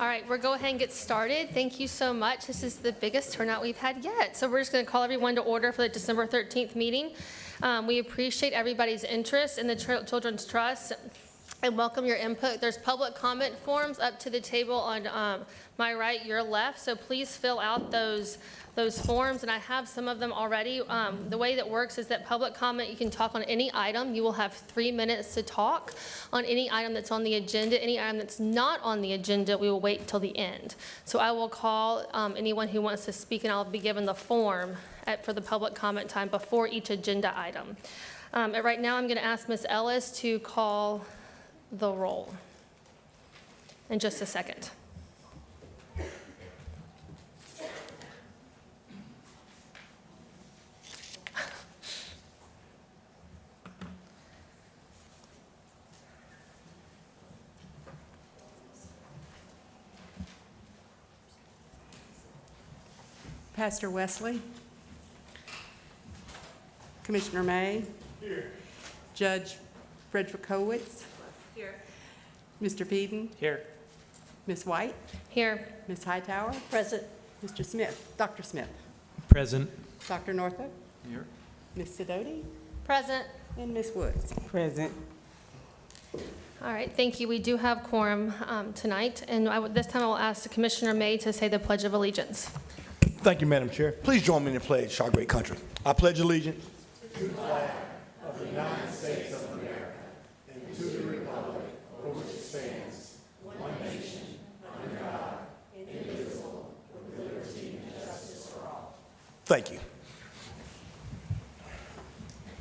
All right, we'll go ahead and get started. Thank you so much. This is the biggest turnout we've had yet. So we're just going to call everyone to order for the December 13th meeting. We appreciate everybody's interest in the Children's Trust and welcome your input. There's public comment forms up to the table on my right, your left. So please fill out those forms, and I have some of them already. The way that works is that public comment, you can talk on any item. You will have 3 minutes to talk on any item that's on the agenda. Any item that's not on the agenda, we will wait until the end. So I will call anyone who wants to speak, and I'll be given the form for the public comment time before each agenda item. Right now, I'm going to ask Ms. Ellis to call the roll in just a second. Pastor Wesley. Commissioner May. Here. Judge Frederickowitz. Here. Mr. Peden. Here. Ms. White. Here. Ms. Hightower. Present. Mr. Smith. Dr. Smith. Present. Dr. Northup. Here. Ms. Sidoti. Present. And Ms. Woods. Present. All right, thank you. We do have quorum tonight, and this time I will ask Commissioner May to say the Pledge of Allegiance. Thank you, Madam Chair. Please join me in the pledge to our great country. I pledge allegiance to the flag of the United States of America and to the republic for which it stands, one nation, under God, indivisible, with liberty and justice for all. Thank you.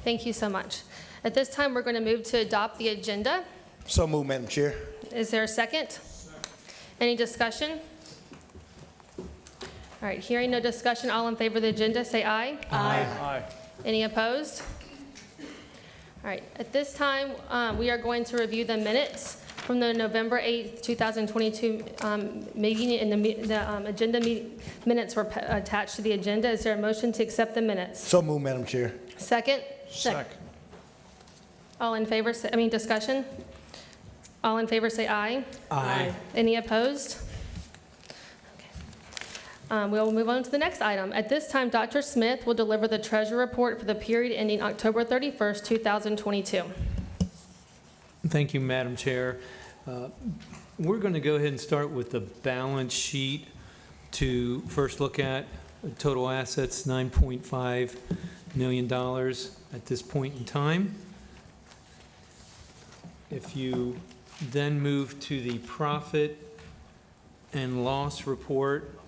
Thank you so much. At this time, we're going to move to adopt the agenda. So moved, Madam Chair. Is there a second? Any discussion? All right, hearing no discussion, all in favor of the agenda, say aye. Aye. Any opposed? All right, at this time, we are going to review the minutes from the November 8th, 2022 meeting, and the agenda minutes were attached to the agenda. Is there a motion to accept the minutes? So moved, Madam Chair. Second? Second. All in favor, discussion? All in favor, say aye. Aye. Any opposed? Okay. We'll move on to the next item. At this time, Dr. Smith will deliver the treasury report for the period ending October 31st, 2022. Thank you, Madam Chair. We're going to go ahead and start with the balance sheet to first look at total assets, $9.5 million at this point in time. If you then move to the profit and loss report,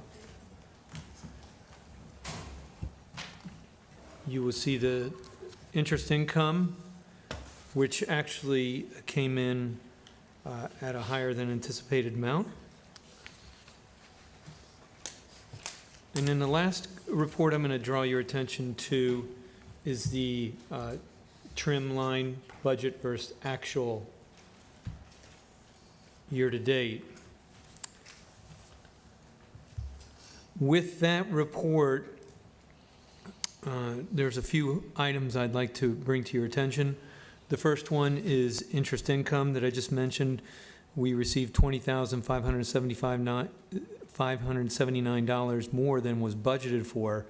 you will see the interest income, which actually came in at a higher than anticipated amount. And then the last report I'm going to draw your attention to is the trim line budget versus actual year-to-date. With that report, there's a few items I'd like to bring to your attention. The first one is interest income that I just mentioned. We received $20,579 more than was budgeted for.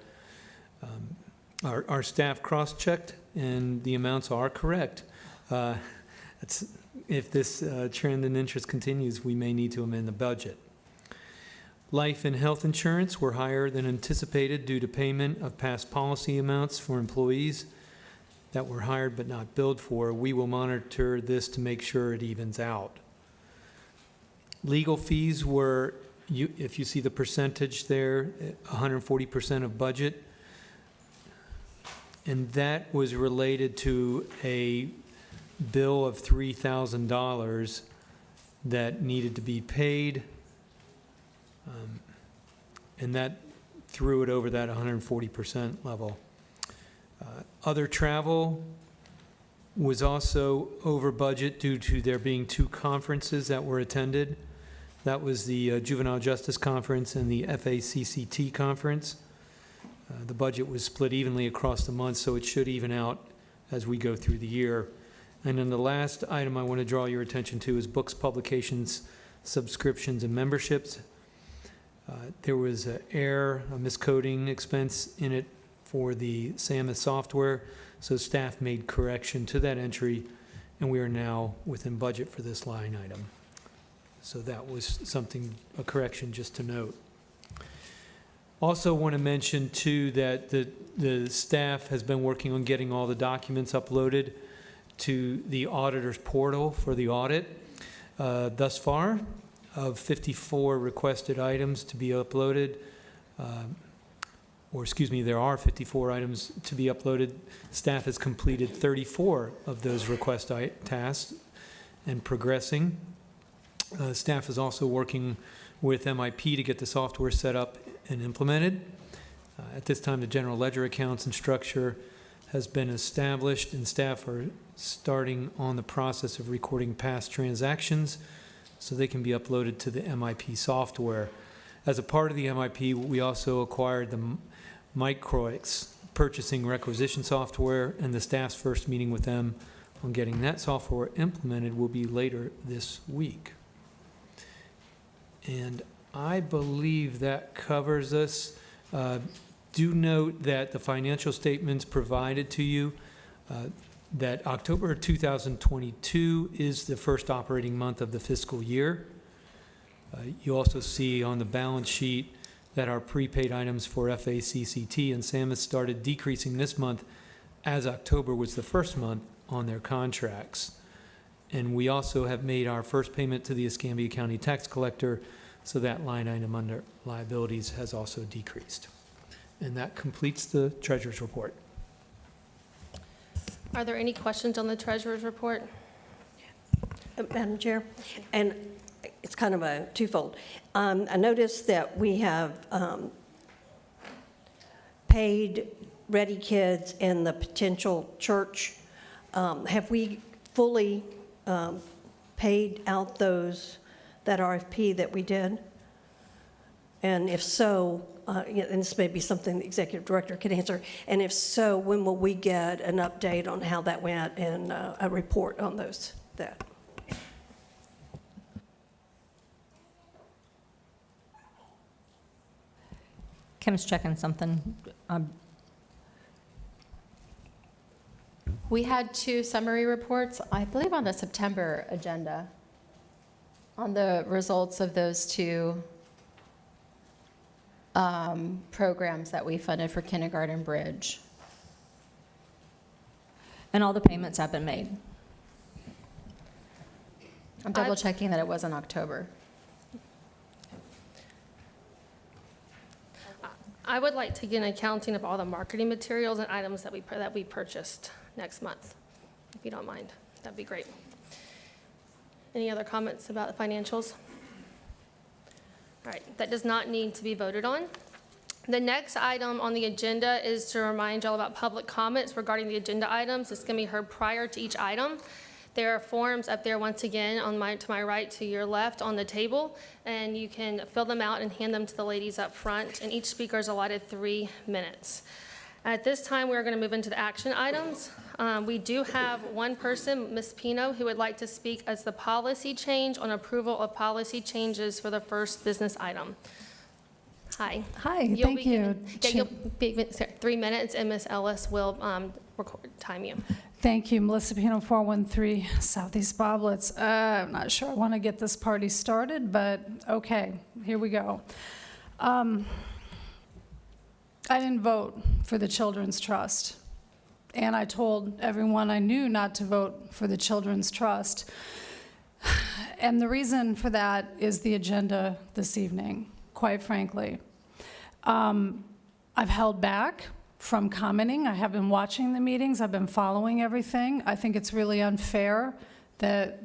Our staff cross-checked, and the amounts are correct. If this trend in interest continues, we may need to amend the budget. Life and health insurance were higher than anticipated due to payment of past policy amounts for employees that were hired but not billed for. We will monitor this to make sure it evens out. Legal fees were, if you see the percentage there, 140% of budget. And that was related to a bill of $3,000 that needed to be paid. And that threw it over that 140% level. Other travel was also over budget due to there being two conferences that were attended. That was the Juvenile Justice Conference and the FACCT Conference. The budget was split evenly across the month, so it should even out as we go through the year. And then the last item I want to draw your attention to is books, publications, subscriptions and memberships. There was a miscoding expense in it for the SAMIS software, so staff made correction to that entry, and we are now within budget for this line item. So that was something, a correction just to note. Also want to mention too that the staff has been working on getting all the documents uploaded to the auditor's portal for the audit. Thus far, of 54 requested items to be uploaded, there are 54 items to be uploaded. Staff has completed 34 of those request tasks and progressing. Staff is also working with MIP to get the software set up and implemented. At this time, the general ledger accounts and structure has been established, and staff are starting on the process of recording past transactions so they can be uploaded to the MIP software. As a part of the MIP, we also acquired the Microix purchasing requisition software, and the staff's first meeting with them on getting that software implemented will be later this week. And I believe that covers us. Do note that the financial statements provided to you, that October 2022 is the first operating month of the fiscal year. You also see on the balance sheet that our prepaid items for FACCT and SAMIS started decreasing this month, as October was the first month on their contracts. And we also have made our first payment to the Escambia County tax collector, so that line item under liabilities has also decreased. And that completes the treasurer's report. Are there any questions on the treasurer's report? Madam Chair, and it's kind of a twofold. I noticed that we have paid Ready Kids and the potential church. Have we fully paid out that RFP that we did? And if so, and this may be something the executive director could answer, and if so, when will we get an update on how that went and a report on that? Kim's checking something. We had 2 summary reports, I believe, on the September agenda on the results of those 2 programs that we funded for Kindergarten Bridge. And all the payments have been made. I'm double checking that it was in October. I would like to get an accounting of all the marketing materials and items that we purchased next month, if you don't mind. That'd be great. Any other comments about the financials? All right, that does not need to be voted on. The next item on the agenda is to remind y'all about public comments regarding the agenda items. It's going to be heard prior to each item. There are forms up there, once again, to my right, to your left on the table, and you can fill them out and hand them to the ladies up front, and each speaker is allotted 3 minutes. At this time, we're going to move into the action items. We do have one person, Ms. Pino, who would like to speak as the policy change on approval of policy changes for the first business item. Hi. Hi, thank you. You'll be 3 minutes, and Ms. Ellis will time you. Thank you, Melissa Pino, 413 Southeast Boblets. I'm not sure I want to get this party started, but okay, here we go. I didn't vote for the Children's Trust, and I told everyone I knew not to vote for the Children's Trust. And the reason for that is the agenda this evening, quite frankly. I've held back from commenting. I have been watching the meetings. I've been following everything. I think it's really unfair that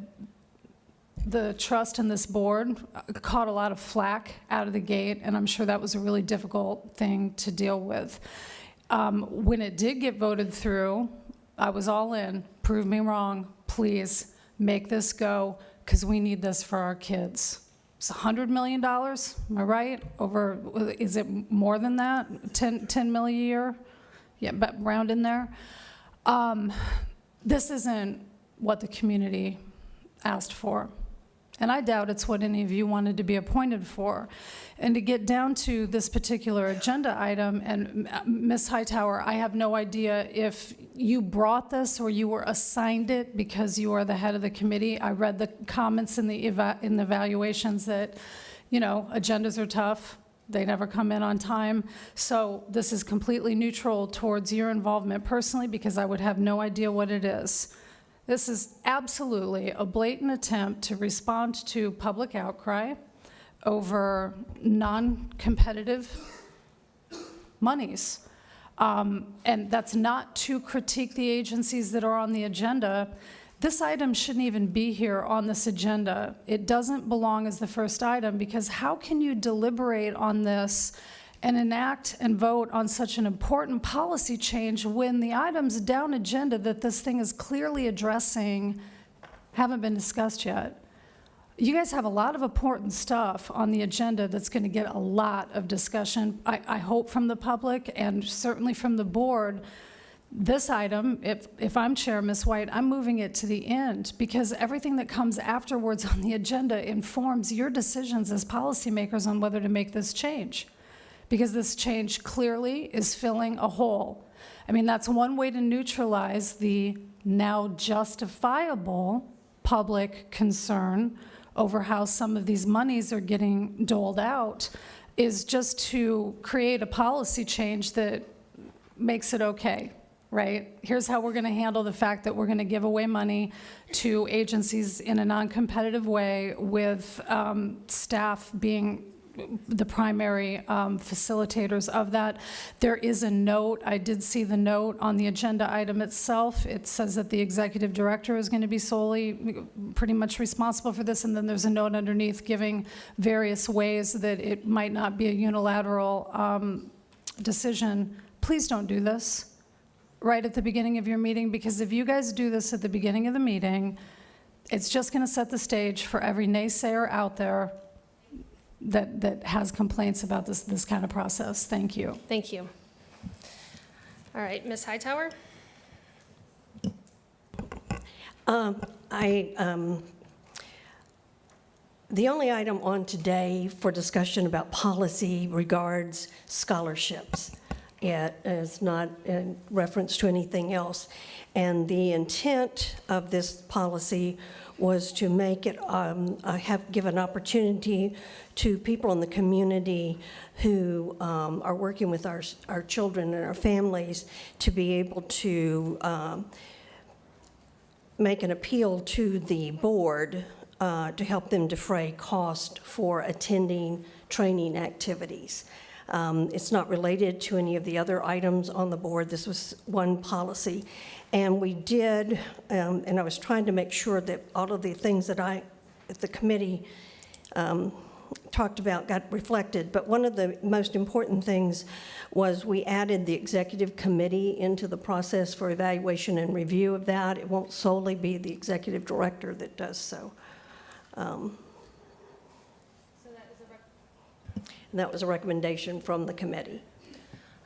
the trust and this board caught a lot of flack out of the gate, and I'm sure that was a really difficult thing to deal with. When it did get voted through, I was all in. Prove me wrong. Please make this go, because we need this for our kids. It's $100 million, am I right? Over, is it more than that? 10 million a year? Yeah, but round in there. This isn't what the community asked for. And I doubt it's what any of you wanted to be appointed for. And to get down to this particular agenda item, and Ms. Hightower, I have no idea if you brought this or you were assigned it because you are the head of the committee. I read the comments in the evaluations that, you know, agendas are tough. They never come in on time. So this is completely neutral towards your involvement personally, because I would have no idea what it is. This is absolutely a blatant attempt to respond to public outcry over non-competitive monies. And that's not to critique the agencies that are on the agenda. This item shouldn't even be here on this agenda. It doesn't belong as the first item, because how can you deliberate on this and enact and vote on such an important policy change when the items down agenda that this thing is clearly addressing haven't been discussed yet? You guys have a lot of important stuff on the agenda that's going to get a lot of discussion, I hope, from the public and certainly from the board. This item, if I'm Chair, Ms. White, I'm moving it to the end, because everything that comes afterwards on the agenda informs your decisions as policymakers on whether to make this change, because this change clearly is filling a hole. I mean, that's one way to neutralize the now justifiable public concern over how some of these monies are getting doled out, is just to create a policy change that makes it okay. Right? Here's how we're going to handle the fact that we're going to give away money to agencies in a non-competitive way, with staff being the primary facilitators of that. There is a note, I did see the note on the agenda item itself. It says that the executive director is going to be solely pretty much responsible for this, and then there's a note underneath giving various ways that it might not be a unilateral decision. Please don't do this right at the beginning of your meeting, because if you guys do this at the beginning of the meeting, it's just going to set the stage for every naysayer out there that has complaints about this kind of process. Thank you. Thank you. All right, Ms. Hightower? The only item on today for discussion about policy regards scholarships. It is not in reference to anything else. And the intent of this policy was to make it, give an opportunity to people in the community who are working with our children and our families to be able to make an appeal to the board to help them defray cost for attending training activities. It's not related to any of the other items on the board. This was one policy. And we did, and I was trying to make sure that all of the things that the committee talked about got reflected. But one of the most important things was we added the executive committee into the process for evaluation and review of that. It won't solely be the executive director that does so. And that was a recommendation from the committee.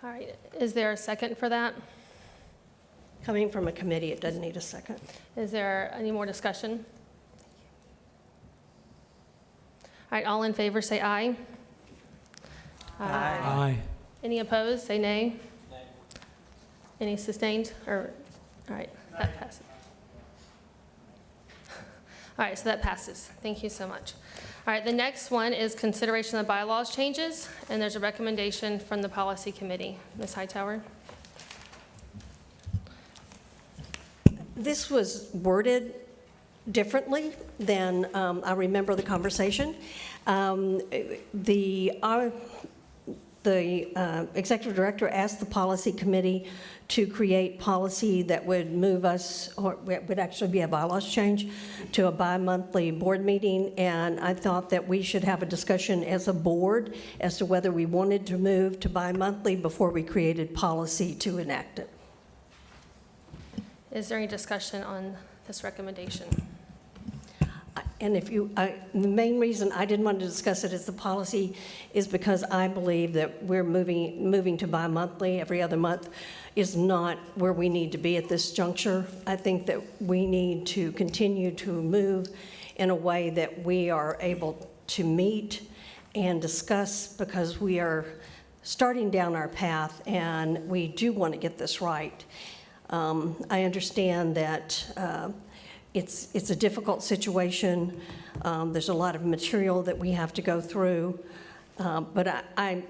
All right, is there a second for that? Coming from a committee, it doesn't need a second. Is there any more discussion? All right, all in favor, say aye. Aye. Any opposed, say nay. Any sustained, or, all right, that passes. All right, so that passes. Thank you so much. All right, the next one is consideration of the bylaws changes, and there's a recommendation from the policy committee. Ms. Hightower? This was worded differently than I remember the conversation. The executive director asked the policy committee to create policy that would move us, or would actually be a bylaws change, to a bi-monthly board meeting. And I thought that we should have a discussion as a board as to whether we wanted to move to bi-monthly before we created policy to enact it. Is there any discussion on this recommendation? And the main reason I didn't want to discuss it as the policy is because I believe that we're moving to bi-monthly every other month. is not where we need to be at this juncture. I think that we need to continue to move in a way that we are able to meet and discuss, because we are starting down our path and we do want to get this right. I understand that it's a difficult situation. There's a lot of material that we have to go through. But I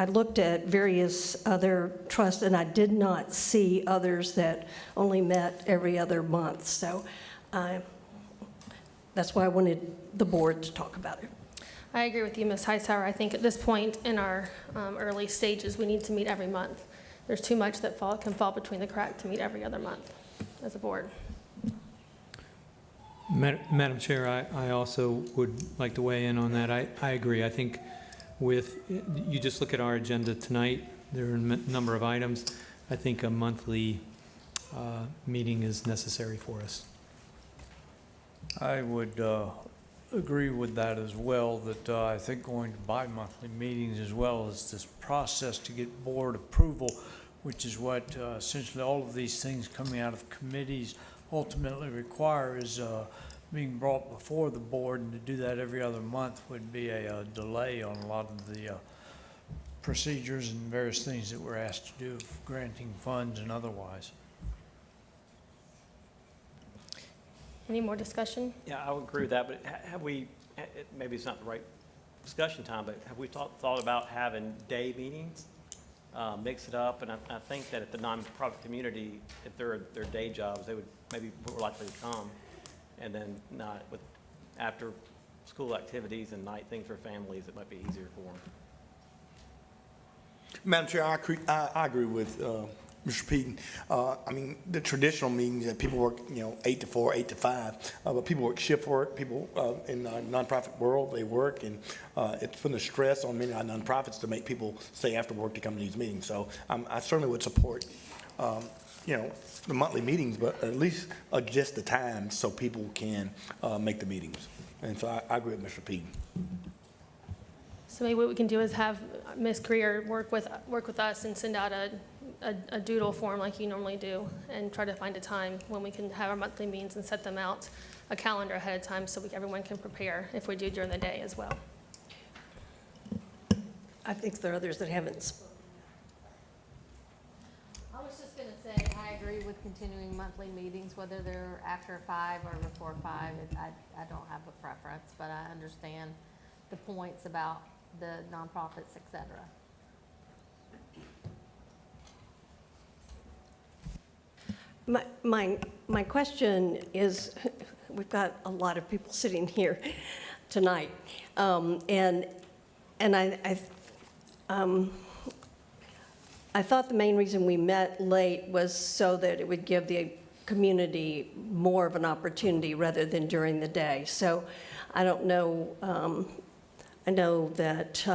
looked at various other trusts, and I did not see others that only met every other month. So that's why I wanted the board to talk about it. I agree with you, Ms. Hightower. I think at this point in our early stages, we need to meet every month. There's too much that can fall between the cracks to meet every other month as a board. Madam Chair, I also would like to weigh in on that. I agree. I think you just look at our agenda tonight, there are a number of items. I think a monthly meeting is necessary for us. I would agree with that as well, that I think going to bi-monthly meetings as well as this process to get board approval, which is what essentially all of these things coming out of committees ultimately require, is being brought before the board, and to do that every other month would be a delay on a lot of the procedures and various things that we're asked to do, granting funds and otherwise. Any more discussion? Yeah, I would agree with that, but have we, maybe it's not the right discussion time, but have we thought about having day meetings? Mix it up, and I think that if the nonprofit community, if they're their day jobs, they would maybe more likely to come, and then not with after school activities and night things for families, it might be easier for them. Madam Chair, I agree with Mr. Peden. I mean, the traditional meetings that people work, 8 to 4, 8 to 5, but people work shift work. People in the nonprofit world, they work, and it's putting the stress on many nonprofits to make people stay after work to come to these meetings. So I certainly would support, the monthly meetings, but at least adjust the times so people can make the meetings. And so I agree with Mr. Peden. So maybe what we can do is have Ms. Greer work with us and send out a doodle form like you normally do, and try to find a time when we can have our monthly meetings and set them out, a calendar ahead of time, so everyone can prepare if we do during the day as well. I think there are others that haven't. I was just going to say, I agree with continuing monthly meetings, whether they're after 5 or before 5. I don't have a preference, but I understand the points about the nonprofits, et cetera. My question is, we've got a lot of people sitting here tonight, and I thought the main reason we met late was so that it would give the community more of an opportunity rather than during the day. So I don't know, I know that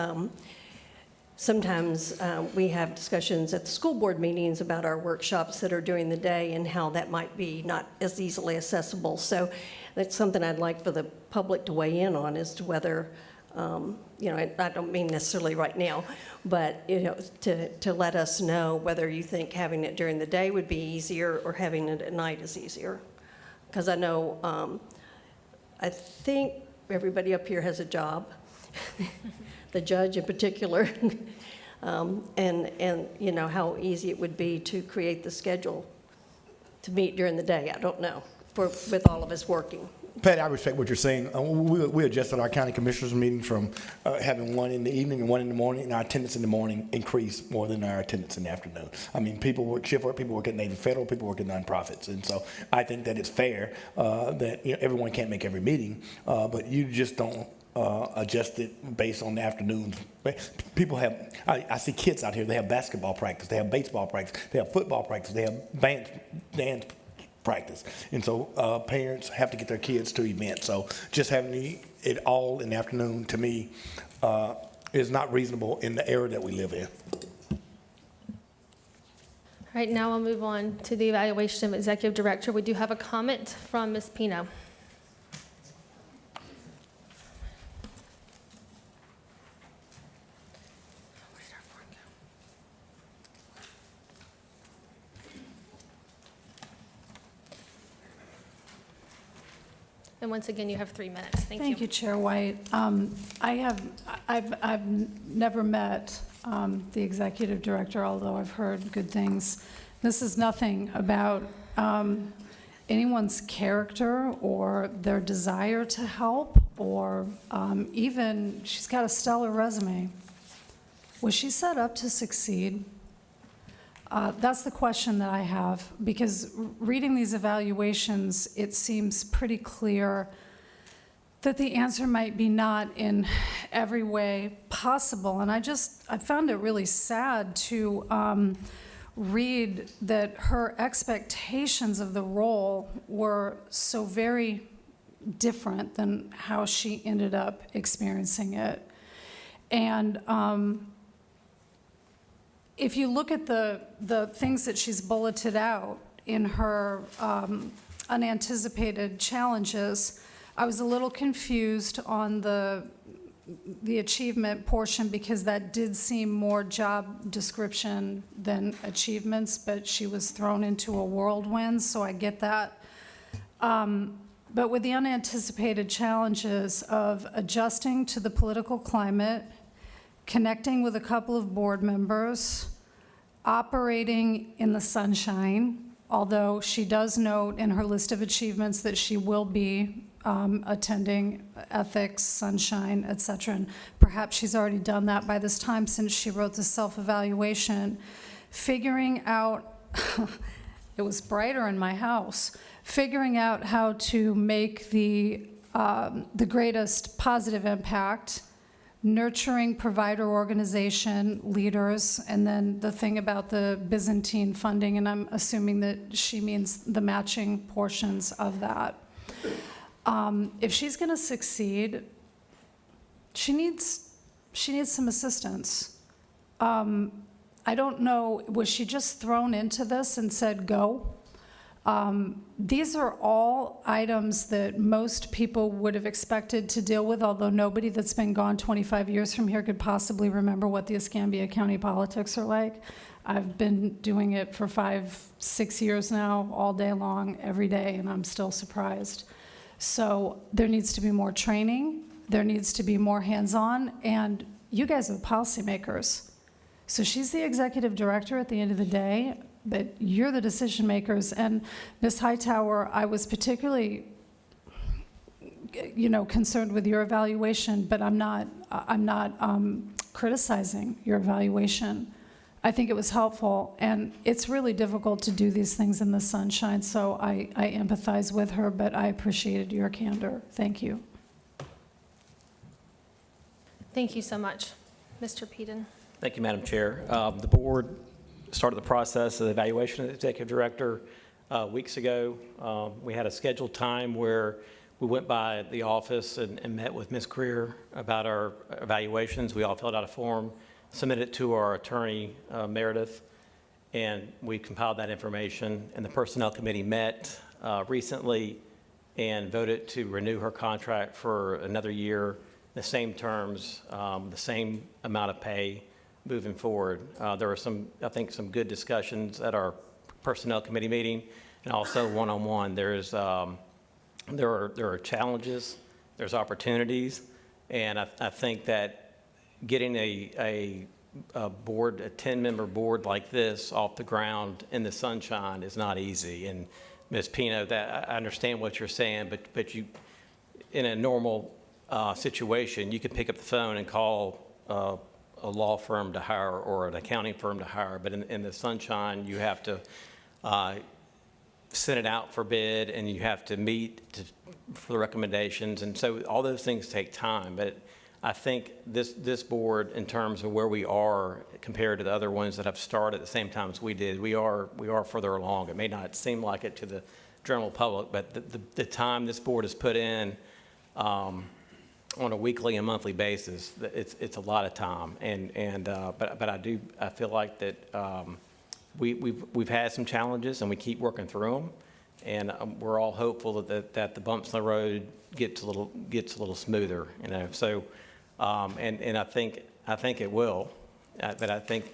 sometimes we have discussions at the school board meetings about our workshops that are during the day and how that might be not as easily accessible. So that's something I'd like for the public to weigh in on, as to whether, I don't mean necessarily right now, but, to let us know whether you think having it during the day would be easier or having it at night is easier. Because I know, I think everybody up here has a job. The judge in particular, and how easy it would be to create the schedule to meet during the day. I don't know, with all of us working. Patty, I respect what you're saying. We adjusted our county commissioners meeting from having one in the evening and one in the morning, and our attendance in the morning increased more than our attendance in the afternoon. I mean, people work shift work, people work at Navy Federal, people work at nonprofits, and so I think that it's fair that everyone can't make every meeting, but you just don't adjust it based on the afternoons. People have, I see kids out here, they have basketball practice, they have baseball practice, they have football practice, they have dance practice. And so parents have to get their kids to events. So just having it all in the afternoon, to me, is not reasonable in the era that we live in. All right, now we'll move on to the evaluation of executive director. We do have a comment from Ms. Pino. And once again, you have 3 minutes. Thank you. Thank you, Chair White. I've never met the executive director, although I've heard good things. This is nothing about anyone's character or their desire to help, or even, she's got a stellar resume. Was she set up to succeed? That's the question that I have, because reading these evaluations, it seems pretty clear that the answer might be not in every way possible. And I found it really sad to read that her expectations of the role were so very different than how she ended up experiencing it. And if you look at the things that she's bulleted out in her unanticipated challenges, I was a little confused on the achievement portion, because that did seem more job description than achievements, but she was thrown into a whirlwind, so I get that. But with the unanticipated challenges of adjusting to the political climate, connecting with a couple of board members, operating in the sunshine, although she does note in her list of achievements that she will be attending ethics, sunshine, et cetera, and perhaps she's already done that by this time since she wrote the self-evaluation. Figuring out, it was brighter in my house, figuring out how to make the greatest positive impact, nurturing provider organization leaders, and then the thing about the Byzantine funding, and I'm assuming that she means the matching portions of that. If she's going to succeed, she needs some assistance. I don't know, was she just thrown into this and said, go? These are all items that most people would have expected to deal with, although nobody that's been gone 25 years from here could possibly remember what the Escambia County politics are like. I've been doing it for 5-6 years now, all day long, every day, and I'm still surprised. So there needs to be more training, there needs to be more hands-on, and you guys are the policymakers. So she's the executive director at the end of the day, but you're the decision makers. And Ms. Hightower, I was particularly, concerned with your evaluation, but I'm not criticizing your evaluation. I think it was helpful, and it's really difficult to do these things in the sunshine, so I empathize with her, but I appreciated your candor. Thank you. Thank you so much. Mr. Peden. Thank you, Madam Chair. The board started the process of the evaluation of the executive director weeks ago. We had a scheduled time where we went by the office and met with Ms. Greer about our evaluations. We all filled out a form, submitted it to our attorney, Meredith, and we compiled that information. And the Personnel Committee met recently and voted to renew her contract for another year, the same terms, the same amount of pay moving forward. There were some good discussions at our Personnel Committee meeting, and also one-on-one. There are challenges, there's opportunities, and I think that getting a 10-member board like this off the ground in the sunshine is not easy. And Ms. Pino, that I understand what you're saying, but you, in a normal situation, you could pick up the phone and call a law firm to hire or an accounting firm to hire. But in the sunshine, you have to send it out for bid, and you have to meet for the recommendations. And so all those things take time. But I think this board, in terms of where we are compared to the other ones that have started at the same time as we did, we are further along. It may not seem like it to the general public, but the time this board has put in on a weekly and monthly basis, it's a lot of time. But I feel like that we've had some challenges, and we keep working through them, and we're all hopeful that the bumps in the road gets a little smoother, So, and I think it will, but I think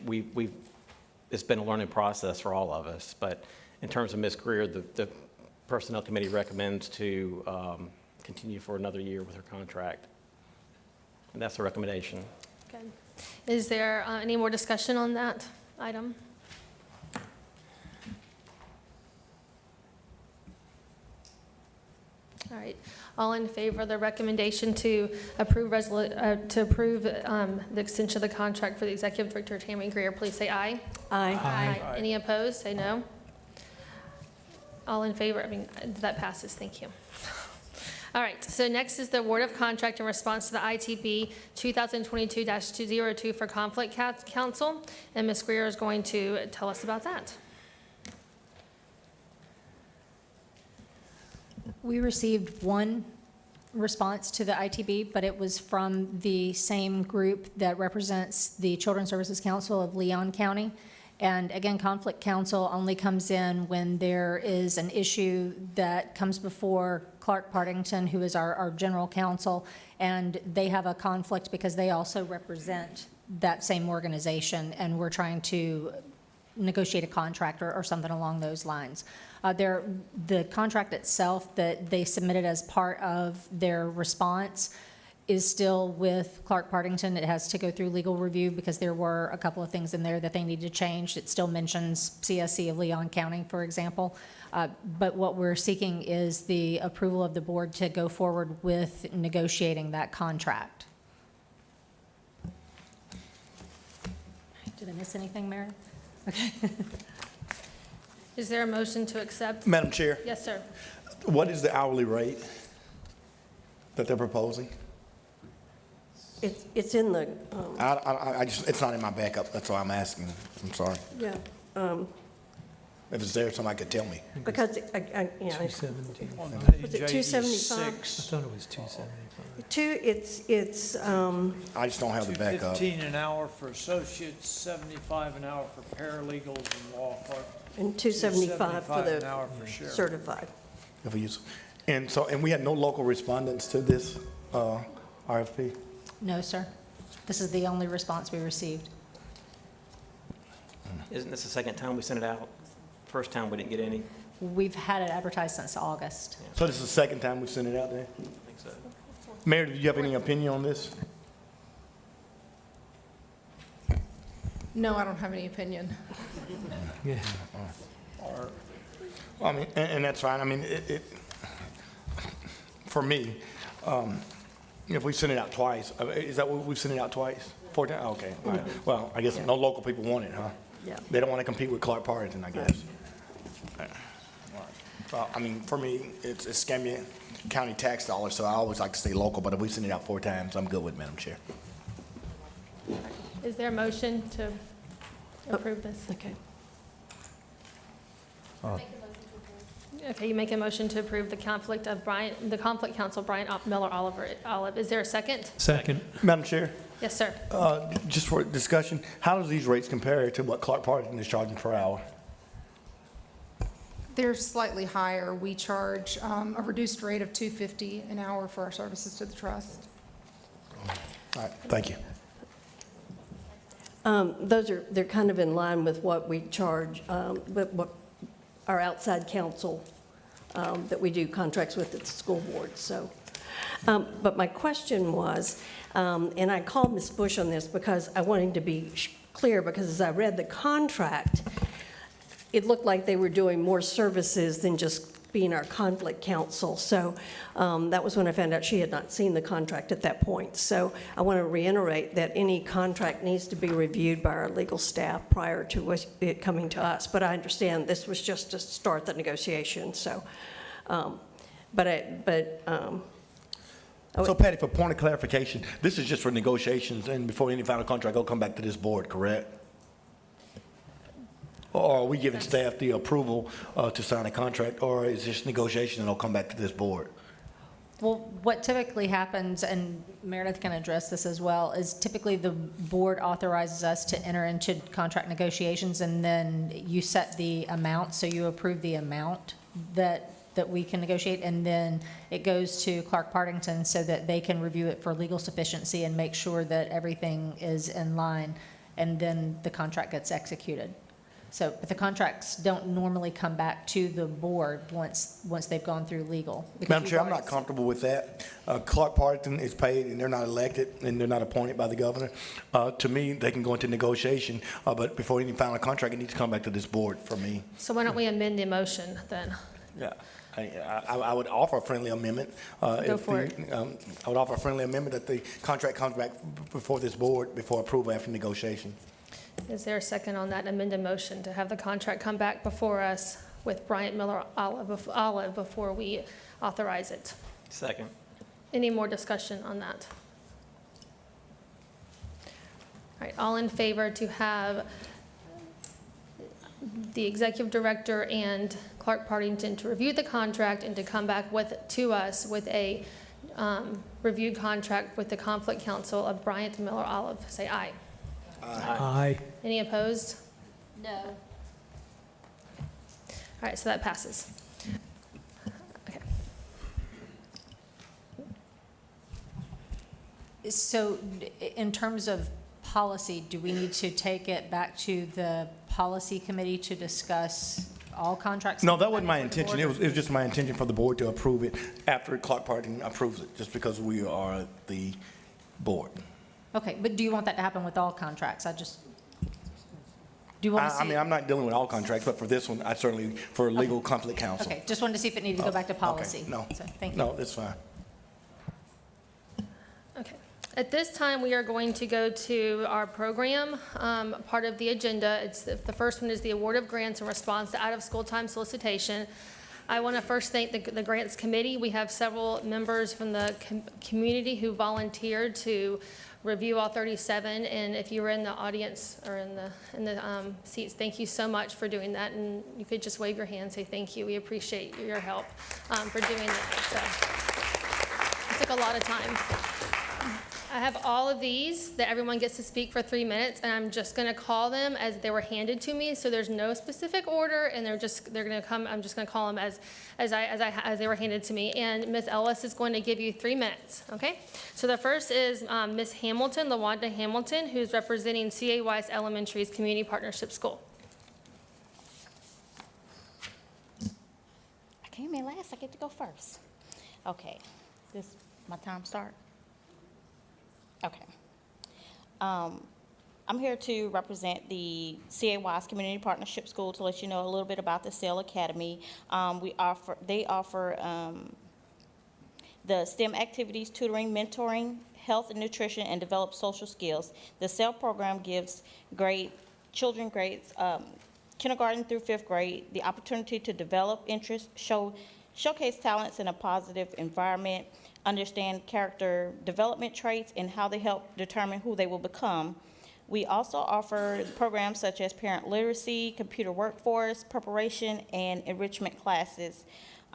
it's been a learning process for all of us. But in terms of Ms. Greer, the Personnel Committee recommends to continue for another year with her contract. And that's the recommendation. Good. Is there any more discussion on that item? All right. All in favor of the recommendation to approve the extension of the contract for the executive director, Tammy Greer, please say aye. Aye. Any opposed, say no. All in favor, that passes, thank you. All right, so next is the award of contract in response to the ITB 2022-202 for Conflict Council, and Ms. Greer is going to tell us about that. We received one response to the ITB, but it was from the same group that represents the Children's Services Council of Leon County. And again, Conflict Council only comes in when there is an issue that comes before Clark Partington, who is our general counsel, and they have a conflict because they also represent that same organization, and we're trying to negotiate a contract or something along those lines. The contract itself that they submitted as part of their response is still with Clark Partington. It has to go through legal review because there were a couple of things in there that they needed to change. It still mentions CSC of Leon County, for example. But what we're seeking is the approval of the board to go forward with negotiating that contract. Did I miss anything, Mary? Okay. Is there a motion to accept? Madam Chair, Yes, sir. what is the hourly rate that they're proposing? It's in the, I just, it's not in my backup, that's why I'm asking. I'm sorry. yeah, If it's there, somebody could tell me. because, yeah, 217. On Was page it 275? I 86, thought it was 275. it's, I just don't have the backup. $2.15 an hour for associates, $75 an hour for paralegals and law clerk. and 275 for $2.75 an the hour for sheriff. certified. If we use- And so, and we had no local respondents to this RFP? No, sir. This is the only response we received. Isn't this the second time we sent it out? First time we didn't get any? We've had it advertised since August. So this is the second time we've sent it out there? I think so. Mayor, do you have any opinion on this? No, I don't have any opinion. Yeah. Well, I mean, and that's fine. I mean, for me, if we send it out twice, is that what we've sent it out twice? 4 times? Okay. All right. Well, I guess no local people want it, huh? Yeah. They don't want to compete with Clark Partington, I guess. All right. Well, I mean, for me, it's Escambia County tax dollars, so I always like to stay local, but if we send it out 4 times, I'm good with it, Madam Chair. Is there a motion to approve this? Okay. Okay, you make a motion to approve the conflict counsel, Brian Miller Olive. Is there a second? Second. Madam Chair, Yes, sir. just for discussion, how does these rates compare to what Clark Partington is charging per hour? They're slightly higher. We charge a reduced rate of $2.50 an hour for our services to the trust. All right, thank you. They're kind of in line with what we charge, with what our outside counsel that we do contracts with at the school board, so. But my question was, and I called Ms. Bush on this because I wanted to be clear, because as I read the contract, it looked like they were doing more services than just being our conflict counsel. So that was when I found out she had not seen the contract at that point. So I want to reiterate that any contract needs to be reviewed by our legal staff prior to it coming to us. But I understand this was just to start the negotiation, so. So Patty, for point of clarification, this is just for negotiations, and before any final contract, it'll come back to this board, correct? Or are we giving staff the approval to sign a contract, or is this negotiation and it'll come back to this board? Well, what typically happens, and Meredith can address this as well, is typically the board authorizes us to enter into contract negotiations, and then you set the amount, so you approve the amount that we can negotiate, and then it goes to Clark Partington so that they can review it for legal sufficiency and make sure that everything is in line, and then the contract gets executed. So, but the contracts don't normally come back to the board once they've gone through legal. because Madam you've Chair, I'm already not comfortable with that. Clark Partington is paid, and they're not elected, and they're not appointed by the governor. To me, they can go into negotiation, but before any final contract, it needs to come back to this board for me. So why don't we amend the motion then? Yeah, I would offer a friendly amendment. Go for it. I would offer a friendly amendment that the contract comes back before this board, before approval after negotiation. Is there a second on that amended motion to have the contract come back before us with Bryant Miller Olive before we authorize it? Second. Any more discussion on that? All right, all in favor to have the executive director and Clark Partington to review the contract and to come back to us with a reviewed contract with the Conflict Council of Bryant Miller Olive, say aye. Aye. Any opposed? No. All right, so that passes. Okay. So in terms of policy, do we need to take it back to the policy committee to discuss all contracts? No, that wasn't my for the intention. board? It was just my intention for the board to approve it after Clark Partington approves it, just because we are the board. Okay, but do you want that to happen with all contracts? Do you want to see? I mean, I'm not dealing with all contracts, but for this one, I certainly, for legal conflict counsel. Okay, just wanted to see if it needed to go back to Okay, policy. no. So, thank you. No, it's fine. Okay. At this time, we are going to go to our program, part of the agenda. The first one is the award of grants in response to out-of-school time solicitation. I want to first thank the Grants Committee. We have several members from the community who volunteered to review all 37, and if you were in the audience or in the seats, thank you so much for doing that, and you could just wave your hand and say thank you. We appreciate your help for doing that. So it took a lot of time. I have all of these that everyone gets to speak for 3 minutes, and I'm just going to call them as they were handed to me. So there's no specific order, and they're going to come. I'm just going to call them as they were handed to me. And Ms. Ellis is going to give you 3 minutes. Okay. So the first is Ms. Hamilton, LaWanda Hamilton, who's representing C.A. Weiss Elementary's Community Partnership School. I came in last, I get to go first. Okay, this my time start? Okay. I'm here to represent the C.A. Weiss Community Partnership School to let you know a little bit about the SEL Academy. They offer the STEM activities, tutoring, mentoring, health and nutrition, and develop social skills. The SEL program gives children grades kindergarten through 5th grade the opportunity to develop interests, showcase talents in a positive environment, understand character development traits, and how they help determine who they will become. We also offer programs such as parent literacy, computer workforce preparation, and enrichment classes.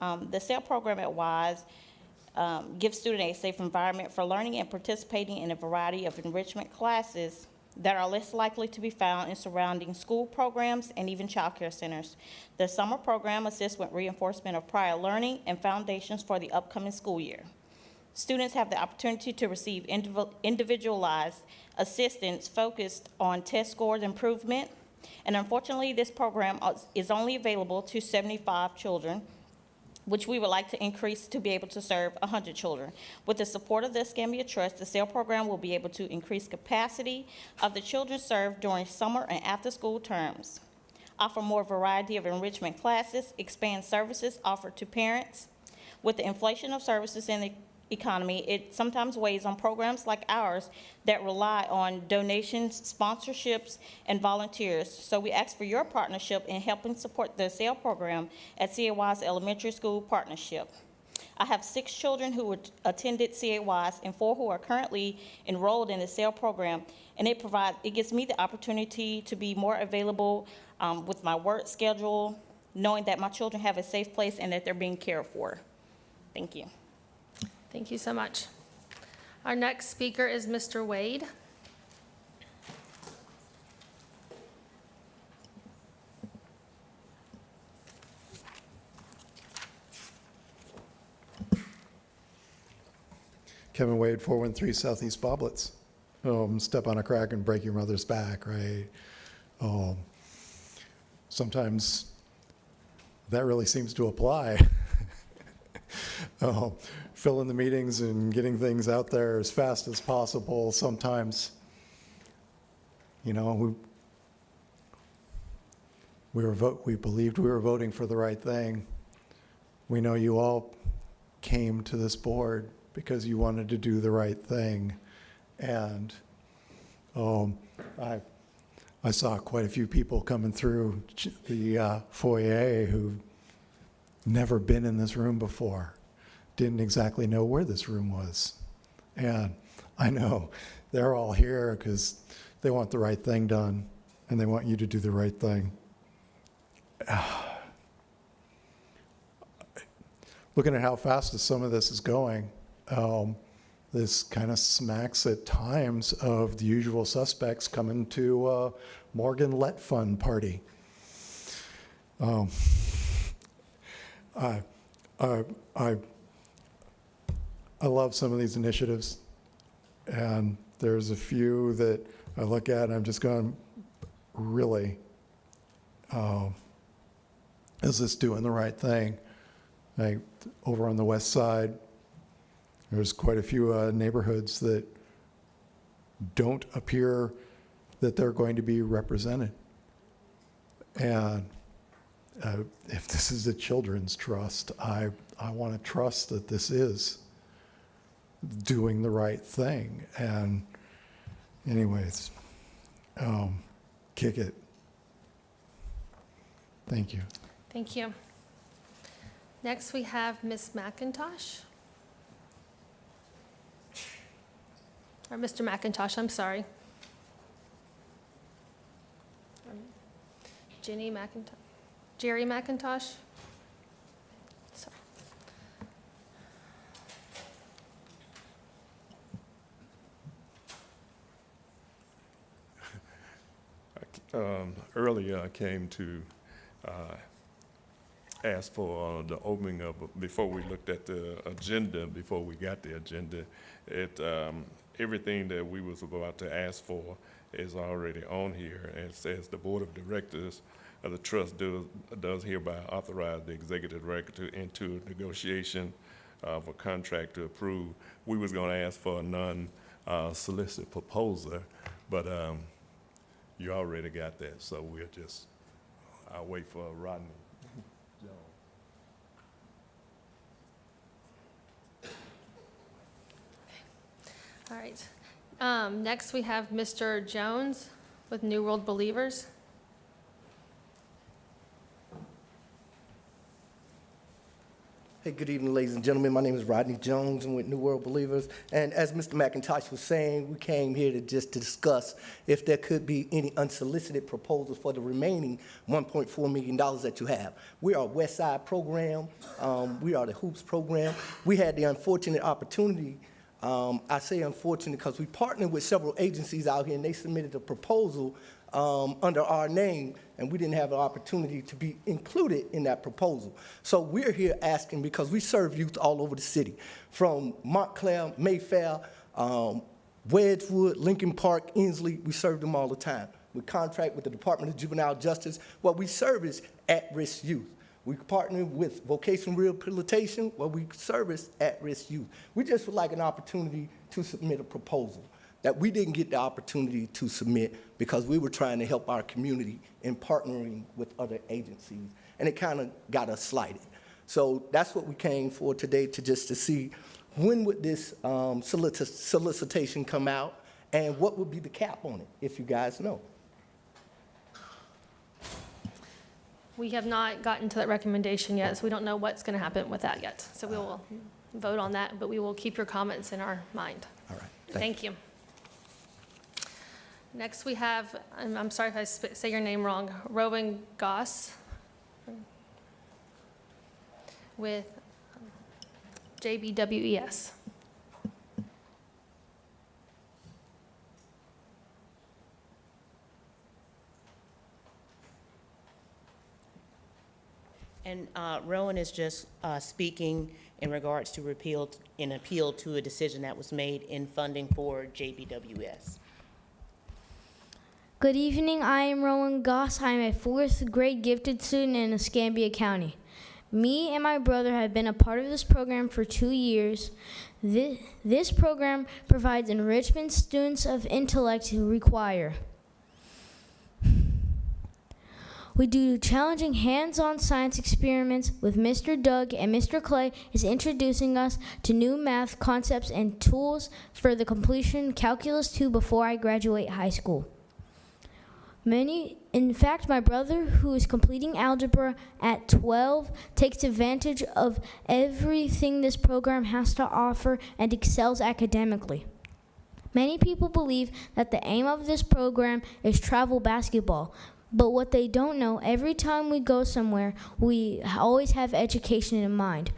The SEL program at Weiss gives students a safe environment for learning and participating in a variety of enrichment classes that are less likely to be found in surrounding school programs and even child care centers. The summer program assists with reinforcement of prior learning and foundations for the upcoming school year. Students have the opportunity to receive individualized assistance focused on test scores improvement, and unfortunately, this program is only available to 75 children, which we would like to increase to be able to serve 100 children. With the support of the Escambia Trust, the SEL program will be able to increase capacity of the children served during summer and after-school terms, offer more variety of enrichment classes, expand services offered to parents. With the inflation of services in the economy, it sometimes weighs on programs like ours that rely on donations, sponsorships, and volunteers. So we ask for your partnership in helping support the SEL program at C.A. Weiss Elementary School Partnership. I have 6 children who attended C.A. Weiss and 4 who are currently enrolled in the SEL program, and it gives me the opportunity to be more available with my work schedule, knowing that my children have a safe place and that they're being cared for. Thank you. Thank you so much. Our next speaker is Mr. Wade. Kevin Wade, 413 Southeast Boblets. Step on a crack and break your mother's back, right? sometimes that really seems to apply. Filling the meetings and getting things out there as fast as possible. Sometimes, you know, we believed we were voting for the right thing. We know you all came to this board because you wanted to do the right thing. And I saw quite a few people coming through the foyer who've never been in this room before, didn't exactly know where this room was. And I know they're all here because they want the right thing done, and they want you to do the right thing. Looking at how fast some of this is going, this kind of smacks at times of the usual suspects coming to Morgan Let Fund party. I love some of these initiatives, and there's a few that I look at and I'm just going, really, is this doing the right thing? Like over on the west side, there's quite a few neighborhoods that don't appear that they're going to be represented. And if this is a children's trust, I want to trust that this is doing the right thing. And anyways, kick it. Thank you. Thank you. Next, we have Ms. McIntosh. Or Mr. McIntosh, I'm sorry. Jenny McIntosh. Jerry McIntosh. Sorry. Earlier, I came to ask for the opening of, before we looked at the agenda, before we got the agenda, everything that we was about to ask for is already on here. And it says the Board of Directors of the Trust does hereby authorize the Executive Director to enter negotiation of a contract to approve. We was going to ask for a non-solicited proposal, but you already got that, so I'll wait for Rodney Jones. All right. Next, we have Mr. Jones with New World Believers. Hey, good evening, ladies and gentlemen. My name is Rodney Jones. I'm with New World Believers. And as Mr. McIntosh was saying, we came here to discuss if there could be any unsolicited proposals for the remaining $1.4 million that you have. We are a West Side program. We are the Hoops program. We had the unfortunate opportunity, I say unfortunate because we partnered with several agencies out here, and they submitted a proposal under our name, and we didn't have an opportunity to be included in that proposal. So we're here asking, because we serve youth all over the city, from Montclair, Mayfair, Wedgewood, Lincoln Park, Inslee. We serve them all the time. We contract with the Department of Juvenile Justice. Well, we service at-risk youth. We partner with Vocational Rehabilitation, where we service at-risk youth. We just would like an opportunity to submit a proposal that we didn't get the opportunity to submit because we were trying to help our community in partnering with other agencies, and it kind of got us slighted. So that's what we came for today, to see when would this solicitation come out, and what would be the cap on it, if you guys know. We have not gotten to that recommendation yet, so we don't know what's going to happen with that yet. So we will vote on that, but we will keep your comments in our mind. All right. Thank you. Next, we have, I'm sorry if I say your name wrong, Rowan Goss with JBWES. And Rowan is just speaking in regards to an appeal to a decision that was made in funding for JBWS. Good evening, I am Rowan Goss. I am a 4th grade gifted student in Escambia County. Me and my brother have been a part of this program for 2 years. This program provides enrichment students of intellect require. We do challenging hands-on science experiments with Mr. Doug, and Mr. Clay is introducing us to new math concepts and tools for the completion Calculus 2 before I graduate high school. In fact, my brother, who is completing algebra at 12, takes advantage of everything this program has to offer and excels academically. Many people believe that the aim of this program is travel basketball, but what they don't know, every time we go somewhere, we always have education in mind.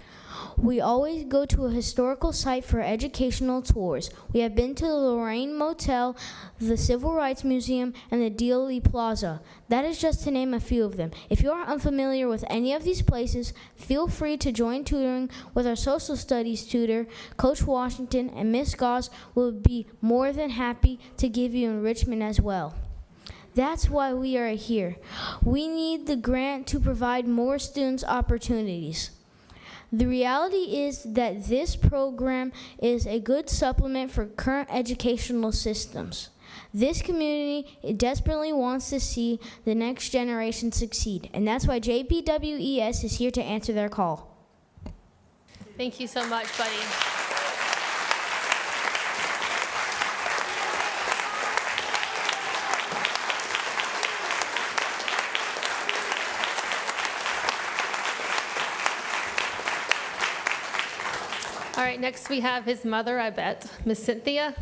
We always go to a historical site for educational tours. We have been to the Lorraine Motel, the Civil Rights Museum, and the Dealey Plaza. That is just to name a few of them. If you are unfamiliar with any of these places, feel free to join tutoring with our social studies tutor, Coach Washington, and Miss Goss will be more than happy to give you enrichment as well. That's why we are here. We need the grant to provide more students opportunities. The reality is that this program is a good supplement for current educational systems. This community desperately wants to see the next generation succeed, and that's why JBWES is here to answer their call. Thank you so much, buddy. All right, next we have his mother, I bet, Miss Cynthia,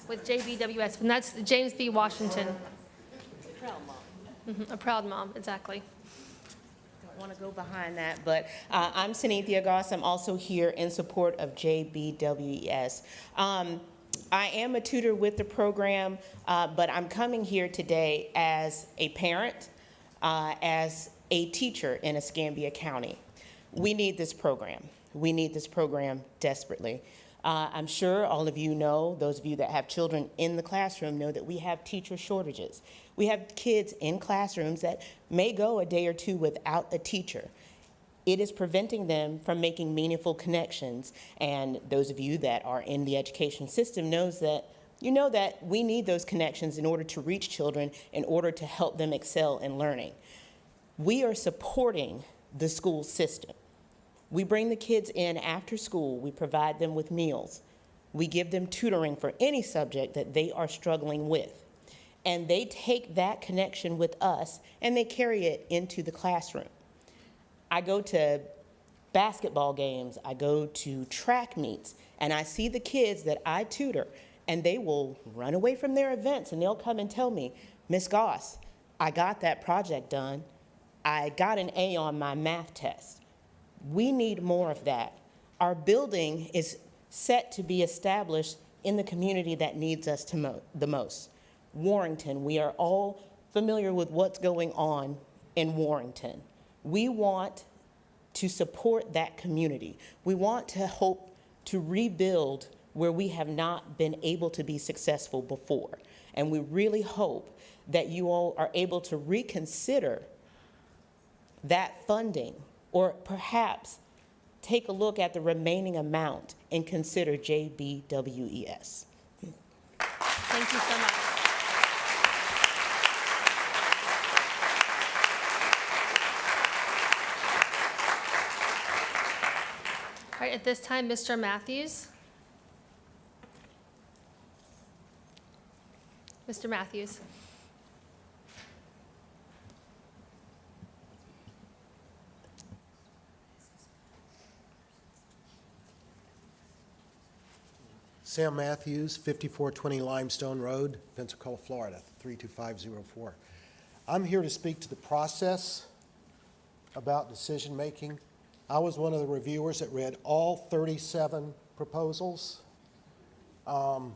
with JBWS, and that's James B. Washington. Proud mom. A proud mom, exactly. Don't want to go behind that, but I'm Cynthia Goss. I'm also here in support of JBWES. I am a tutor with the program, but I'm coming here today as a parent, as a teacher in Escambia County. We need this program. We need this program desperately. I'm sure all of you know, those of you that have children in the classroom know that we have teacher shortages. We have kids in classrooms that may go a day or two without a teacher. It is preventing them from making meaningful connections. And those of you that are in the education system knows that you know that we need those connections in order to reach children, in order to help them excel in learning. We are supporting the school system. We bring the kids in after school. We provide them with meals. We give them tutoring for any subject that they are struggling with. And they take that connection with us and they carry it into the classroom. I go to basketball games, I go to track meets, and I see the kids that I tutor, and they will run away from their events and they'll come and tell me, Miss Goss, I got that project done. I got an A on my math test. We need more of that. Our building is set to be established in the community that needs us the most. Warrington, we are all familiar with what's going on in Warrington. We want to support that community. We want to hope to rebuild where we have not been able to be successful before. And we really hope that you all are able to reconsider that funding, or perhaps take a look at the remaining amount and consider JBWES. Thank you so much. All right, at this time, Mr. Matthews. Mr. Matthews. Sam Matthews, 5420 Limestone Road, Pensacola, Florida, 32504. I'm here to speak to the process about decision-making. I was one of the reviewers that read all 37 proposals. I've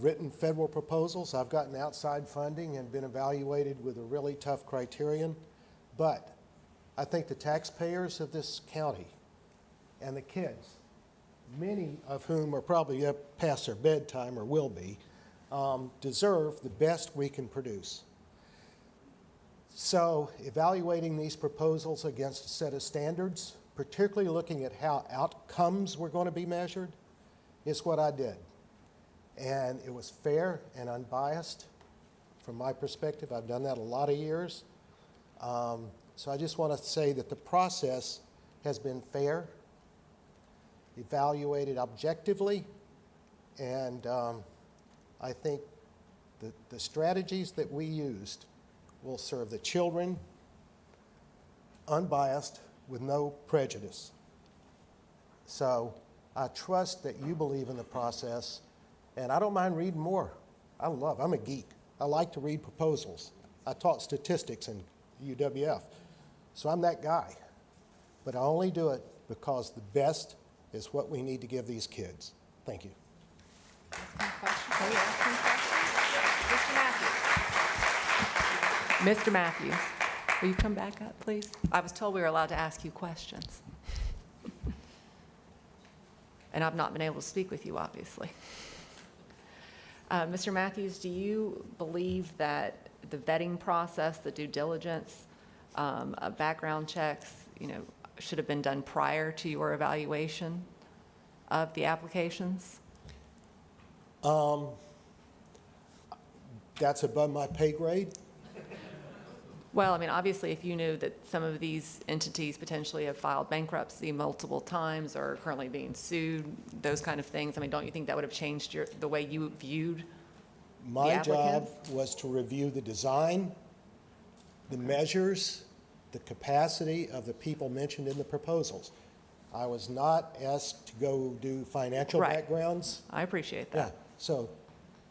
written federal proposals. I've gotten outside funding and been evaluated with a really tough criterion. But I think the taxpayers of this county and the kids, many of whom are probably up past their bedtime or will be, deserve the best we can produce. So evaluating these proposals against a set of standards, particularly looking at how outcomes were going to be measured, is what I did. And it was fair and unbiased from my perspective. I've done that a lot of years. So I just want to say that the process has been fair, evaluated objectively, and I think the strategies that we used will serve the children unbiased with no prejudice. So I trust that you believe in the process, and I don't mind reading more. I'm a geek. I like to read proposals. I taught statistics in UWF, so I'm that guy. But I only do it because the best is what we need to give these kids. Thank you. Mr. Matthews, will you come back up, please? I was told we were allowed to ask you questions. And I've not been able to speak with you, obviously. Mr. Matthews, do you believe that the vetting process, the due diligence, background checks, should have been done prior to your evaluation of the applications? That's above my pay grade. Well, I mean, obviously, if you knew that some of these entities potentially have filed bankruptcy multiple times or are currently being sued, those kind of things, I mean, don't you think that would have changed the way you viewed My the job applicants? was to review the design, the measures, the capacity of the people mentioned in the proposals. I was not asked to go do financial Right. backgrounds. I appreciate Yeah, that. so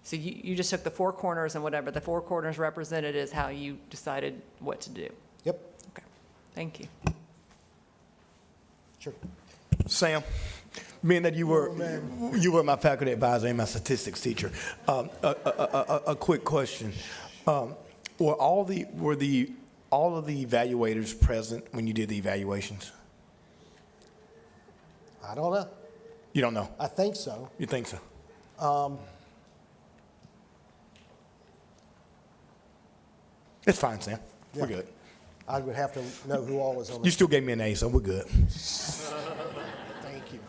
So you just took the four corners and whatever the four corners represented is how you decided what to do? Yep. Okay, thank you. Sure. Sam, being that you were my faculty advisor and my statistics teacher, a quick question: were all of the evaluators present when you did the evaluations? I don't know. You don't know. I think so. You think so? It's fine, Sam. We're Yeah. good. I would have to know who all was on the. You still gave me an A, so we're good. Thank you.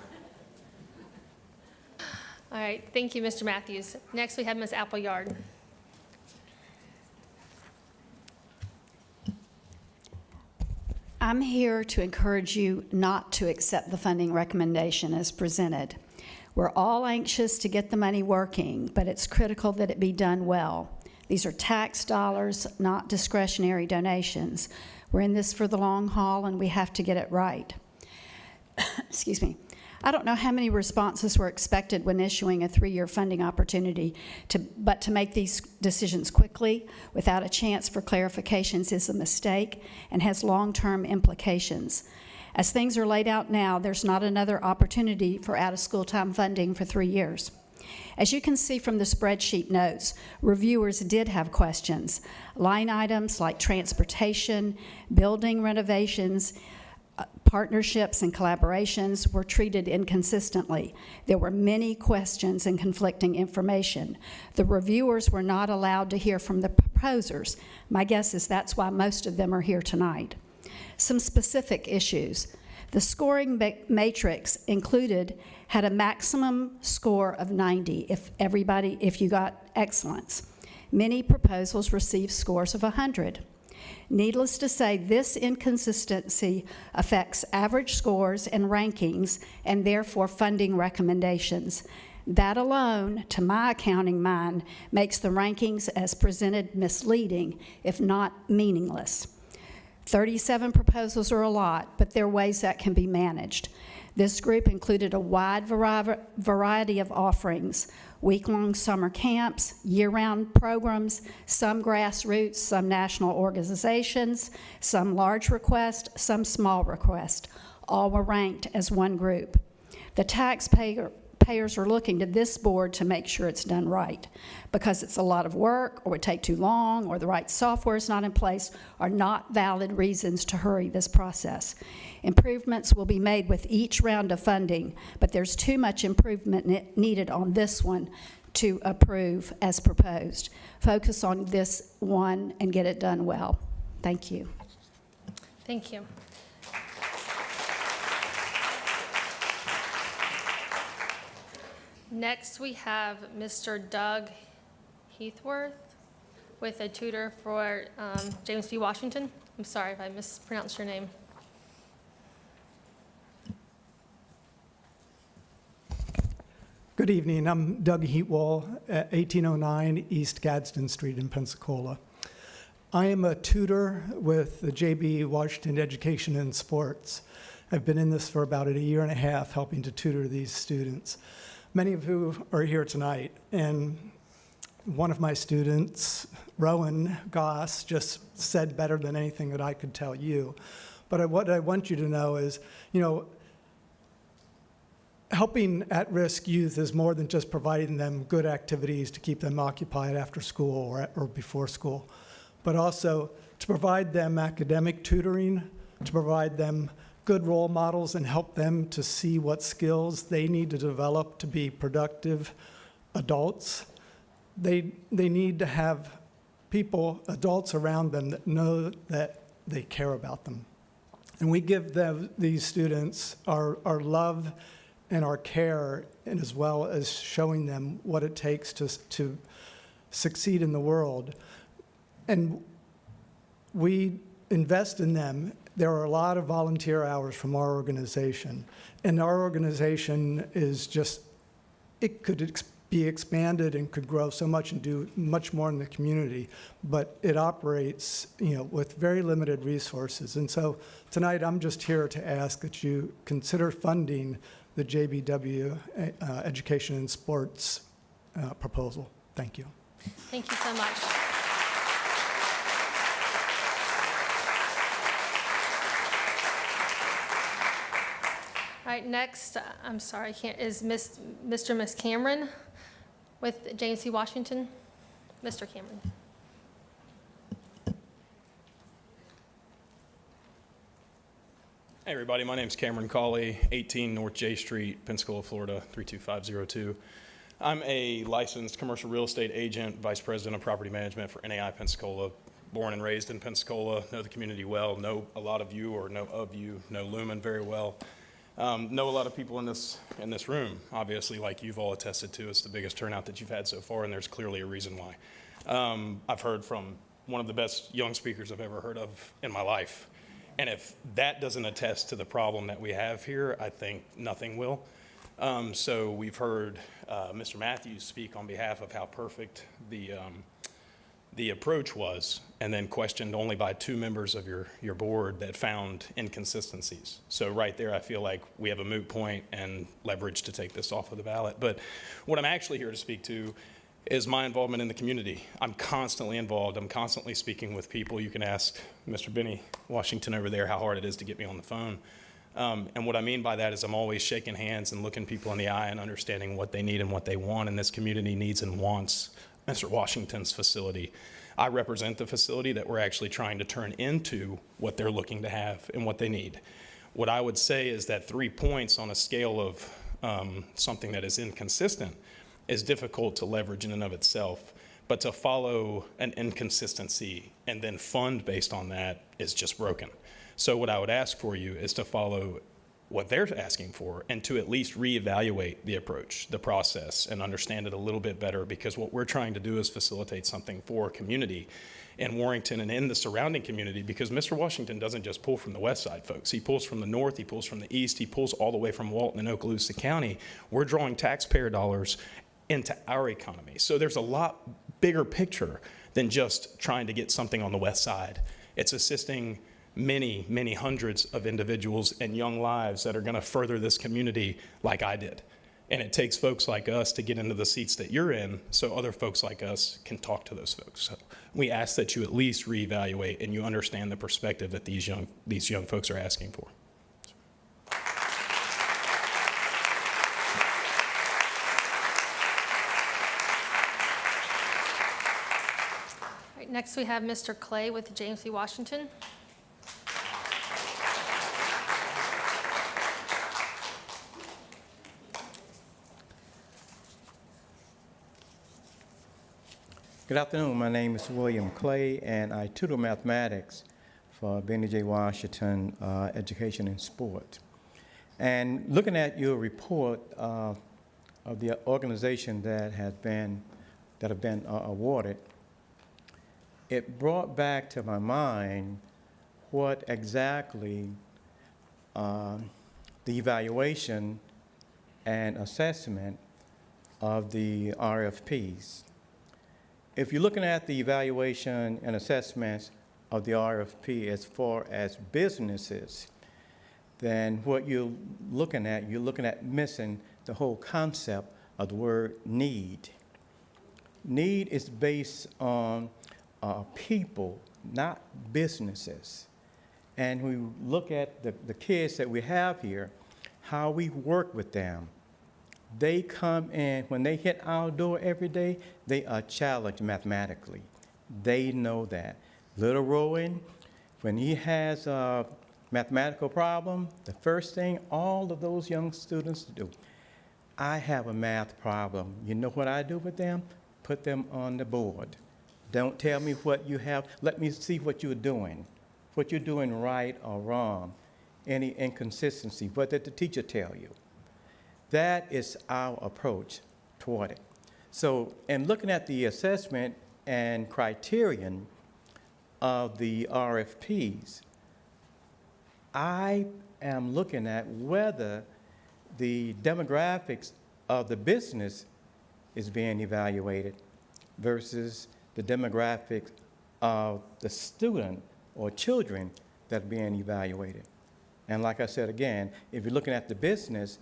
All right, thank you, Mr. Matthews. Next, we have Ms. Appleyard. I'm here to encourage you not to accept the funding recommendation as presented. We're all anxious to get the money working, but it's critical that it be done well. These are tax dollars, not discretionary donations. We're in this for the long haul, and we have to get it right. Excuse me. I don't know how many responses were expected when issuing a 3-year funding opportunity, but to make these decisions quickly without a chance for clarifications is a mistake and has long-term implications. As things are laid out now, there's not another opportunity for out-of-school time funding for 3 years. As you can see from the spreadsheet notes, reviewers did have questions. Line items like transportation, building renovations, partnerships and collaborations were treated inconsistently. There were many questions and conflicting information. The reviewers were not allowed to hear from the proposers. My guess is that's why most of them are here tonight. Some specific issues. The scoring matrix included had a maximum score of 90 if you got excellence. Many proposals received scores of 100. Needless to say, this inconsistency affects average scores and rankings and therefore funding recommendations. That alone, to my accounting mind, makes the rankings as presented misleading, if not meaningless. 37 proposals are a lot, but there are ways that can be managed. This group included a wide variety of offerings: week-long summer camps, year-round programs, some grassroots, some national organizations, some large requests, some small requests. All were ranked as one group. The taxpayers are looking to this board to make sure it's done right, because it's a lot of work, or would take too long, or the right software is not in place, are not valid reasons to hurry this process. Improvements will be made with each round of funding, but there's too much improvement needed on this one to approve as proposed. Focus on this one and get it done well. Thank you. Thank you. Next, we have Mr. Doug Heathworth with a tutor for James B. Washington. I'm sorry if I mispronounced your name. Good evening. I'm Doug Heatwall at 1809 East Gadsden Street in Pensacola. I am a tutor with the J.B. Washington Education and Sports. I've been in this for about a year and a half, helping to tutor these students, many of who are here tonight. And one of my students, Rowan Goss, just said better than anything that I could tell you. But what I want you to know is, helping at-risk youth is more than just providing them good activities to keep them occupied after school or before school, but also to provide them academic tutoring, to provide them good role models and help them to see what skills they need to develop to be productive adults. They need to have adults around them that know that they care about them. And we give these students our love and our care, and as well as showing them what it takes to succeed in the world. And we invest in them. There are a lot of volunteer hours from our organization, and our organization is it could be expanded and could grow so much and do much more in the community, but it operates, with very limited resources. And so tonight I'm just here to ask that you consider funding the JBW Education and Sports proposal. Thank you. Thank you so much. All right, next, I'm sorry, is Mr. Miss Cameron with James C. Washington. Mr. Cameron. Hey everybody, my name's Cameron Cawley, 18 North J Street, Pensacola, Florida, 32502. I'm a licensed commercial real estate agent, vice president of property management for NAI Pensacola. Born and raised in Pensacola, know the community well, know a lot of you, or know of you, know Lumen very well. Know a lot of people in this room, obviously, like you've all attested to. It's the biggest turnout that you've had so far, and there's clearly a reason why. I've heard from one of the best young speakers I've ever heard of in my life. And if that doesn't attest to the problem that we have here, I think nothing will. So we've heard Mr. Matthews speak on behalf of how perfect the approach was, and then questioned only by 2 members of your board that found inconsistencies. So right there, I feel like we have a moot point and leverage to take this off of the ballot. But what I'm actually here to speak to is my involvement in the community. I'm constantly involved. I'm constantly speaking with people. You can ask Mr. Benny Washington over there how hard it is to get me on the phone. And what I mean by that is I'm always shaking hands and looking people in the eye and understanding what they need and what they want, and this community needs and wants Mr. Washington's facility. I represent the facility that we're actually trying to turn into what they're looking to have and what they need. What I would say is that 3 points on a scale of something that is inconsistent is difficult to leverage in and of itself, but to follow an inconsistency and then fund based on that is just broken. So what I would ask for you is to follow what they're asking for and to at least reevaluate the approach, the process, and understand it a little bit better, because what we're trying to do is facilitate something for community in Warrington and in the surrounding community, because Mr. Washington doesn't just pull from the west side, folks. He pulls from the north, he pulls from the east, he pulls all the way from Walton and Okaloosa County. We're drawing taxpayer dollars into our economy. So there's a lot bigger picture than just trying to get something on the west side. It's assisting many, many hundreds of individuals and young lives that are going to further this community like I did. And it takes folks like us to get into the seats that you're in so other folks like us can talk to those folks. So we ask that you at least reevaluate and you understand the perspective that these young folks are asking for. All right, next we have Mr. Clay with James C. Washington. Good afternoon. My name is William Clay, and I tutor mathematics for Benny J. Washington Education and Sport. And looking at your report of the organization that have been awarded, it brought back to my mind what exactly the evaluation and assessment of the RFPs. If you're looking at the evaluation and assessments of the RFP as far as businesses, then what you're looking at missing the whole concept of the word need. Need is based on people, not businesses. And we look at the kids that we have here, how we work with them. They come in, when they hit our door every day, they are challenged mathematically. They know that. Little Rowan, when he has a mathematical problem, the first thing all of those young students do, I have a math problem. You know what I do with them? Put them on the board. Don't tell me what you have. Let me see what you're doing right or wrong, any inconsistency. What did the teacher tell you? That is our approach toward it. So, in looking at the assessment and criterion of the RFPs, I am looking at whether the demographics of the business is being evaluated versus the demographics of the student or children that are being evaluated. And like I said again, if you're looking at the business,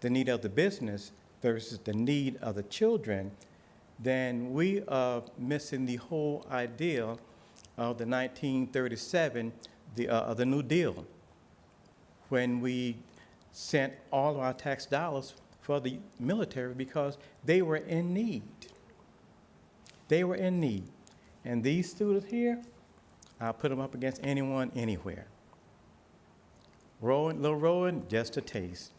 the need of the business versus the need of the children, then we are missing the whole idea of the 1937, the New Deal, when we sent all of our tax dollars for the military because they were in need. They were in need. And these students here, I'll put them up against anyone, anywhere. Little Rowan, just a taste.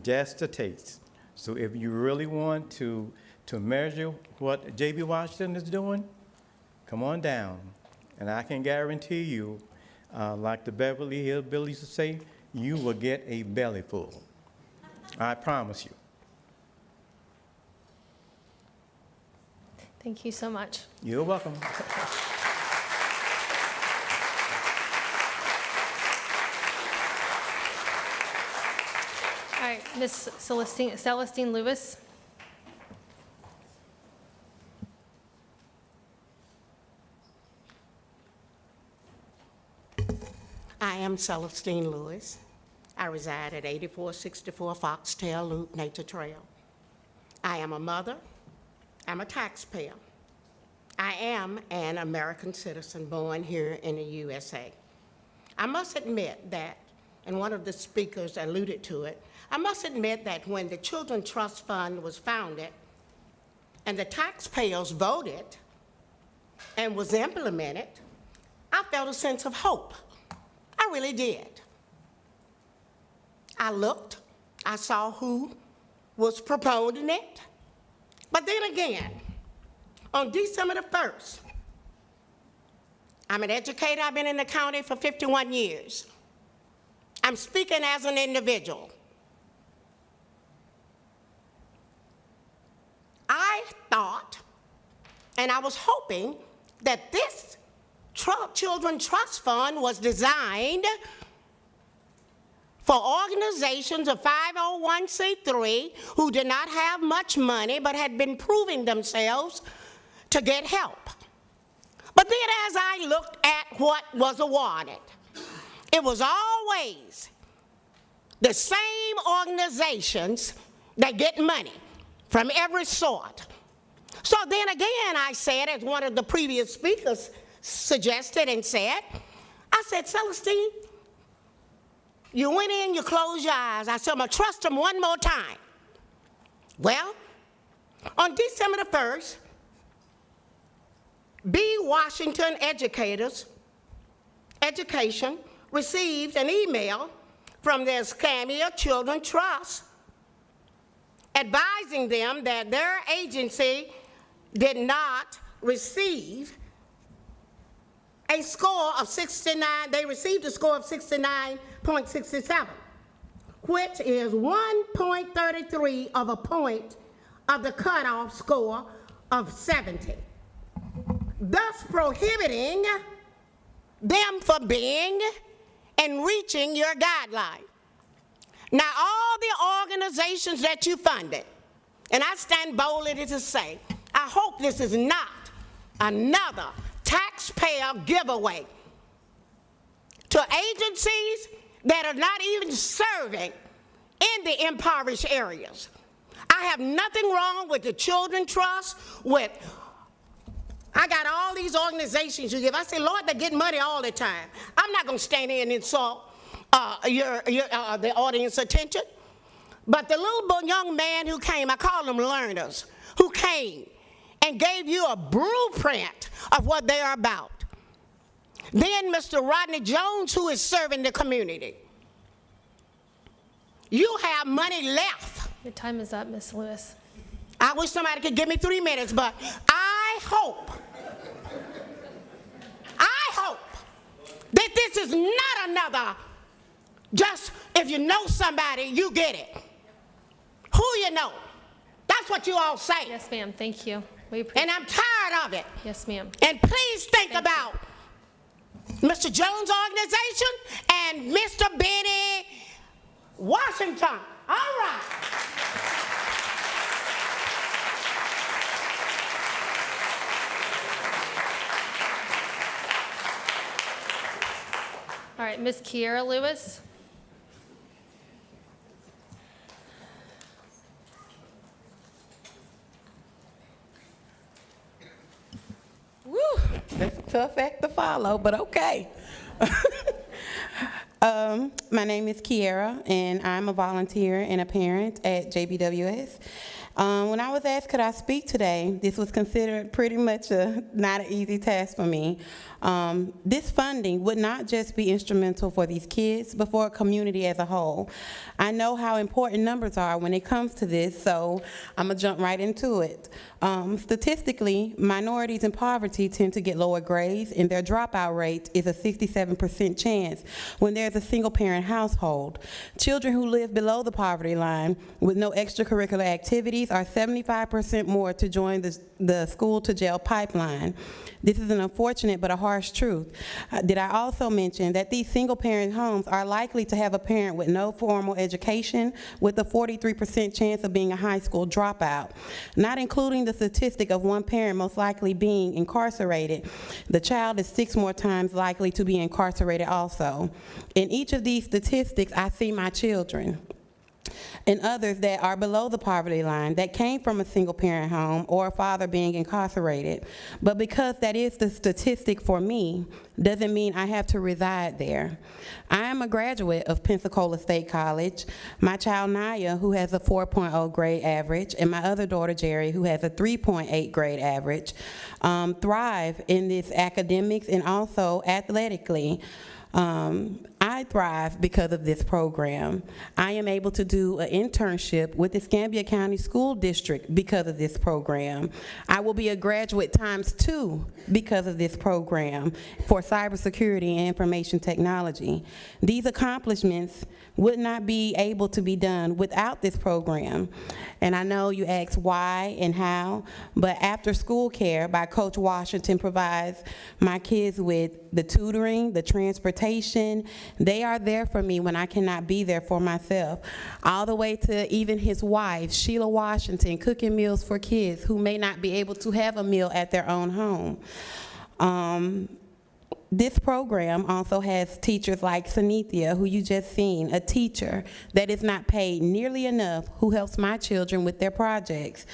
Just a taste. So if you really want to measure what J.B. Washington is doing, come on down. And I can guarantee you, like the Beverly Hillbillies used to say, you will get a belly full. I promise you. Thank you so much. You're welcome. All right, Ms. Celestine Lewis. I am Celestine Lewis. I reside at 8464 Foxtail Loop, Nature Trail. I am a mother. I'm a taxpayer. I am an American citizen born here in the USA. I must admit that, and one of the speakers alluded to it, I must admit that when the Children's Trust Fund was founded and the taxpayers voted and was implemented, I felt a sense of hope. I really did. I looked, I saw who was promoting it, but then again, on December the 1st, I'm an educator, I've been in the county for 51 years. I'm speaking as an individual. I thought, and I was hoping, that this Children's Trust Fund was designed for organizations of 501c3 who did not have much money but had been proving themselves to get help. But then as I looked at what was awarded, it was always the same organizations that get money from every sort. So then again, I said, as one of the previous speakers suggested and said, I said, Celestine, you went in, you closed your eyes. I said, I'm going to trust them one more time. Well, on December the 1st, B. Washington Education received an email from their Escambia Children's Trust advising them that their agency did not receive a score of 69. They received a score of 69.67, which is 1.33 of a point of the cutoff score of 70, thus prohibiting them from being and reaching your guideline. Now, all the organizations that you funded, and I stand boldly to say, I hope this is not another taxpayer giveaway to agencies that are not even serving in the impoverished areas. I have nothing wrong with the Children's Trust, I got all these organizations you give. I say, Lord, they get money all the time. I'm not going to stand here and insult the audience attention. But the little young man who came, I call them learners, who came and gave you a blueprint of what they are about. Then Mr. Rodney Jones, who is serving the community. You have money left. Your time is up, Ms. Lewis. I wish somebody could give me 3 minutes, but I hope that this is not another, just if you know somebody, you get it. Who you know. That's what you all say. Yes, ma'am. Thank you. And I'm tired of it. Yes, ma'am. And please think about Mr. Jones' organization and Mr. Benny Washington. All right. All right, Ms. Kiera Lewis. Woo, that's a tough act to follow, but okay. My name is Kiera, and I'm a volunteer and a parent at JBWS. When I was asked could I speak today, this was considered pretty much not an easy task for me. This funding would not just be instrumental for these kids, but for a community as a whole. I know how important numbers are when it comes to this, so I'm gonna jump right into it. Statistically, minorities in poverty tend to get lower grades, and their dropout rate is a 67% chance when there's a single-parent household. Children who live below the poverty line with no extracurricular activities are 75% more to join the school-to-jail pipeline. This is an unfortunate but a harsh truth. Did I also mention that these single-parent homes are likely to have a parent with no formal education with a 43% chance of being a high school dropout, not including the statistic of one parent most likely being incarcerated. The child is 6 more times likely to be incarcerated also. In each of these statistics, I see my children and others that are below the poverty line that came from a single-parent home or a father being incarcerated. But because that is the statistic for me, doesn't mean I have to reside there. I am a graduate of Pensacola State College. My child Naya, who has a 4.0 grade average, and my other daughter Jerry, who has a 3.8 grade average, thrive in this academics and also athletically. I thrive because of this program. I am able to do an internship with the Escambia County School District because of this program. I will be a graduate ×2 because of this program for cybersecurity and information technology. These accomplishments would not be able to be done without this program. And I know you ask why and how, but After School Care by Coach Washington provides my kids with the tutoring, the transportation. They are there for me when I cannot be there for myself. All the way to even his wife, Sheila Washington, cooking meals for kids who may not be able to have a meal at their own home. This program also has teachers like Sanithia, who you just seen, a teacher that is not paid nearly enough, who helps my children with their projects.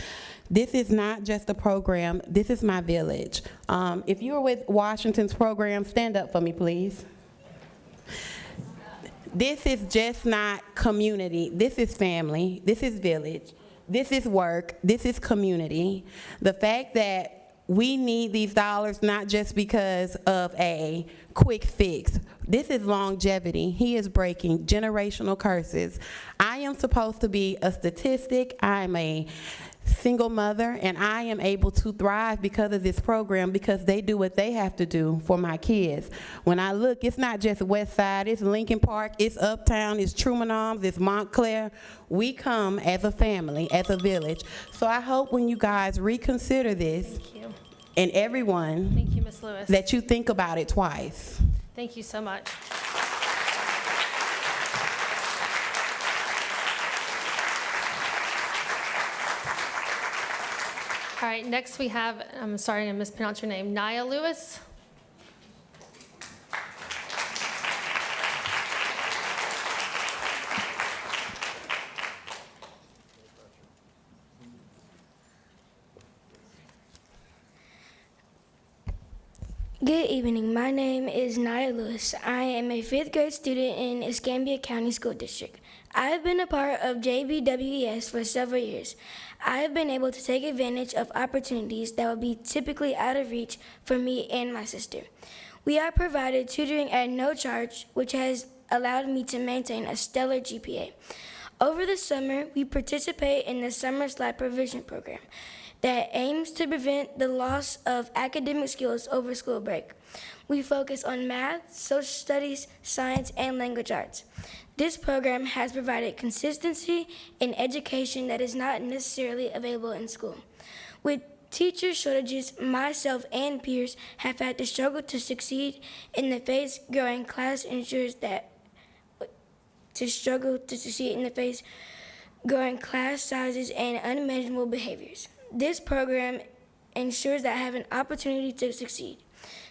This is not just a program, this is my village. If you are with Washington's program, stand up for me, please. This is just not community, this is family, this is village, this is work, this is community. The fact that we need these dollars not just because of a quick fix. This is longevity. He is breaking generational curses. I am supposed to be a statistic. I'm a single mother, and I am able to thrive because of this program, because they do what they have to do for my kids. When I look, it's not just West Side, it's Lincoln Park, it's Uptown, it's Truman Arms, it's Montclair. We come as a family, as a village. So I hope when you guys reconsider this, Thank you. and everyone, Thank you, Ms. Lewis. that you think about it twice. Thank you so much. All right, next we have, I'm sorry I mispronounced your name, Nia Lewis. Good evening. My name is Nia Lewis. I am a 5th grade student in Escambia County School District. I have been a part of JBWES for several years. I have been able to take advantage of opportunities that would be typically out of reach for me and my sister. We are provided tutoring at no charge, which has allowed me to maintain a stellar GPA. Over the summer, we participate in the Summer Slide Provision Program that aims to prevent the loss of academic skills over school break. We focus on math, social studies, science, and language arts. This program has provided consistency in education that is not necessarily available in school. With teacher shortages, myself and peers have had to struggle to succeed in the face growing class ensures that growing class sizes and unmanageable behaviors. This program ensures that I have an opportunity to succeed.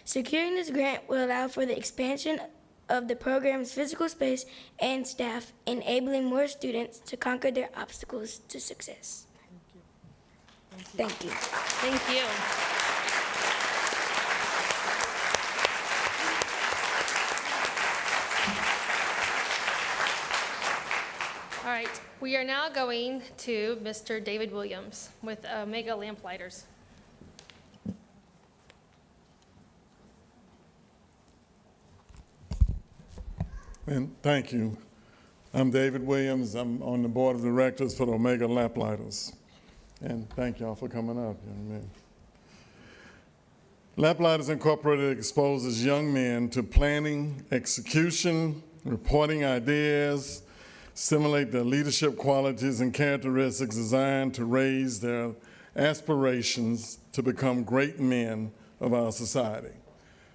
Securing this grant will allow for the expansion of the program's physical space and staff, enabling more students to conquer their obstacles to success. Thank you. Thank you. All right, we are now going to Mr. David Williams with Omega Lamplighters. And thank you. I'm David Williams. I'm on the board of directors for the Omega Lamplighters. And thank y'all for coming up, young men. Lamplighters Incorporated exposes young men to planning, execution, reporting ideas, stimulate their leadership qualities and characteristics designed to raise their aspirations to become great men of our society.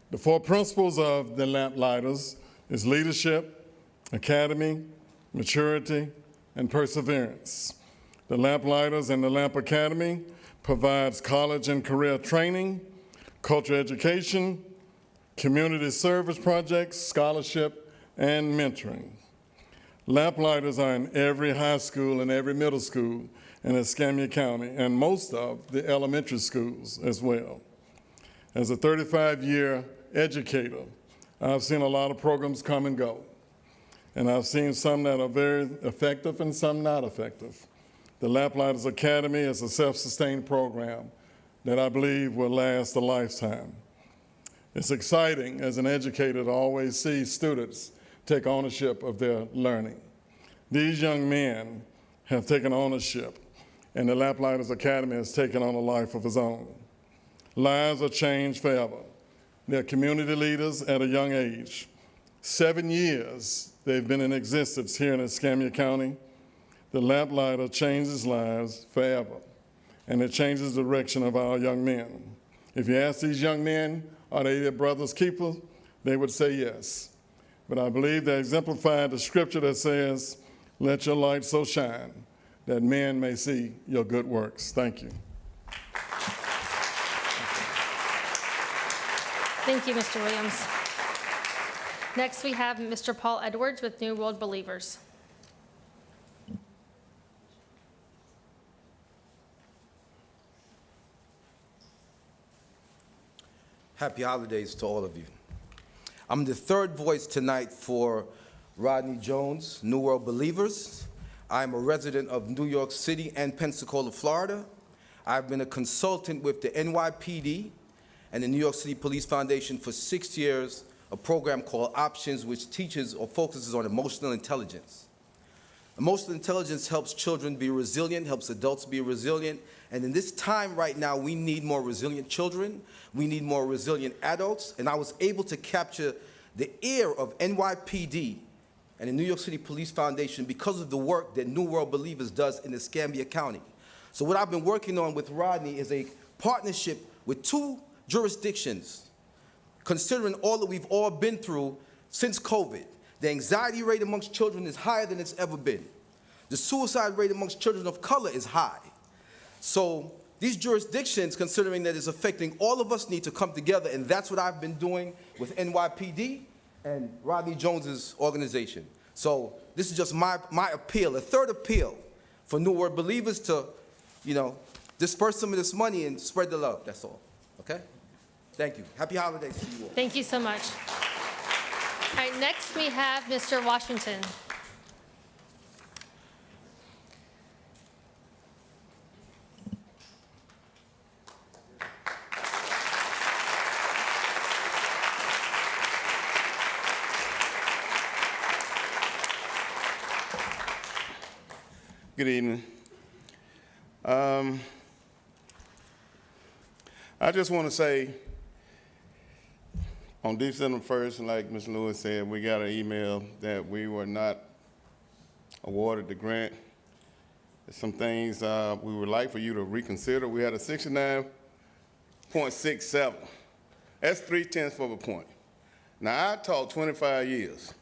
The 4 principles of the Lamplighters is leadership, academy, maturity, and perseverance. The Lamplighters and the Lamp Academy provides college and career training, cultural education, community service projects, scholarship, and mentoring. Lamplighters are in every high school and every middle school in Escambia County, and most of the elementary schools as well. As a 35-year educator, I've seen a lot of programs come and go, and I've seen some that are very effective and some not effective. The Lamplighters Academy is a self-sustained program that I believe will last a lifetime. It's exciting as an educator to always see students take ownership of their learning. These young men have taken ownership, and the Lamplighters Academy has taken on a life of its own. Lives are changed forever. They're community leaders at a young age. 7 years they've been in existence here in Escambia County. The Lamplighter changes lives forever, and it changes the direction of our young men. If you ask these young men, are they their brother's keepers? They would say yes. But I believe they exemplify the scripture that says, "Let your light so shine that men may see your good works." Thank you. Thank you, Mr. Williams. Next, we have Mr. Paul Edwards with New World Believers. Happy holidays to all of you. I'm the third voice tonight for Rodney Jones, New World Believers. I'm a resident of New York City and Pensacola, Florida. I've been a consultant with the NYPD and the New York City Police Foundation for 6 years, a program called Options, which teaches or focuses on emotional intelligence. Emotional intelligence helps children be resilient, helps adults be resilient. And in this time right now, we need more resilient children. We need more resilient adults. And I was able to capture the ear of NYPD and the New York City Police Foundation because of the work that New World Believers does in Escambia County. So what I've been working on with Rodney is a partnership with 2 jurisdictions, considering all that we've all been through since COVID. The anxiety rate amongst children is higher than it's ever been. The suicide rate amongst children of color is high. So these jurisdictions, considering that it's affecting all of us, need to come together, and that's what I've been doing with NYPD and Rodney Jones's organization. So this is just my appeal, a third appeal for New World Believers to, disperse some of this money and spread the love, that's all, okay? Thank you. Happy holidays to you all. Thank you so much. All right, next we have Mr. Washington. Good evening. I just want to say, on December 1st, like Ms. Lewis said, we got an email that we were not awarded the grant. There's some things we would like for you to reconsider. We had a 69.67. That's 0.3 of a point. Now, I taught 25 years,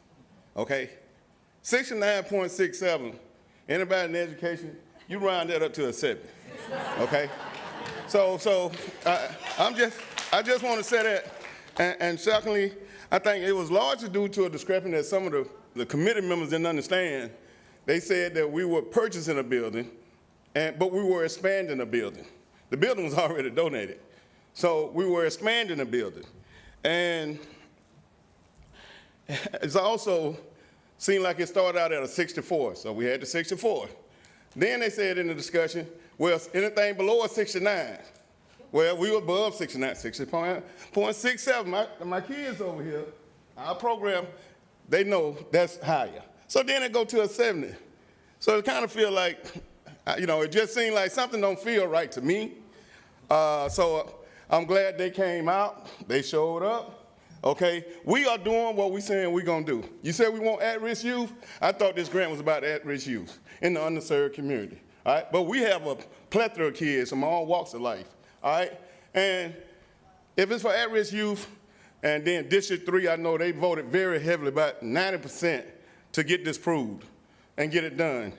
okay? 69.67. Anybody in education, you round that up to a 7, okay? So I just want to say that. And secondly, I think it was largely due to a discrepancy that some of the committee members didn't understand. They said that we were purchasing a building, but we were expanding a building. The building was already donated. So we were expanding a building. And it's also seemed like it started out at a 64, so we had the 64. Then they said in the discussion, well, anything below a 69. Well, we were above 69, 60.67. My kids over here, our program, they know that's higher. So then it go to a 70. So it kind of feel like, it just seemed like something don't feel right to me. So I'm glad they came out, they showed up. Okay, we are doing what we saying we're gonna do. You said we want at-risk youth? I thought this grant was about at-risk youth in the underserved community, all right? But we have a plethora of kids from all walks of life, all right? And if it's for at-risk youth, and then District 3, I know they voted very heavily, about 90%, to get this proved and get it done.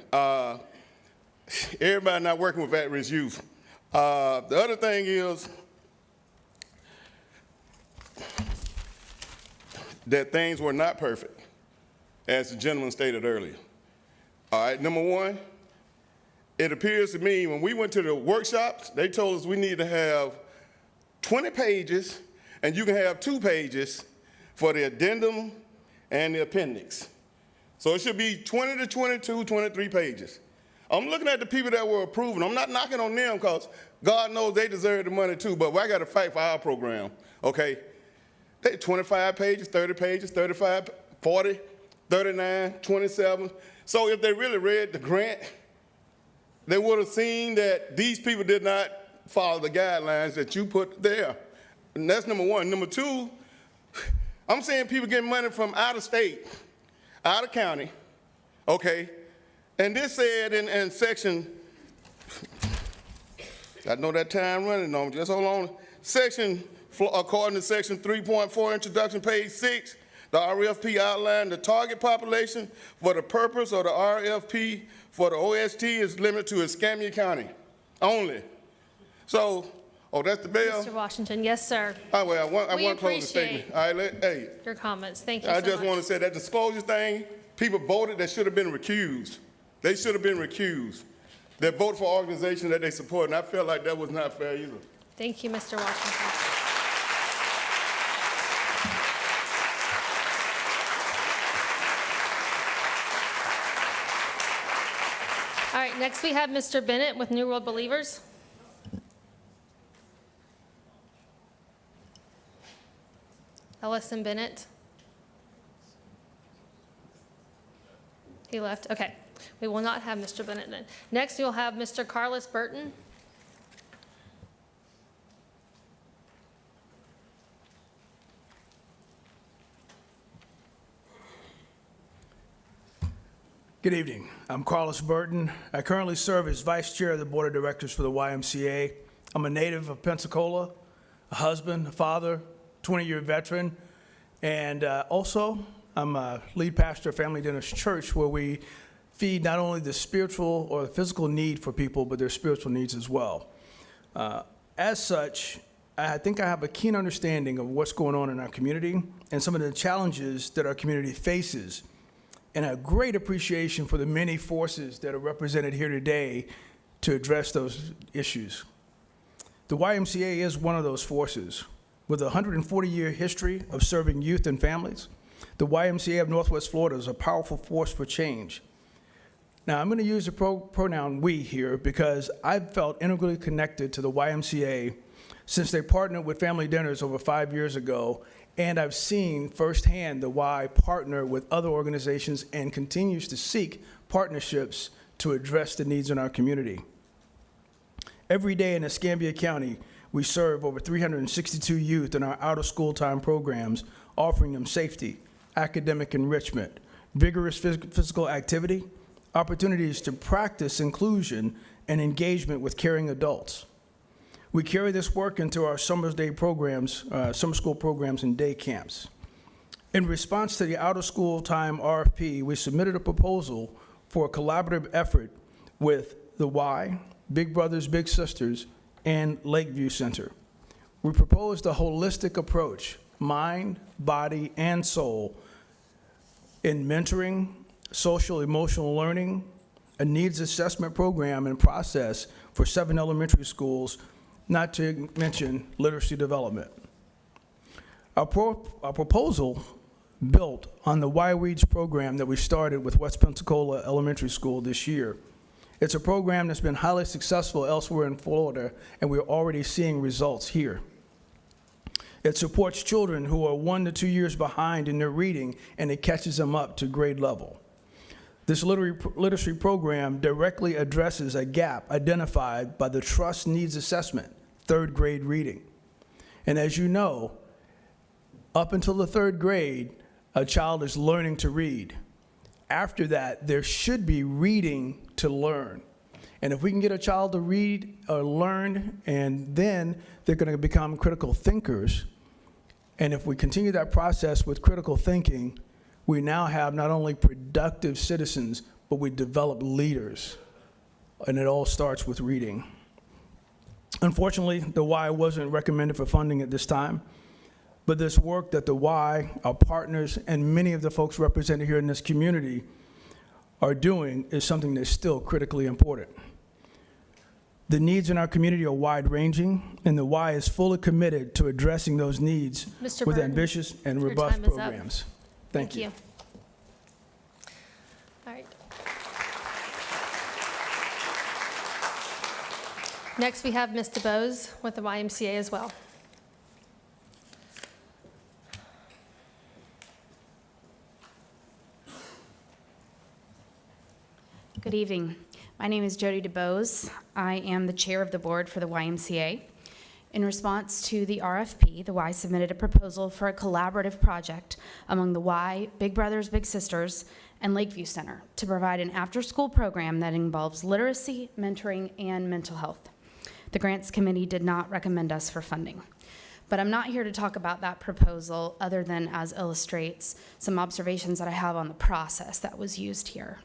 Everybody not working with at-risk youth. The other thing is, that things were not perfect, as the gentleman stated earlier. All right, number one, it appears to me when we went to the workshops, they told us we need to have 20 pages, and you can have 2 pages for the addendum and the appendix. So it should be 20 to 22, 23 pages. I'm looking at the people that were approving. I'm not knocking on them because God knows they deserve the money too, but I got to fight for our program, okay? 25 pages, 30 pages, 35, 40, 39, 27. So if they really read the grant, they would have seen that these people did not follow the guidelines that you put there. And that's number one. Number two, I'm seeing people getting money from out of state, out of county, okay? And this said in section, I know that time running on, just hold on. According to section 3.4, introduction, page 6, the RFP outlined the target population for the purpose of the RFP for the OST is limited to Escambia County only. So, that's the bill? Mr. Washington, yes, sir. Oh, well, I want to close the appreciate statement. All right, your comments. Thank you I so just much. want to say that disclosure thing, people voted that should have been recused. They should have been recused. They voted for organizations that they support, and I felt like that was not fair either. Thank you, Mr. Washington. All right, next we have Mr. Bennett with New World Believers. Ellison Bennett. He left, okay. We will not have Mr. Bennett then. Next, you'll have Mr. Carlos Burton. Good evening. I'm Carlos Burton. I currently serve as Vice Chair of the Board of Directors for the YMCA. I'm a native of Pensacola, a husband, a father, 20-year veteran, and also I'm a lead pastor of Family Dinners Church, where we feed not only the spiritual or the physical need for people, but their spiritual needs as well. As such, I think I have a keen understanding of what's going on in our community and some of the challenges that our community faces, and a great appreciation for the many forces that are represented here today to address those issues. The YMCA is one of those forces. With a 140-year history of serving youth and families, the YMCA of Northwest Florida is a powerful force for change. Now, I'm going to use the pronoun we here because I've felt integrally connected to the YMCA since they partnered with Family Dinners over 5 years ago, and I've seen firsthand the Y partner with other organizations and continues to seek partnerships to address the needs in our community. Every day in Escambia County, we serve over 362 youth in our out-of-school time programs, offering them safety, academic enrichment, vigorous physical activity, opportunities to practice inclusion, and engagement with caring adults. We carry this work into our summer school programs and day camps. In response to the out-of-school time RFP, we submitted a proposal for a collaborative effort with the Y, Big Brothers Big Sisters, and Lakeview Center. We proposed a holistic approach, mind, body, and soul, in mentoring, social emotional learning, a needs assessment program and process for 7 elementary schools, not to mention literacy development. Our proposal built on the Y-Reads program that we started with West Pensacola Elementary School this year. It's a program that's been highly successful elsewhere in Florida, and we're already seeing results here. It supports children who are 1 to 2 years behind in their reading, and it catches them up to grade level. This literacy program directly addresses a gap identified by the Trust Needs Assessment, 3rd grade reading. And as you know, up until the 3rd grade, a child is learning to read. After that, there should be reading to learn. And if we can get a child to read or learn, and then they're going to become critical thinkers, and if we continue that process with critical thinking, we now have not only productive citizens, but we develop leaders. And it all starts with reading. Unfortunately, the Y wasn't recommended for funding at this time, but this work that the Y, our partners, and many of the folks represented here in this community are doing is something that's still critically important. The needs in our community are wide-ranging, and the Y is fully committed to addressing those needs Mr. with Burton, ambitious and your robust time is up. programs. Thank you. All right. Next, we have Ms. DeBose with the YMCA as well. Good evening. My name is Jody DeBose. I am the chair of the board for the YMCA. In response to the RFP, the Y submitted a proposal for a collaborative project among the Y, Big Brothers Big Sisters, and Lakeview Center to provide an after-school program that involves literacy, mentoring, and mental health. The grants committee did not recommend us for funding. But I'm not here to talk about that proposal other than as illustrates some observations that I have on the process that was used here.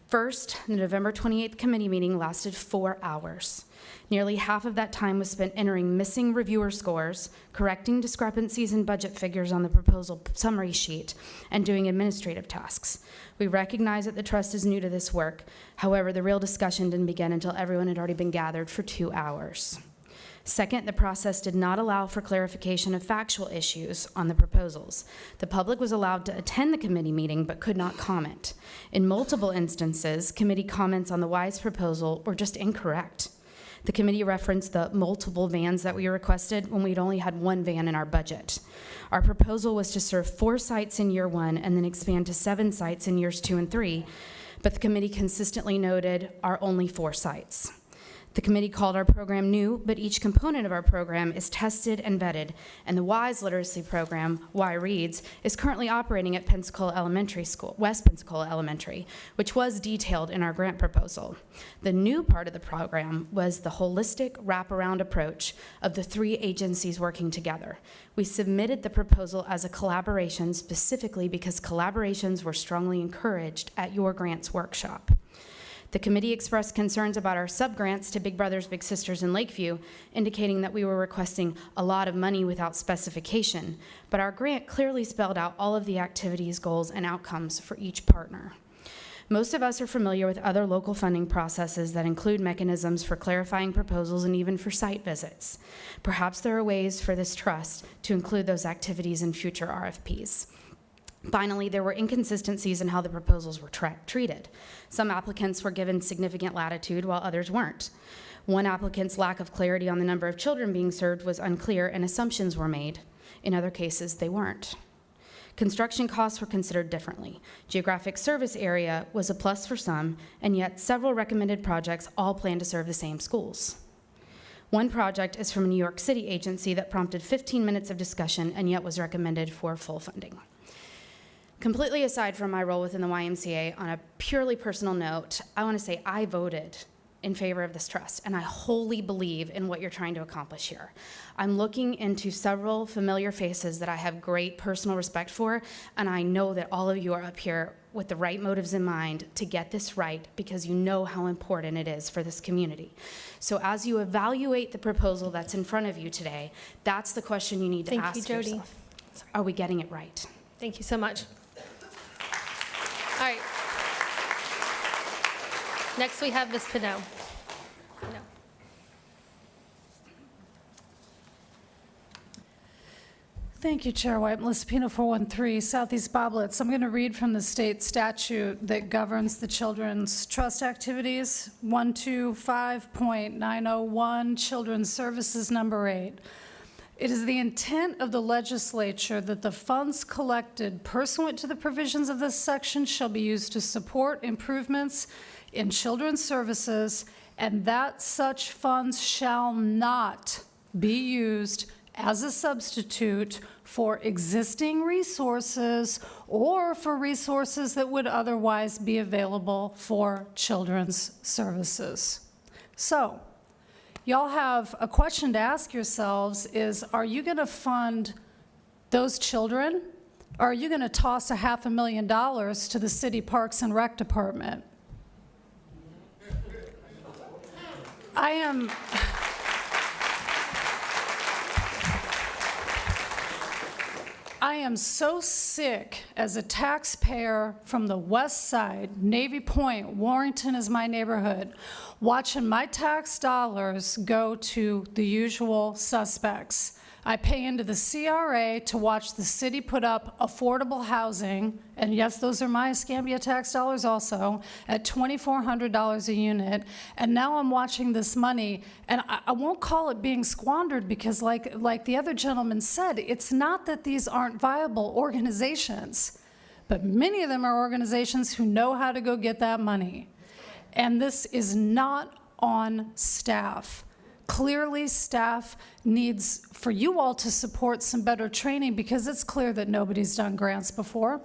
First, the November 28th committee meeting lasted 4 hours. Nearly half of that time was spent entering missing reviewer scores, correcting discrepancies in budget figures on the proposal summary sheet, and doing administrative tasks. We recognize that the trust is new to this work. However, the real discussion didn't begin until everyone had already been gathered for 2 hours. Second, the process did not allow for clarification of factual issues on the proposals. The public was allowed to attend the committee meeting but could not comment. In multiple instances, committee comments on the WISE proposal were just incorrect. The committee referenced the multiple vans that we requested when we'd only had 1 van in our budget. Our proposal was to serve 4 sites in year 1 and then expand to 7 sites in years 2 and 3. but the committee consistently noted are only 4 sites. The committee called our program new, but each component of our program is tested and vetted, and the WISE literacy program, Y Reads, is currently operating at Pensacola Elementary School, West Pensacola Elementary, which was detailed in our grant proposal. The new part of the program was the holistic wraparound approach of the 3 agencies working together. We submitted the proposal as a collaboration specifically because collaborations were strongly encouraged at your grants workshop. The committee expressed concerns about our subgrants to Big Brothers Big Sisters in Lakeview, indicating that we were requesting a lot of money without specification, but our grant clearly spelled out all of the activities, goals, and outcomes for each partner. Most of us are familiar with other local funding processes that include mechanisms for clarifying proposals and even for site visits. Perhaps there are ways for this trust to include those activities in future RFPs. Finally, there were inconsistencies in how the proposals were treated. Some applicants were given significant latitude while others weren't. One applicant's lack of clarity on the number of children being served was unclear and assumptions were made. In other cases, they weren't. Construction costs were considered differently. Geographic service area was a plus for some, and yet several recommended projects all plan to serve the same schools. One project is from a New York City agency that prompted 15 minutes of discussion and yet was recommended for full funding. Completely aside from my role within the YMCA, on a purely personal note, I want to say I voted in favor of this trust, and I wholly believe in what you're trying to accomplish here. I'm looking into several familiar faces that I have great personal respect for, and I know that all of you are up here with the right motives in mind to get this right because you know how important it is for this community. So as you evaluate the proposal that's in front of you today, that's the question you need to ask Jody. yourself. Are we getting it right? Thank you so much. All right. Next, we have Ms. Pinot. Thank you, Chair White. Melissa Pino, 413 Southeast Boblets. I'm going to read from the state statute that governs the Children's Trust activities, 125.901, Children's Services Number 8. It is the intent of the legislature that the funds collected pursuant to the provisions of this section shall be used to support improvements in children's services, and that such funds shall not be used as a substitute for existing resources or for resources that would otherwise be available for children's services. So, y'all have a question to ask yourselves is, are you going to fund those children, or are you going to toss $500,000 to the city Parks and Rec Department? I am so sick as a taxpayer from the west side, Navy Point, Warrington is my neighborhood, watching my tax dollars go to the usual suspects. I pay into the CRA to watch the city put up affordable housing, and yes, those are my Escambia tax dollars also, at $2,400 a unit, and now I'm watching this money, and I won't call it being squandered because like the other gentleman said, it's not that these aren't viable organizations, but many of them are organizations who know how to go get that money, and this is not on staff. Clearly, staff needs for you all to support some better training because it's clear that nobody's done grants before.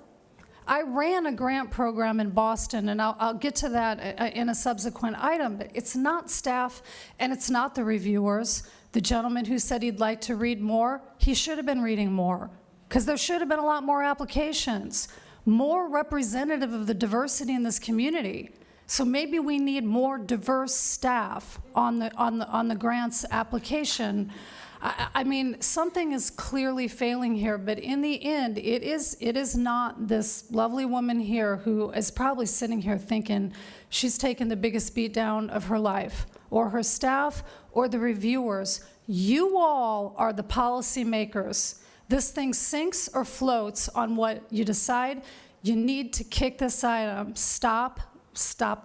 I ran a grant program in Boston, and I'll get to that in a subsequent item, but it's not staff and it's not the reviewers. The gentleman who said he'd like to read more, he should have been reading more because there should have been a lot more applications, more representative of the diversity in this community. So maybe we need more diverse staff on the grants application. I mean, something is clearly failing here, but in the end, it is not this lovely woman here who is probably sitting here thinking she's taken the biggest beat down of her life, or her staff, or the reviewers. You all are the policymakers. This thing sinks or floats on what you decide. You need to kick this item. Stop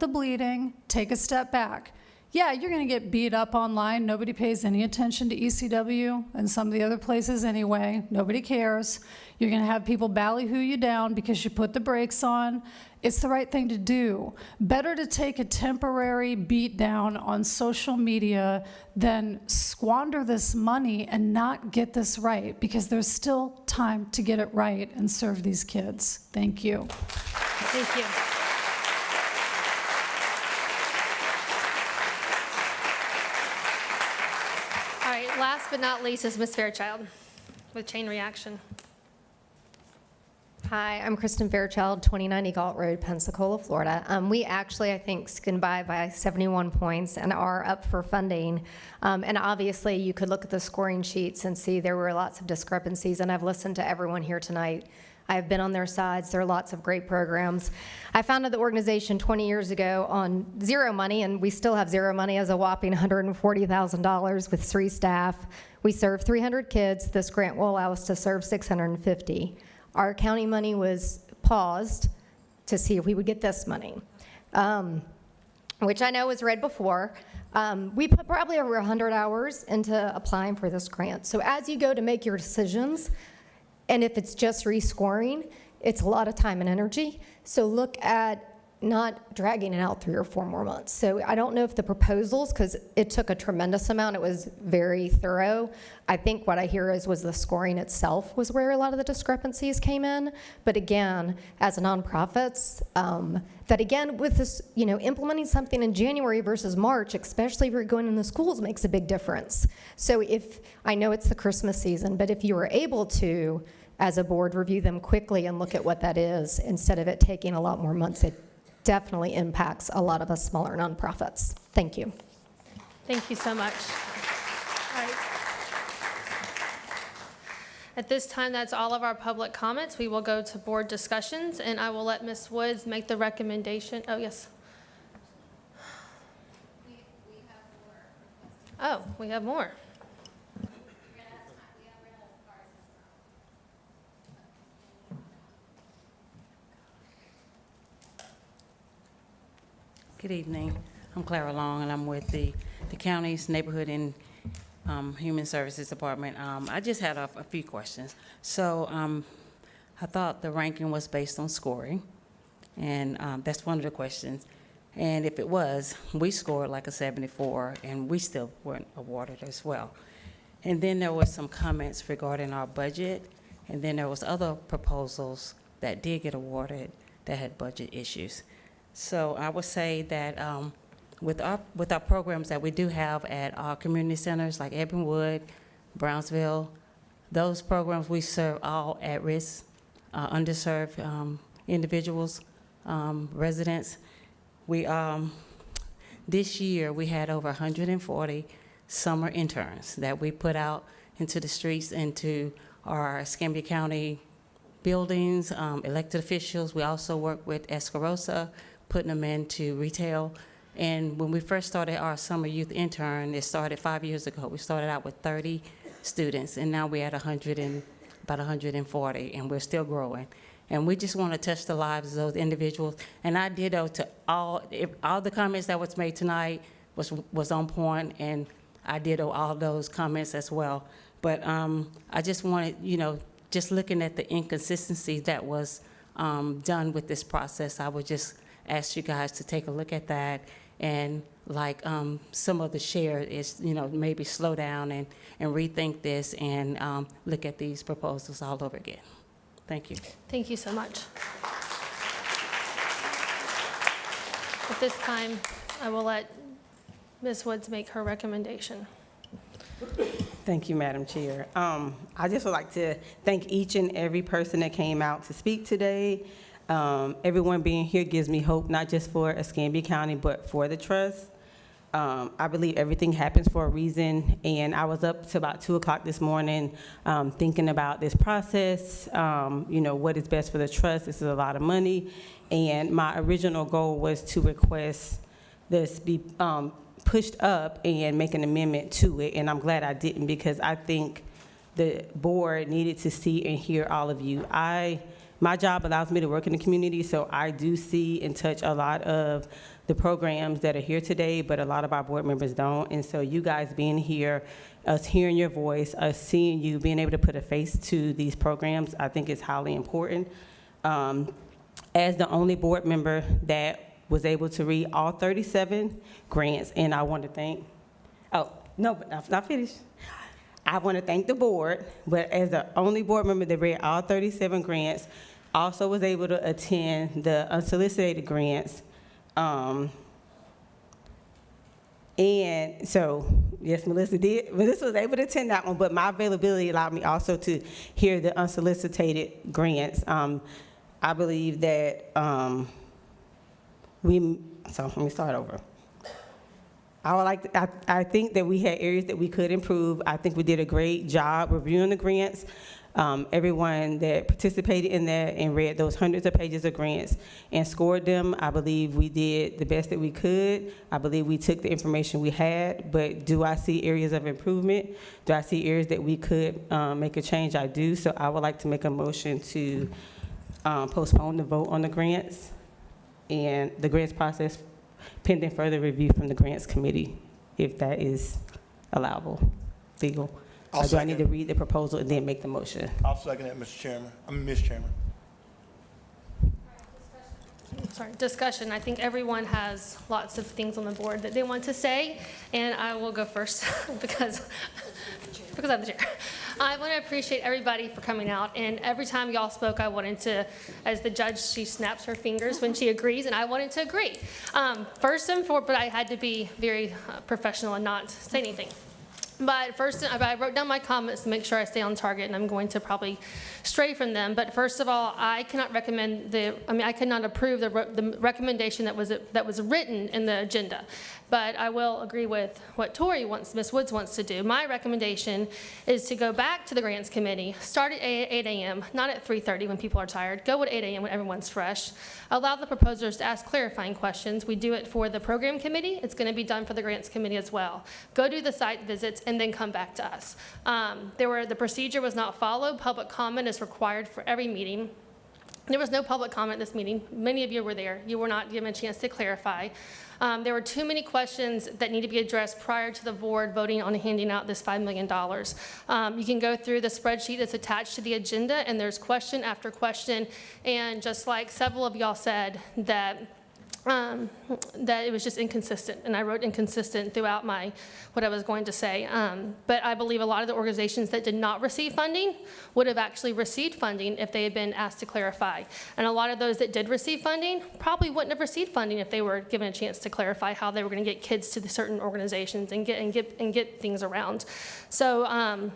the bleeding, take a step back. Yeah, you're going to get beat up online. Nobody pays any attention to ECW and some of the other places anyway. Nobody cares. You're going to have people ballyhoo you down because you put the brakes on. It's the right thing to do. Better to take a temporary beat down on social media than squander this money and not get this right, because there's still time to get it right and serve these kids. Thank you. Thank you. All right, last but not least is Ms. Fairchild with Chain Reaction. Hi, I'm Kristen Fairchild, 29 Galt Road, Pensacola, Florida. We actually, I think, skinned by 71 points and are up for funding. And obviously, you could look at the scoring sheets and see there were lots of discrepancies, and I've listened to everyone here tonight. I've been on their sides. There are lots of great programs. I founded the organization 20 years ago on zero money, and we still have zero money as a whopping $140,000 with 3 staff. We serve 300 kids. This grant will allow us to serve 650. Our county money was paused to see if we would get this money, which I know was read before. We put probably over 100 hours into applying for this grant. So as you go to make your decisions, and if it's just rescoring, it's a lot of time and energy. So look at not dragging it out 3 or 4 more months. So I don't know if the proposals, because it took a tremendous amount, it was very thorough. I think what I hear was the scoring itself was where a lot of the discrepancies came in. But again, as nonprofits, that again, with this, implementing something in January versus March, especially if you're going in the schools, makes a big difference. So I know it's the Christmas season, but if you were able to, as a board, review them quickly and look at what that is, instead of it taking a lot more months, it definitely impacts a lot of us smaller nonprofits. Thank you. Thank you so much. All right. At this time, that's all of our public comments. We will go to board discussions, and I will let Ms. Woods make the recommendation. Oh, yes. Oh, we have more. Good evening. I'm Clara Long, and I'm with the county's Neighborhood and Human Services Department. I just had a few questions. So I thought the ranking was based on scoring, and that's one of the questions. And if it was, we scored like a 74, and we still weren't awarded as well. And then there was some comments regarding our budget, and then there was other proposals that did get awarded that had budget issues. So I would say that with our programs that we do have at our community centers like Ebronwood, Brownsville, those programs, we serve all at-risk, underserved individuals, residents. This year we had over 140 summer interns that we put out into the streets, into our Escambia County buildings, elected officials. We also work with Escarosa, putting them into retail. And when we first started our summer youth intern, it started 5 years ago. We started out with 30 students, and now we're at about 140, and we're still growing. And we just want to touch the lives of those individuals. And I ditto to all the comments that was made tonight was on point, and I ditto all those comments as well. But I just wanted, just looking at the inconsistency that was done with this process, I would just ask you guys to take a look at that, and like some of the share is, maybe slow down and rethink this and look at these proposals all over again. Thank you. Thank you so much. At this time, I will let Ms. Woods make her recommendation. Thank you, Madam Chair. I just would like to thank each and every person that came out to speak today. Everyone being here gives me hope, not just for Escambia County, but for the trust. I believe everything happens for a reason, and I was up to about 2 o'clock this morning thinking about this process, what is best for the trust. This is a lot of money, and my original goal was to request this be pushed up and make an amendment to it, and I'm glad I didn't, because I think the board needed to see and hear all of you. My job allows me to work in the community, so I do see and touch a lot of the programs that are here today, but a lot of our board members don't. And so you guys being here, us hearing your voice, us seeing you, being able to put a face to these programs, I think is highly important. as the only board member that was able to read all 37 grants, and I want to thank, oh, no, but I'm not finished. I want to thank the board, but as the only board member that read all 37 grants, also was able to attend the unsolicited grants. And so, yes, Melissa was able to attend that one, but my availability allowed me also to hear the unsolicited grants. I believe that so let me start over. I think that we had areas that we could improve. I think we did a great job reviewing the grants. Everyone that participated in that and read those hundreds of pages of grants and scored them, I believe we did the best that we could. I believe we took the information we had, but do I see areas of improvement? Do I see areas that we could make a change? I do, so I would like to make a motion to postpone the vote on the grants and the grants process pending further review from the grants committee, if that is allowable, legal. Or do I need to read the proposal and then make the motion? I'll second that, Mr. Chairman. Ms. Chairman. Sorry, discussion. I think everyone has lots of things on the board that they want to say, and I will go first because I'm the chair. I want to appreciate everybody for coming out, and every time y'all spoke, I wanted to, as the judge, she snaps her fingers when she agrees, and I wanted to agree. First and foremost, but I had to be very professional and not say anything. But first, I wrote down my comments to make sure I stay on target, and I'm going to probably stray from them. But first of all, I cannot recommend I cannot approve the recommendation that was written in the agenda. But I will agree with what Ms. Woods wants to do. My recommendation is to go back to the Grants Committee, start at 8 a.m., not at 3:30 when people are tired. Go at 8 a.m. when everyone's fresh. Allow the proposers to ask clarifying questions. We do it for the Program Committee. It's going to be done for the Grants Committee as well. Go do the site visits and then come back to us. The procedure was not followed. Public comment is required for every meeting. There was no public comment this meeting. Many of you were there. You were not given a chance to clarify. There were too many questions that need to be addressed prior to the board voting on handing out this $5 million. You can go through the spreadsheet that's attached to the agenda, and there's question after question. And just like several of y'all said, that it was just inconsistent, and I wrote inconsistent throughout what I was going to say. But I believe a lot of the organizations that did not receive funding would have actually received funding if they had been asked to clarify. And a lot of those that did receive funding probably wouldn't have received funding if they were given a chance to clarify how they were going to get kids to the certain organizations and get things around. So.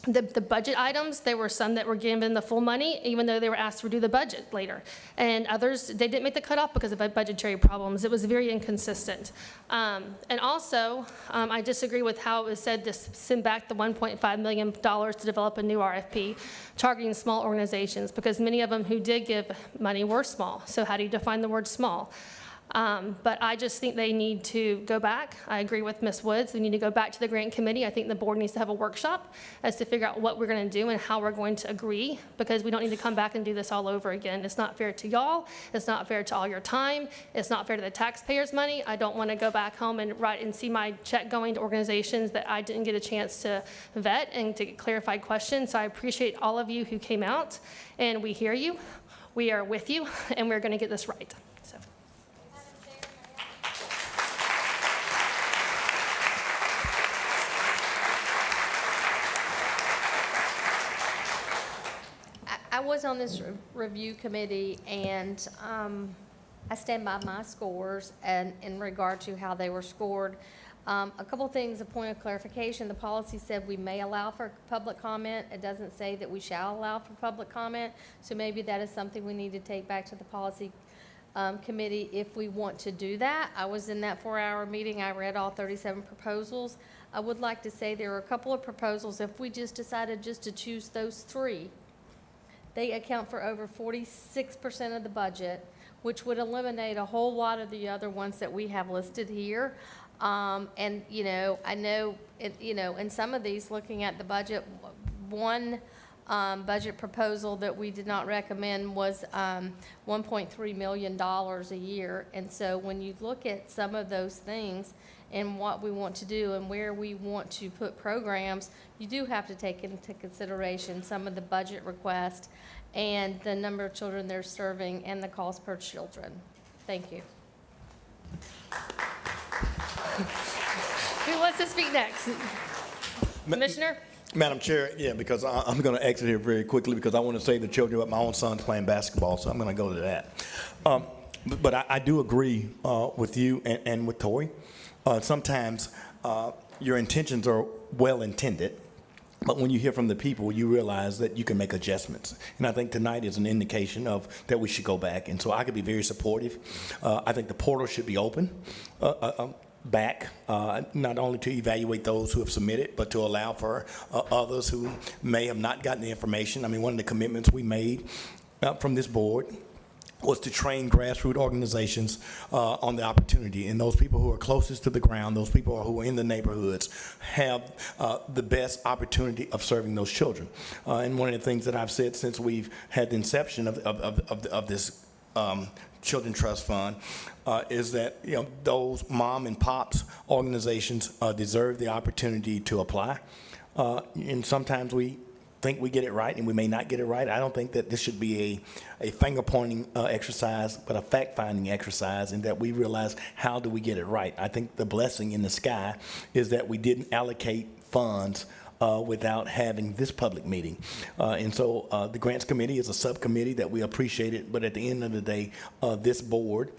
The budget items, there were some that were given the full money, even though they were asked to redo the budget later. And others, they didn't make the cutoff because of budgetary problems. It was very inconsistent. And also, I disagree with how it was said to send back the $1.5 million to develop a new RFP targeting small organizations, because many of them who did give money were small. So how do you define the word small? But I just think they need to go back. I agree with Ms. Woods. We need to go back to the grant committee. I think the board needs to have a workshop as to figure out what we're going to do and how we're going to agree, because we don't need to come back and do this all over again. It's not fair to y'all. It's not fair to all your time. It's not fair to the taxpayers' money. I don't want to go back home and write and see my check going to organizations that I didn't get a chance to vet and to get clarified questions. So I appreciate all of you who came out, and we hear you. We are with you, and we're going to get this right. So. I was on this review committee, and I stand by my scores and in regard to how they were scored. A couple things, a point of clarification. The policy said we may allow for public comment. It doesn't say that we shall allow for public comment. So maybe that is something we need to take back to the policy committee if we want to do that. I was in that 4-hour meeting. I read all 37 proposals. I would like to say there are a couple of proposals. If we just decided just to choose those 3, they account for over 46% of the budget, which would eliminate a whole lot of the other ones that we have listed here. And, I know, in some of these, looking at the budget, one budget proposal that we did not recommend was $1.3 million a year. And so when you look at some of those things and what we want to do and where we want to put programs, you do have to take into consideration some of the budget requests and the number of children they're serving and the cost per children. Thank you. Who wants to speak next? Commissioner? Madam Chair, yeah, because I'm going to exit here very quickly because I want to save the children, but my own son's playing basketball, so I'm going to go to that. But I do agree with you and with Tori. Sometimes your intentions are well-intended, but when you hear from the people, you realize that you can make adjustments. And I think tonight is an indication of that we should go back. And so I could be very supportive. I think the portal should be open. Back, not only to evaluate those who have submitted, but to allow for others who may have not gotten the information. I mean, one of the commitments we made from this board was to train grassroots organizations on the opportunity. And those people who are closest to the ground, those people who are in the neighborhoods, have the best opportunity of serving those children. And one of the things that I've said since we've had the inception of this Children Trust Fund is that those mom and pops organizations deserve the opportunity to apply. And sometimes we think we get it right and we may not get it right. I don't think that this should be a finger-pointing exercise, but a fact-finding exercise, and that we realize how do we get it right. I think the blessing in the sky is that we didn't allocate funds without having this public meeting. And so the Grants Committee is a subcommittee that we appreciate it, but at the end of the day, this board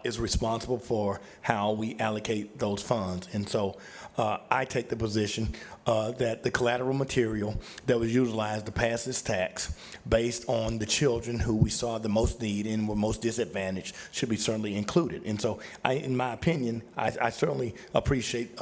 is responsible for how we allocate those funds. And so I take the position that the collateral material that was utilized to pass this tax based on the children who we saw the most need and were most disadvantaged should be certainly included. And so in my opinion, I certainly appreciate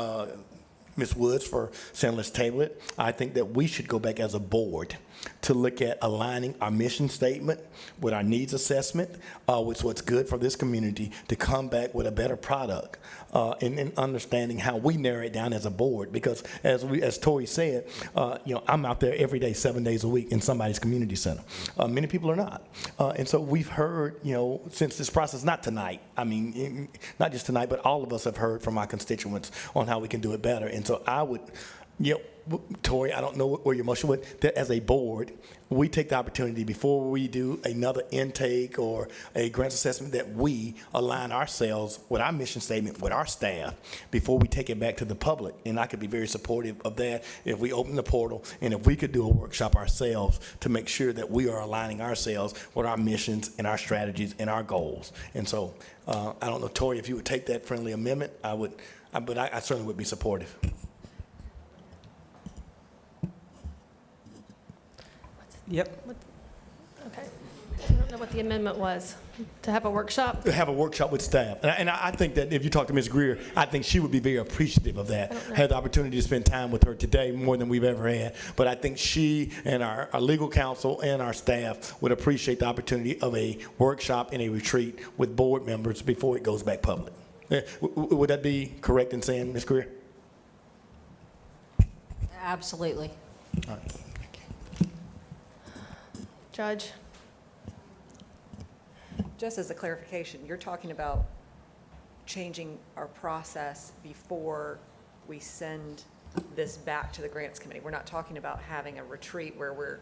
Ms. Woods for saying let's table it. I think that we should go back as a board to look at aligning our mission statement with our needs assessment, with what's good for this community, to come back with a better product, and understanding how we narrow it down as a board. Because as Tori said, I'm out there every day, 7 days a week in somebody's community center. Many people are not. And so we've heard, since this process, not tonight, I mean, not just tonight, but all of us have heard from our constituents on how we can do it better. And so I would, Tori, I don't know where your motion went, that as a board, we take the opportunity before we do another intake or a grants assessment that we align ourselves with our mission statement, with our staff, before we take it back to the public. And I could be very supportive of that if we open the portal and if we could do a workshop ourselves to make sure that we are aligning ourselves with our missions and our strategies and our goals. And so I don't know, Tori, if you would take that friendly amendment, but I certainly would be supportive. Yep. Okay. I don't know what the amendment was. To have a workshop? To have a workshop with staff. And I think that if you talk to Ms. Greer, I think she would be very appreciative of that. Had the opportunity to spend time with her today more than we've ever had. But I think she and our legal counsel and our staff would appreciate the opportunity of a workshop and a retreat with board members before it goes back public. Would that be correct in saying, Ms. Greer? Absolutely. All right. Judge? Just as a clarification, you're talking about changing our process before we send this back to the Grants Committee. We're not talking about having a retreat where we're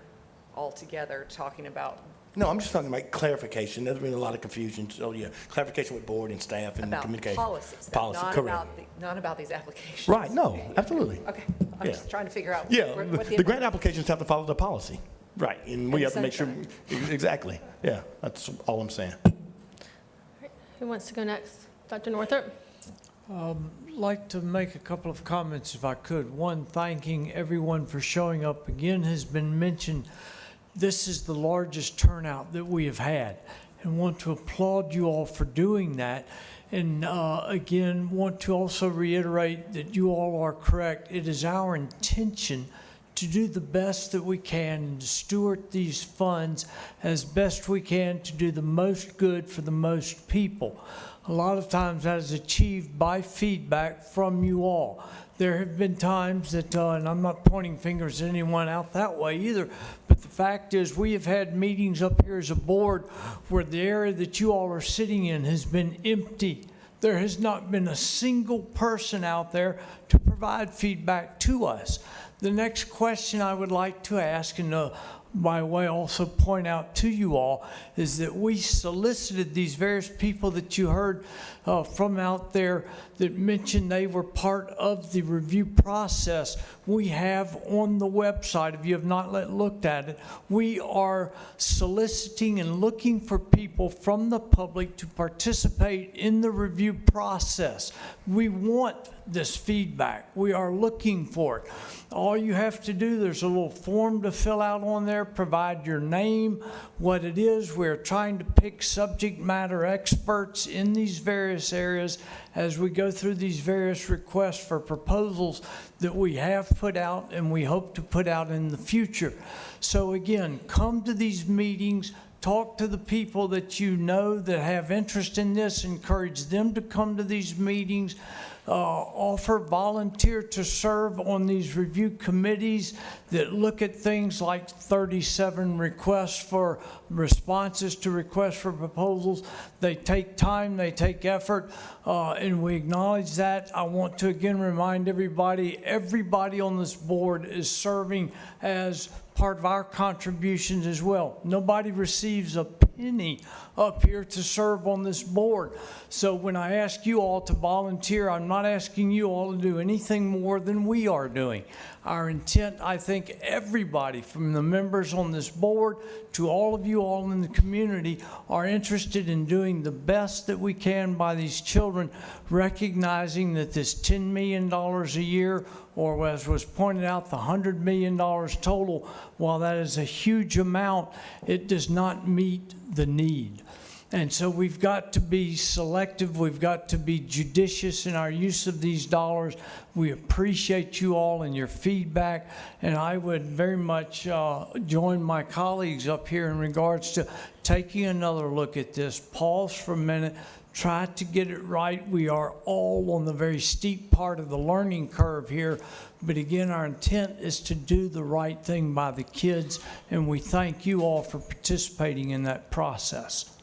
all together talking about. No, I'm just talking about clarification. There's been a lot of confusion. So yeah, clarification with board and staff and About communication. policies, Policy, not correct. not about these applications. Right, no, absolutely. Okay, I'm Yeah. just trying to figure out. Yeah, what the grant applications have to follow the policy. Right, and we And have to make sure, sunshine. exactly. Yeah, that's all I'm saying. Who wants to go next? Dr. Northrup? Like to make a couple of comments if I could. One, thanking everyone for showing up. Again, has been mentioned, this is the largest turnout that we have had, and want to applaud you all for doing that. And again, want to also reiterate that you all are correct. It is our intention to do the best that we can and to steward these funds as best we can to do the most good for the most people. A lot of times that is achieved by feedback from you all. There have been times that, and I'm not pointing fingers at anyone out that way either, but the fact is we have had meetings up here as a board where the area that you all are sitting in has been empty. There has not been a single person out there to provide feedback to us. The next question I would like to ask, and by way also point out to you all, is that we solicited these various people that you heard from out there that mentioned they were part of the review process. We have on the website, if you have not looked at it, we are soliciting and looking for people from the public to participate in the review process. We want this feedback. We are looking for it. All you have to do, there's a little form to fill out on there, provide your name, what it is. We're trying to pick subject matter experts in these various areas as we go through these various requests for proposals that we have put out and we hope to put out in the future. So again, come to these meetings, talk to the people that you know that have interest in this, encourage them to come to these meetings, offer volunteer to serve on these review committees that look at things like 37 requests for responses to requests for proposals. They take time, they take effort, and we acknowledge that. I want to again remind everybody on this board is serving as part of our contributions as well. Nobody receives a penny up here to serve on this board. So when I ask you all to volunteer, I'm not asking you all to do anything more than we are doing. Our intent, I think everybody from the members on this board to all of you all in the community are interested in doing the best that we can by these children, recognizing that this $10 million a year, or as was pointed out, the $100 million total, while that is a huge amount, it does not meet the need. And so we've got to be selective. We've got to be judicious in our use of these dollars. We appreciate you all and your feedback. And I would very much join my colleagues up here in regards to taking another look at this. Pause for a minute. Try to get it right. We are all on the very steep part of the learning curve here. But again, our intent is to do the right thing by the kids. And we thank you all for participating in that process.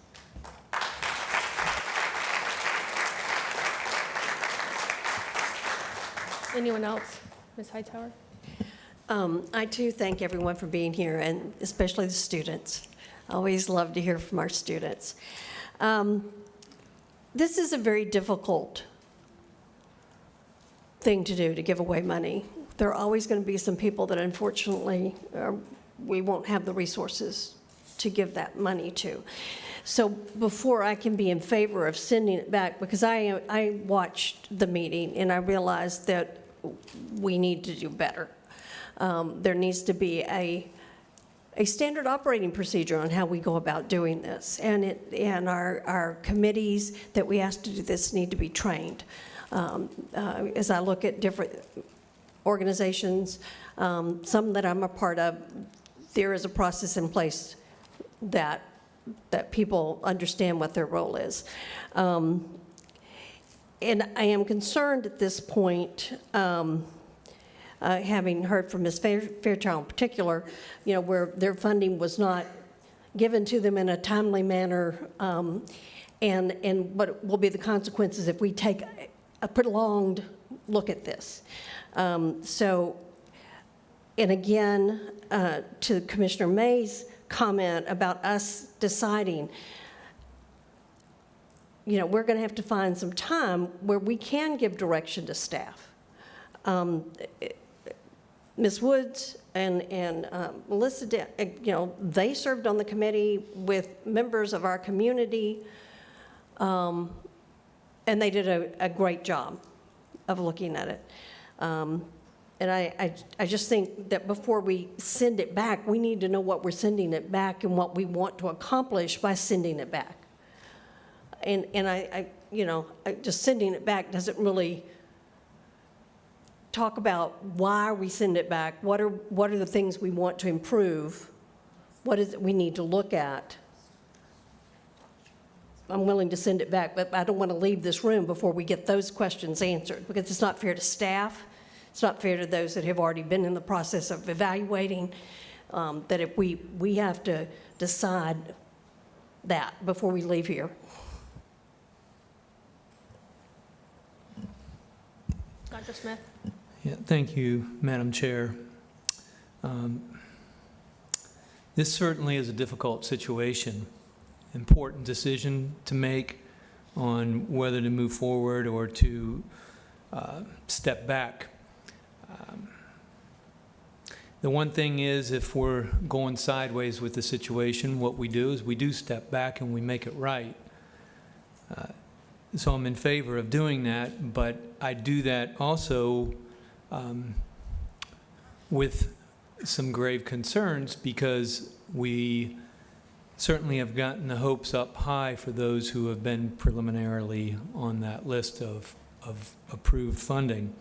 Anyone else? Ms. Hightower? I too thank everyone for being here, and especially the students. I always love to hear from our students. This is a very difficult thing to do, to give away money. There are always going to be some people that unfortunately we won't have the resources to give that money to. So before I can be in favor of sending it back, because I watched the meeting and I realized that we need to do better. There needs to be a standard operating procedure on how we go about doing this. And our committees that we ask to do this need to be trained. As I look at different organizations, some that I'm a part of, there is a process in place that people understand what their role is. And I am concerned at this point, having heard from Ms. Fairchild in particular, where their funding was not given to them in a timely manner, and what will be the consequences if we take a prolonged look at this. So, and again, to Commissioner May's comment about us deciding, we're going to have to find some time where we can give direction to staff. Ms. Woods and Melissa, they served on the committee with members of our community, and they did a great job of looking at it. And I just think that before we send it back, we need to know what we're sending it back and what we want to accomplish by sending it back. And I just sending it back doesn't really talk about why we send it back, what are the things we want to improve, what is it we need to look at. I'm willing to send it back, but I don't want to leave this room before we get those questions answered, because it's not fair to staff, it's not fair to those that have already been in the process of evaluating, that if we have to decide that before we leave here. Dr. Smith? Yeah, thank you, Madam Chair. This certainly is a difficult situation, important decision to make on whether to move forward or to step back. The one thing is, if we're going sideways with the situation, what we do is we do step back and we make it right. So I'm in favor of doing that, but I do that also with some grave concerns, because we certainly have gotten the hopes up high for those who have been preliminarily on that list of approved funding.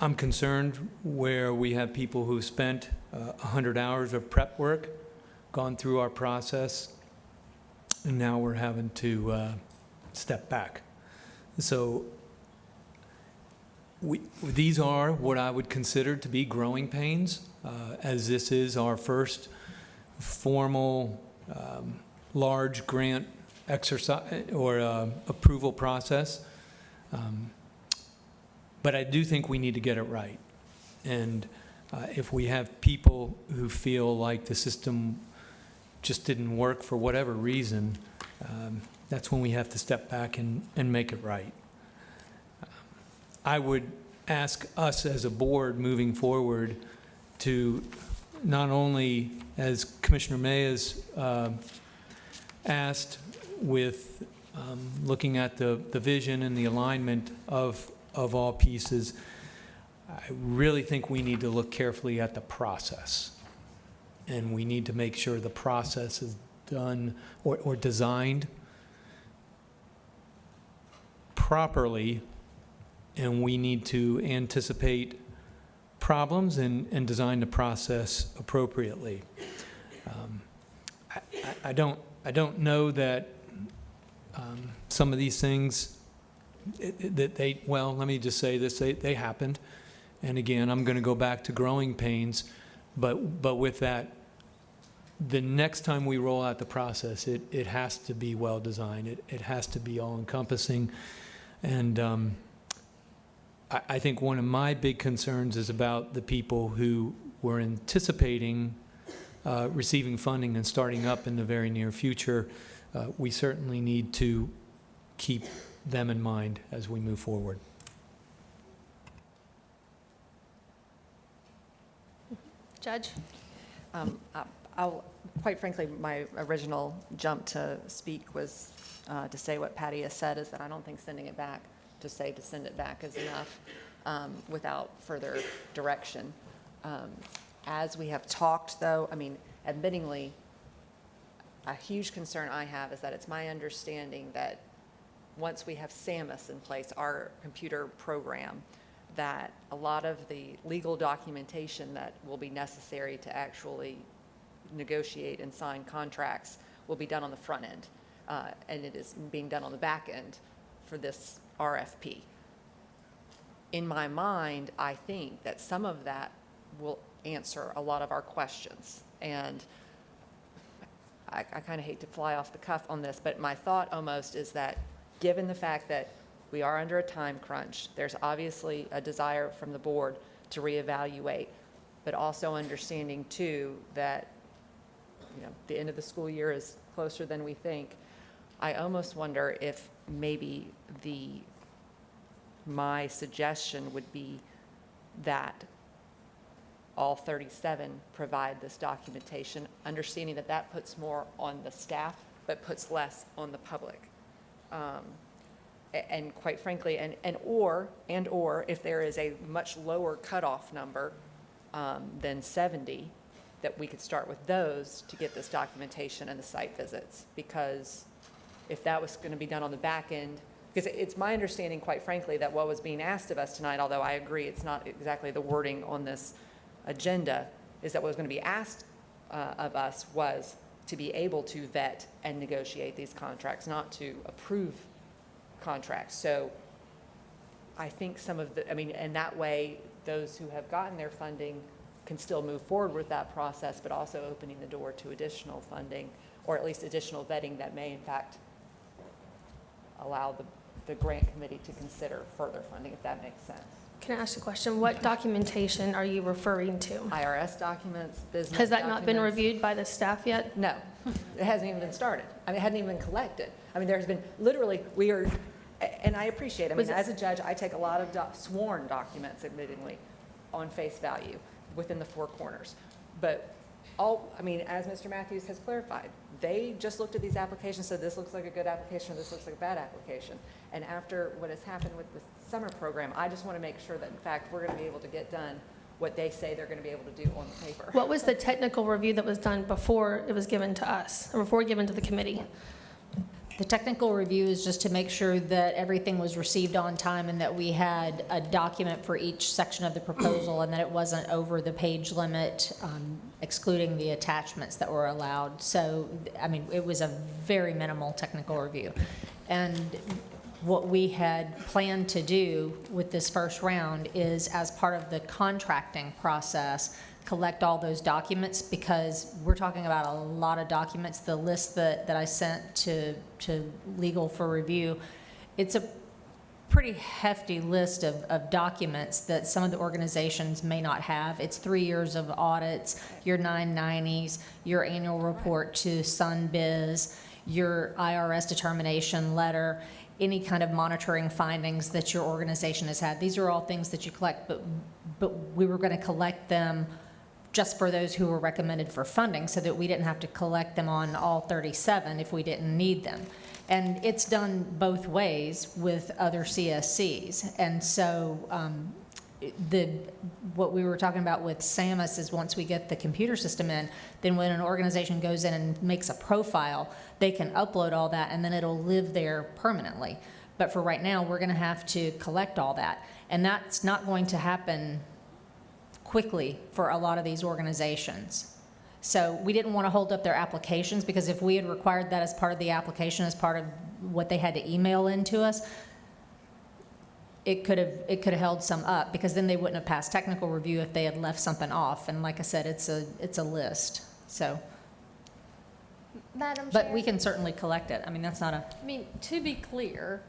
I'm concerned where we have people who spent 100 hours of prep work, gone through our process, and now we're having to step back. So these are what I would consider to be growing pains, as this is our first formal large grant exercise or approval process. But I do think we need to get it right. And if we have people who feel like the system just didn't work for whatever reason, that's when we have to step back and make it right. I would ask us as a board moving forward to not only, as Commissioner May has asked, with looking at the vision and the alignment of all pieces, I really think we need to look carefully at the process. And we need to make sure the process is done or designed properly, and we need to anticipate problems and design the process appropriately. I don't know that some of these things well, let me just say this, they happened. And again, I'm going to go back to growing pains, but with that, the next time we roll out the process, it has to be well designed. It has to be all encompassing. And I think one of my big concerns is about the people who were anticipating receiving funding and starting up in the very near future. We certainly need to keep them in mind as we move forward. Judge? Quite frankly, my original jump to speak was to say what Patty has said, is that I don't think sending it back to send it back is enough without further direction. As we have talked, though, I mean, admittingly, a huge concern I have is that it's my understanding that once we have SAMUS in place, our computer program, that a lot of the legal documentation that will be necessary to actually negotiate and sign contracts will be done on the front end, and it is being done on the back end for this RFP. In my mind, I think that some of that will answer a lot of our questions, and I kind of hate to fly off the cuff on this, but my thought almost is that given the fact that we are under a time crunch, there's obviously a desire from the board to reevaluate, but also understanding too that the end of the school year is closer than we think. I almost wonder if maybe my suggestion would be that all 37 provide this documentation, understanding that that puts more on the staff, but puts less on the public. And quite frankly, or if there is a much lower cutoff number than 70, that we could start with those to get this documentation and the site visits. Because if that was going to be done on the back end, Because it's my understanding, quite frankly, that what was being asked of us tonight, although I agree it's not exactly the wording on this agenda, is that what was going to be asked of us was to be able to vet and negotiate these contracts, not to approve contracts. So I think some of the, I mean, and that way, those who have gotten their funding can still move forward with that process, but also opening the door to additional funding, or at least additional vetting that may in fact allow the grant committee to consider further funding, if that makes sense. Can I ask a question? What documentation are you referring to? IRS documents, business Has that not been documents. reviewed by the staff yet? No, it hasn't even been started. I mean, it hadn't even been collected. I mean, there's been, literally, we are, and I appreciate, I mean, as a judge, I take a lot of sworn documents, admittedly, on face value within the four corners. But all, I mean, as Mr. Matthews has clarified, they just looked at these applications, said this looks like a good application, or this looks like a bad application. And after what has happened with the summer program, I just want to make sure that, in fact, we're going to be able to get done what they say they're going to be able to do on the paper. What was the technical review that was done before it was given to us, or before given to the committee? The technical review is just to make sure that everything was received on time and that we had a document for each section of the proposal and that it wasn't over the page limit, excluding the attachments that were allowed. So, I mean, it was a very minimal technical review. And what we had planned to do with this first round is, as part of the contracting process, collect all those documents, because we're talking about a lot of documents. The list that I sent to legal for review, it's a pretty hefty list of documents that some of the organizations may not have. It's 3 years of audits, your 990s, your annual report to SunBiz, your IRS determination letter, any kind of monitoring findings that your organization has had. These are all things that you collect, but we were going to collect them just for those who were recommended for funding, so that we didn't have to collect them on all 37 if we didn't need them. And it's done both ways with other CSCs. And so what we were talking about with SAMUS is, once we get the computer system in, then when an organization goes in and makes a profile, they can upload all that and then it'll live there permanently. But for right now, we're going to have to collect all that. And that's not going to happen quickly for a lot of these organizations. So we didn't want to hold up their applications, because if we had required that as part of the application, as part of what they had to email into us, it could have held some up, because then they wouldn't have passed technical review if they had left something off. And like I said, it's a list. So, Madam but Chair? we can certainly collect it. I mean, that's not a. I mean, to be clear,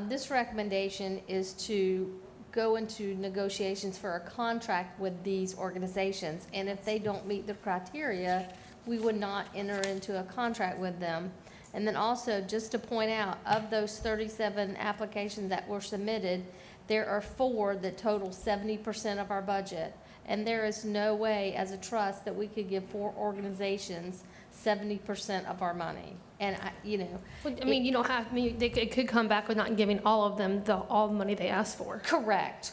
this recommendation is to go into negotiations for a contract with these organizations. And if they don't meet the criteria, we would not enter into a contract with them. And then also, just to point out, of those 37 applications that were submitted, there are 4 that total 70% of our budget. And there is no way, as a trust, that we could give 4 organizations 70% of our money. And I mean, you don't have, I mean, it could come back with not giving all of them all the money they asked for. Correct.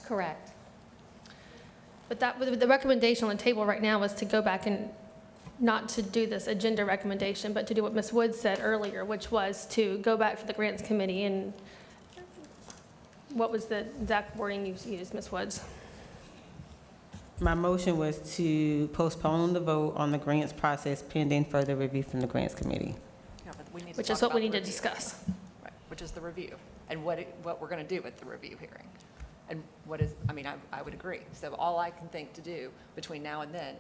But the recommendation on the table right now was to go back and not to do this agenda recommendation, but to do what Ms. Woods said earlier, which was to go back for the grants committee. And what was the exact wording you used, Ms. Woods? My motion was to postpone the vote on the grants process pending further review from the grants committee. Yeah, but we need to Which talk is what we about need the to review. discuss. Right, which is the review, and what we're going to do with the review hearing. And what is, I mean, I would agree. So all I can think to do between now and then,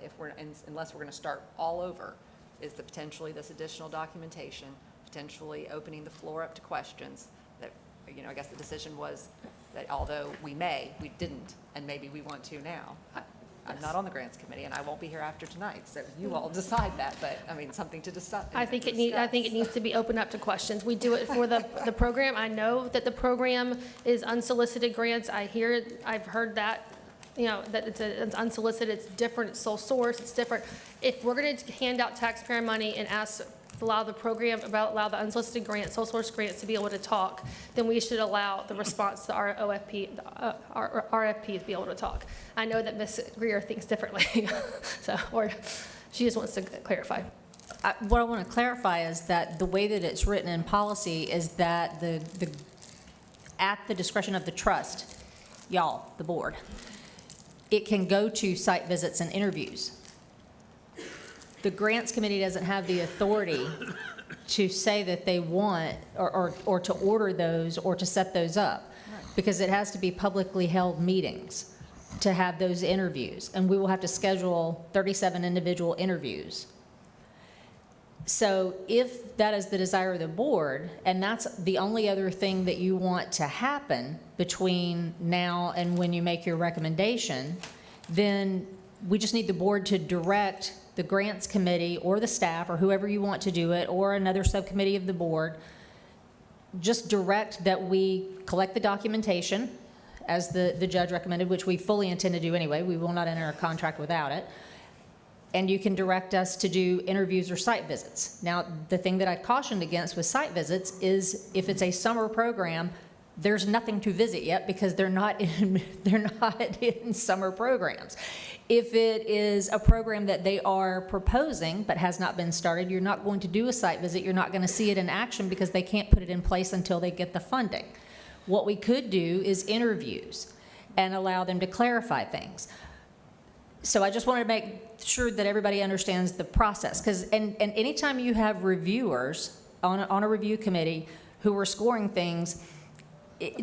unless we're going to start all over, is potentially this additional documentation, potentially opening the floor up to questions that, I guess the decision was that although we didn't, and maybe we want to now. I'm not on the grants committee, and I won't be here after tonight, so you all decide that, but, I mean, something to decide. I think it needs to be opened up to questions. We do it for the program. I know that the program is unsolicited grants. I've heard that, that it's unsolicited, it's different, it's sole source, it's different. If we're going to hand out taxpayer money and allow the unsolicited grants, sole source grants to be able to talk, then we should allow the response to our RFP to be able to talk. I know that Ms. Greer thinks differently, or she just wants to clarify. What I want to clarify is that the way that it's written in policy is that the at the discretion of the trust, y'all, the board, it can go to site visits and interviews. The grants committee doesn't have the authority to say that they want, or to order those, or to set those up, because it has to be publicly held meetings to have those interviews, and we will have to schedule 37 individual interviews. So if that is the desire of the board, and that's the only other thing that you want to happen between now and when you make your recommendation, then we just need the board to direct the grants committee or the staff or whoever you want to do it, or another subcommittee of the board, just direct that we collect the documentation as the judge recommended, which we fully intend to do anyway. We will not enter a contract without it. And you can direct us to do interviews or site visits. Now, the thing that I cautioned against with site visits is if it's a summer program, there's nothing to visit yet because they're not in summer programs. If it is a program that they are proposing but has not been started, you're not going to do a site visit. You're not going to see it in action because they can't put it in place until they get the funding. What we could do is interviews and allow them to clarify things. So I just wanted to make sure that everybody understands the process, because and anytime you have reviewers on a review committee who are scoring things,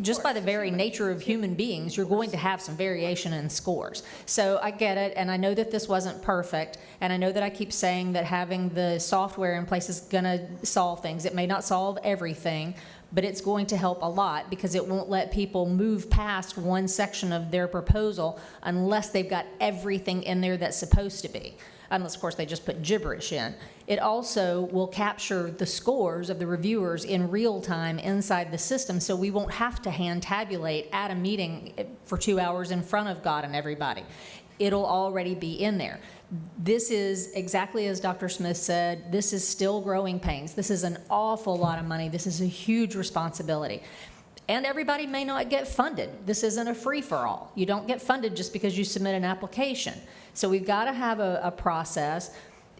just by the very nature of human beings, you're going to have some variation in scores. So I get it, and I know that this wasn't perfect, and I know that I keep saying that having the software in place is going to solve things. It may not solve everything, but it's going to help a lot because it won't let people move past one section of their proposal unless they've got everything in there that's supposed to be. Unless, of course, they just put gibberish in. It also will capture the scores of the reviewers in real time inside the system, so we won't have to hand tabulate at a meeting for 2 hours in front of God and everybody. It'll already be in there. This is exactly as Dr. Smith said, this is still growing pains. This is an awful lot of money. This is a huge responsibility. And everybody may not get funded. This isn't a free-for-all. You don't get funded just because you submit an application. So we've got to have a process.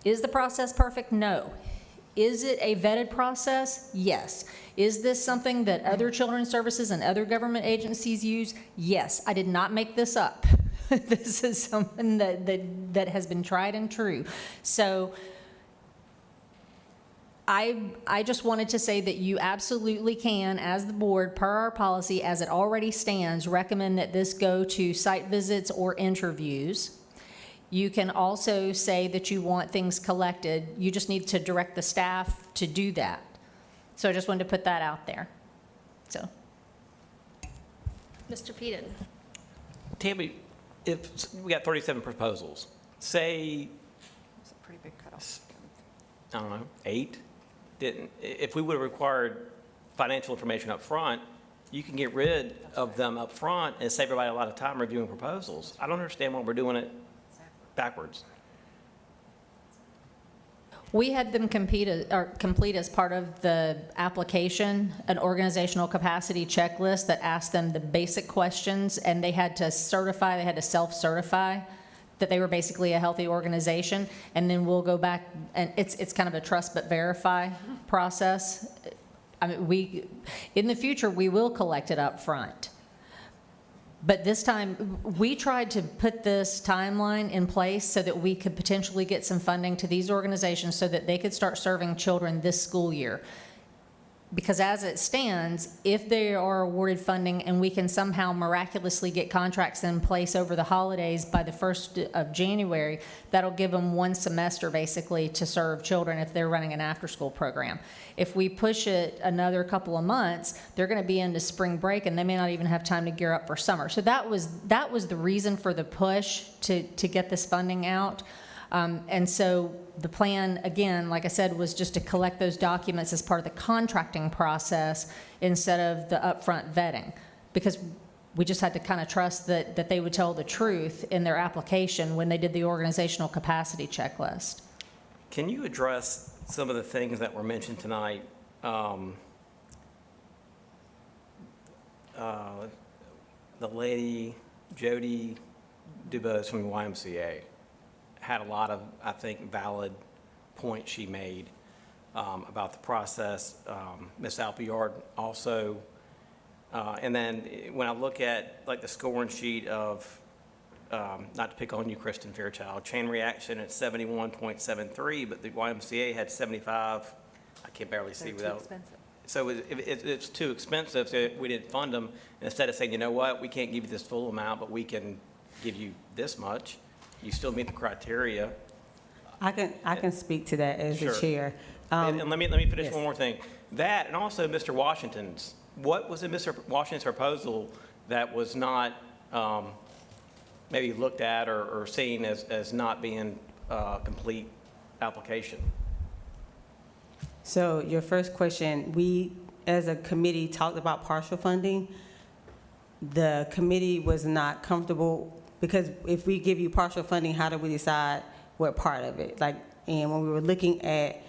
Is the process perfect? No. Is it a vetted process? Yes. Is this something that other children's services and other government agencies use? Yes. I did not make this up. This is something that has been tried and true. So I just wanted to say that you absolutely can, as the board, per our policy, as it already stands, recommend that this go to site visits or interviews. You can also say that you want things collected. You just need to direct the staff to do that. So I just wanted to put that out there. So, Mr. Peden. Tammy, if we got 37 proposals, say, It's a pretty big cutoff. I don't know, 8 didn't, if we would have required financial information up front, you can get rid of them up front and save everybody a lot of time reviewing proposals. I don't understand why we're doing it backwards. we had them complete as part of the application, an organizational capacity checklist that asked them the basic questions, and they had to certify, they had to self-certify that they were basically a healthy organization, and then we'll go back, and it's kind of a trust but verify process. I mean, in the future, we will collect it up front. But this time, we tried to put this timeline in place so that we could potentially get some funding to these organizations so that they could start serving children this school year. Because as it stands, if they are awarded funding and we can somehow miraculously get contracts in place over the holidays by the 1st of January, that'll give them 1 semester basically to serve children if they're running an after-school program. If we push it another couple of months, they're going to be into spring break and they may not even have time to gear up for summer. So that was the reason for the push to get this funding out. And so the plan, again, like I said, was just to collect those documents as part of the contracting process instead of the upfront vetting, because we just had to kind of trust that they would tell the truth in their application when they did the organizational capacity checklist. Can you address some of the things that were mentioned tonight? The lady, Jody DuBose from the YMCA, had a lot of, I think, valid points she made about the process. Ms. Alpiard also And then when I look at like the scoring sheet of, not to pick on you, Kristen Fairchild, chain reaction at 71.73, but the YMCA had 75. I can barely see without. So it's too expensive, so we didn't fund them. And instead of saying, you know what, we can't give you this full amount, but we can give you this much, you still meet the criteria. I can speak to that as the Sure. chair. And let me finish yes. one more thing. That, and also Mr. Washington's, what was in Mr. Washington's proposal that was not maybe looked at or seen as not being a complete application? So your first question, we, as a committee, talked about partial funding. The committee was not comfortable, because if we give you partial funding, how do we decide what part of it? Like, and when we were looking at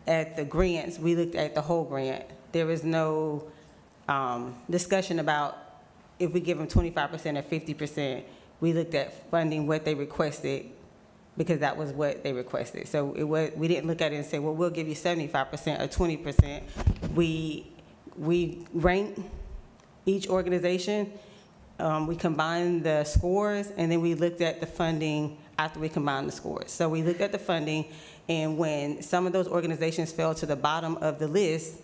the grants, we looked at the whole grant. There was no discussion about if we give them 25% or 50%. We looked at funding what they requested, because that was what they requested. So we didn't look at it and say, well, we'll give you 75% or 20%. We ranked each organization, we combined the scores, and then we looked at the funding after we combined the scores. So we looked at the funding, and when some of those organizations fell to the bottom of the list,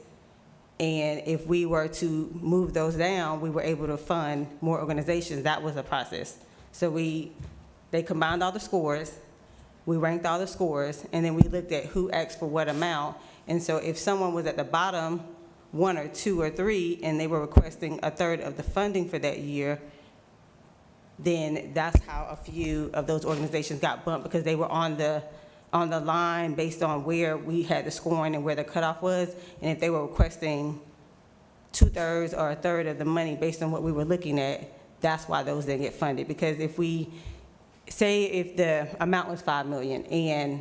and if we were to move those down, we were able to fund more organizations. That was the process. So they combined all the scores, we ranked all the scores, and then we looked at who asked for what amount. And so if someone was at the bottom, 1 or 2 or 3, and they were requesting a third of the funding for that year, then that's how a few of those organizations got bumped, because they were on the line based on where we had the scoring and where the cutoff was. And if they were requesting 2/3 or a third of the money based on what we were looking at, that's why those didn't get funded. Because if we say if the amount was $5 million and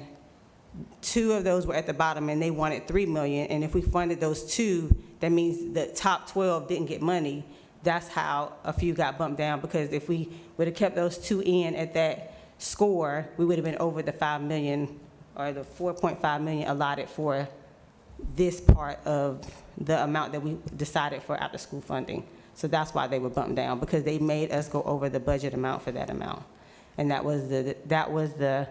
2 of those were at the bottom and they wanted $3 million, and if we funded those 2, that means the top 12 didn't get money. That's how a few got bumped down, because if we would have kept those 2 in at that score, we would have been over the $5 million or the $4.5 million allotted for this part of the amount that we decided for after-school funding. So that's why they were bumped down, because they made us go over the budget amount for that amount. And that was the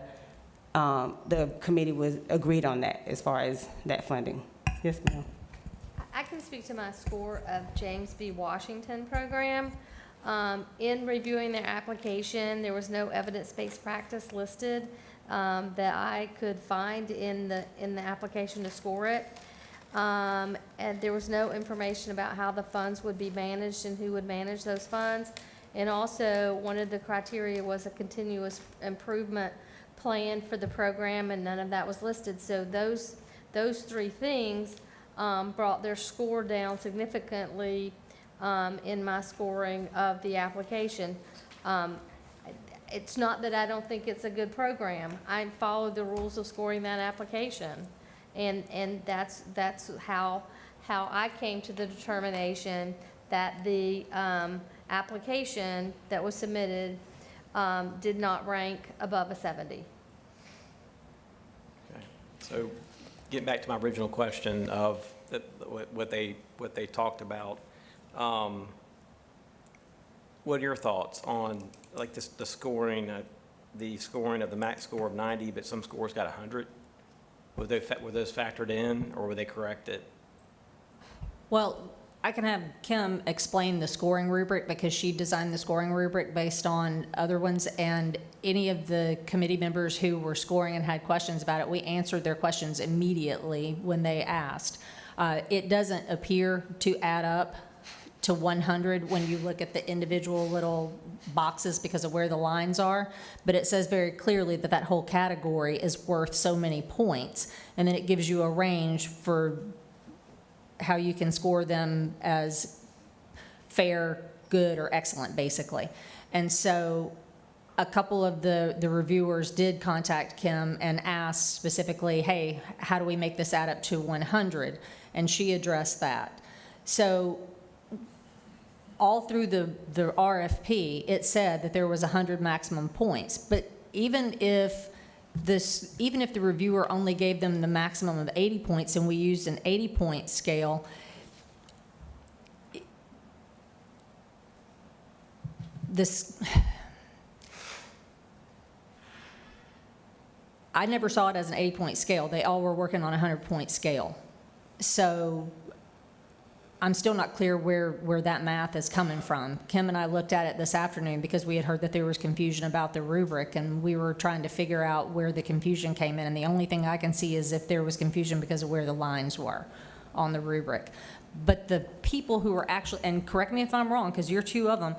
committee was agreed on that as far as that funding. Yes, ma'am. I can speak to my score of James B. Washington program. In reviewing their application, there was no evidence-based practice listed that I could find in the application to score it. And there was no information about how the funds would be managed and who would manage those funds. And also, one of the criteria was a continuous improvement plan for the program, and none of that was listed. So those 3 things brought their score down significantly in my scoring of the application. It's not that I don't think it's a good program. I followed the rules of scoring that application. And that's how I came to the determination that the application that was submitted did not rank above a 70. Okay. So getting back to my original question of what they talked about, what are your thoughts on like the scoring of the max score of 90, but some scores got 100? Were those factored in, or were they corrected? Well, I can have Kim explain the scoring rubric, because she designed the scoring rubric based on other ones, and any of the committee members who were scoring and had questions about it, we answered their questions immediately when they asked. It doesn't appear to add up to 100 when you look at the individual little boxes because of where the lines are, but it says very clearly that that whole category is worth so many points, and then it gives you a range for how you can score them as fair, good, or excellent, basically. And so a couple of the reviewers did contact Kim and ask specifically, hey, how do we make this add up to 100? And she addressed that. So all through the RFP, it said that there was 100 maximum points. But even if the reviewer only gave them the maximum of 80 points and we used an 80-point scale, this, I never saw it as an 80-point scale. They all were working on a 100-point scale. So I'm still not clear where that math is coming from. Kim and I looked at it this afternoon because we had heard that there was confusion about the rubric, and we were trying to figure out where the confusion came in. And the only thing I can see is if there was confusion because of where the lines were on the rubric. But the people who were actually, and correct me if I'm wrong, because you're two of them,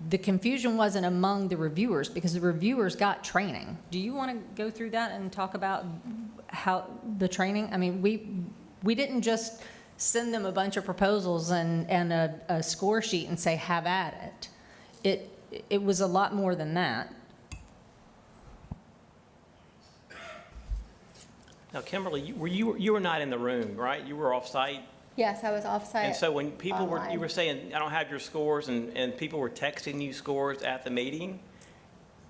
the confusion wasn't among the reviewers because the reviewers got training. Do you want to go through that and talk about how the training? I mean, we didn't just send them a bunch of proposals and a score sheet and say, have at it. It was a lot more than that. Now, Kimberly, you were not in the room, right? You were off-site? Yes, I was off-site. And so when people were, you online. were saying, I don't have your scores, and people were texting you scores at the meeting,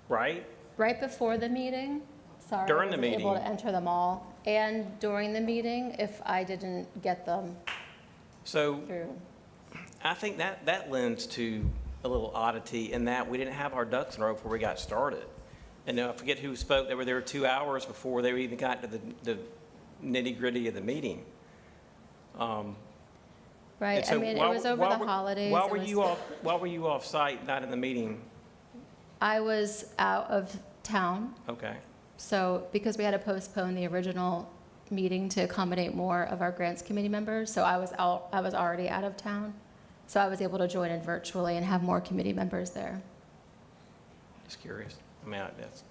right? Right before the meeting, sorry. During the I wasn't able meeting. to enter them all, and during the meeting if I didn't get them So through. I think that lends to a little oddity in that we didn't have our ducks in a row before we got started. And I forget who spoke, they were there 2 hours before they even got to the nitty-gritty of the meeting. Right, And so I mean, it why- was over why the were- holidays. Why it were was- you off-site, not in the meeting? I was out of town, Okay. so because we had to postpone the original meeting to accommodate more of our grants committee members, so I was already out of town. So I was able to join in virtually and have more committee members there. Just curious. I mean, that's,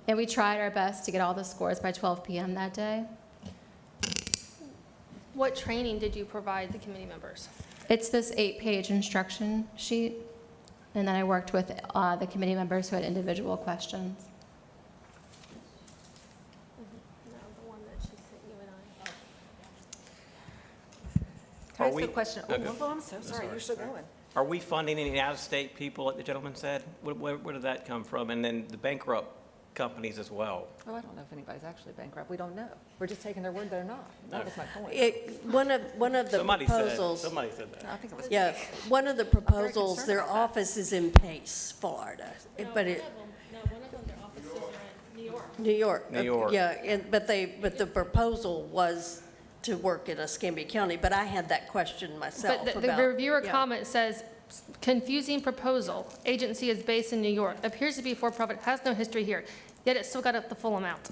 And we tried our best to get all the scores by 12 p.m. that day. What training did you provide the committee members? It's this 8-page instruction sheet, and then I worked with the committee members who had individual questions. Can I Are ask we- a question? Okay. Oh, I'm so sorry, you're still going. Are we funding any out-of-state people, like the gentleman said? Where did that come from? And then the bankrupt companies as well? Oh, I don't know if anybody's actually bankrupt. We don't know. We're just taking their word they're not. That was my point. One of the Somebody proposals. said that. I think it was. Yeah, one of the proposals, concerned their about that. office is in Pace, Florida. But it, No, one of them, their offices are in New York. New York. New York. Yeah, but the proposal was to work in Escambia County, but I had that question myself But about. the reviewer yeah. comment says, confusing proposal. Agency is based in New York. Appears to be for-profit, has no history here, yet it still got up the full amount.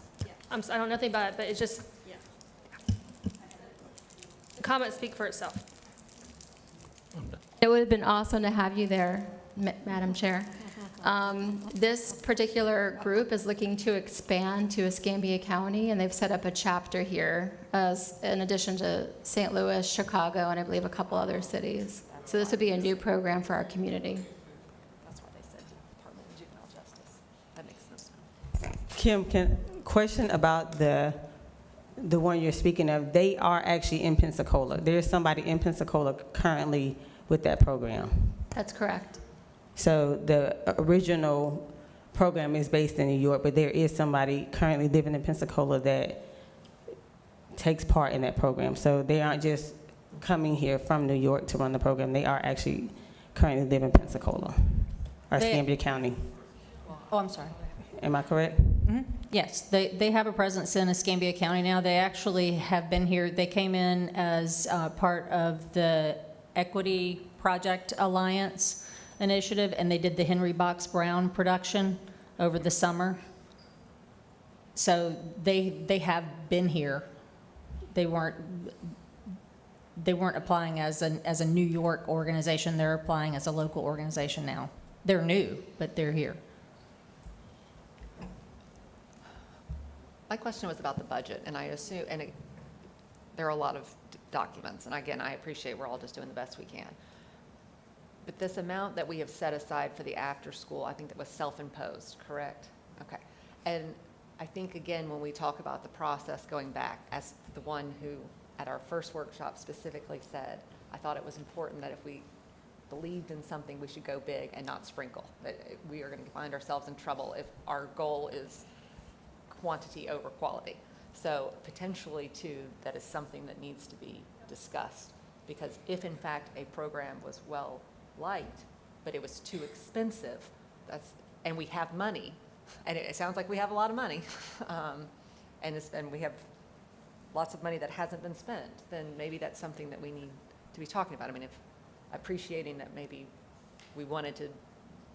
I don't know anything about it, but it's just, the comments speak for itself. It would have been awesome to have you there, Madam Chair. This particular group is looking to expand to Escambia County, and they've set up a chapter here as, in addition to St. Louis, Chicago, and I believe a couple other cities. So this would be a new program for our community. That's why they said Department of Juvenile Justice. That makes sense. Kim, question about the one you're speaking of. They are actually in Pensacola. There's somebody in Pensacola currently with that program. That's correct. So the original program is based in New York, but there is somebody currently living in Pensacola that takes part in that program. So they aren't just coming here from New York to run the program. They are actually currently living in Pensacola, or They- Escambia County. Oh, I'm sorry. Am I correct? Yes, they have a presence in Escambia County now. They actually have been here. They came in as part of the Equity Project Alliance initiative, and they did the Henry Box Brown production over the summer. So they have been here. They weren't applying as a New York organization. They're applying as a local organization now. They're new, but they're here. My question was about the budget, and I assume, there are a lot of documents, and again, I appreciate we're all just doing the best we can. But this amount that we have set aside for the after-school, I think that was self-imposed, correct? Okay. And I think, again, when we talk about the process going back, as the one who, at our first workshop specifically said, I thought it was important that if we believed in something, we should go big and not sprinkle. That we are going to find ourselves in trouble if our goal is quantity over quality. So potentially, too, that is something that needs to be discussed. Because if, in fact, a program was well-liked but it was too expensive. And we have money, and it sounds like we have a lot of money, and we have lots of money that hasn't been spent, then maybe that's something that we need to be talking about. I mean, if appreciating that maybe we wanted to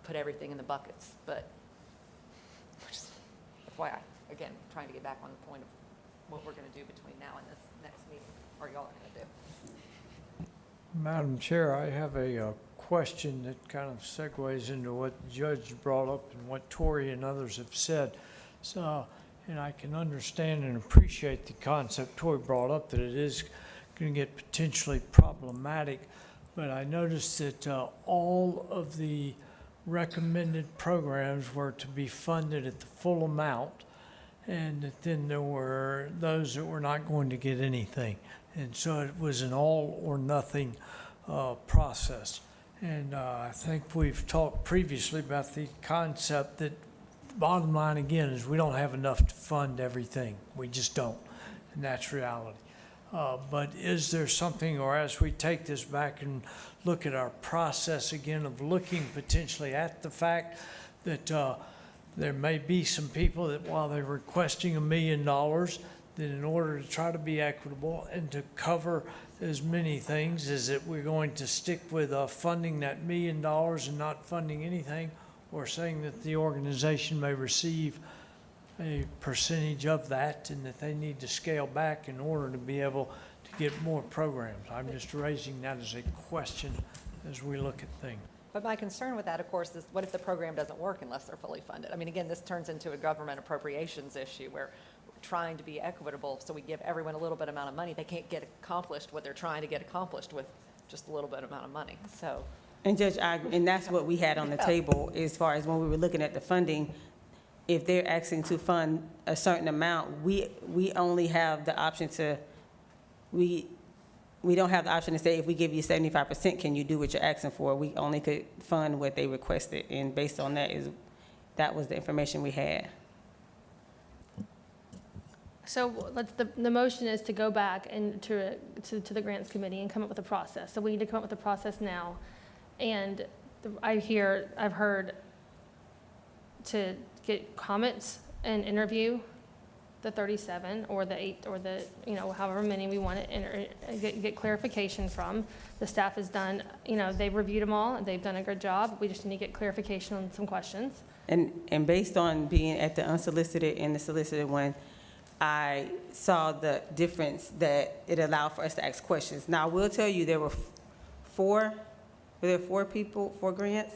put everything in the buckets, but just FYI, again, trying to get back on the point of what we're going to do between now and this next meeting, or y'all are going to do. Madam Chair, I have a question that kind of segues into what the judge brought up and what Tori and others have said. So, and I can understand and appreciate the concept Tori brought up, that it is going to get potentially problematic. But I noticed that all of the recommended programs were to be funded at the full amount, and that then there were those that were not going to get anything. And so it was an all or nothing process. And I think we've talked previously about the concept that bottom line again is we don't have enough to fund everything. We just don't, and that's reality. But is there something, or as we take this back and look at our process again of looking potentially at the fact that there may be some people that while they're requesting $1 million, that in order to try to be equitable and to cover as many things, is that we're going to stick with funding that $1 million and not funding anything, or saying that the organization may receive a percentage of that and that they need to scale back in order to be able to get more programs. I'm just raising that as a question as we look at things. But my concern with that, of course, is what if the program doesn't work unless they're fully funded? I mean, again, this turns into a government appropriations issue where we're trying to be equitable, so we give everyone a little bit amount of money. They can't get accomplished what they're trying to get accomplished with just a little bit amount of money, so. And Judge, and that's what we had on the table as far as when we were looking at the funding. If they're asking to fund a certain amount, we only have the option to, we don't have the option to say, if we give you 75%, can you do what you're asking for? We only could fund what they requested, and based on that was the information we had. So the motion is to go back and to the grants committee and come up with a process. So we need to come up with a process now. And I've heard to get comments and interview the 37 or the 8 or the, however many we want to get clarification from. The staff has done, they've reviewed them all and they've done a good job. We just need to get clarification on some questions. And based on being at the unsolicited and the solicited one, I saw the difference that it allowed for us to ask questions. Now, I will tell you, there were four grants?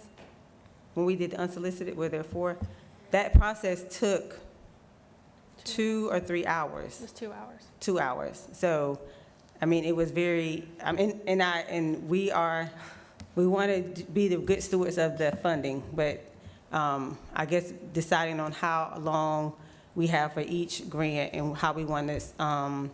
When we did the unsolicited, were there 4? That process took 2 or 3 hours. It was 2 hours. 2 hours. So, I mean, it was very, we want to be the good stewards of the funding, but I guess deciding on how long we have for each grant and how we want to,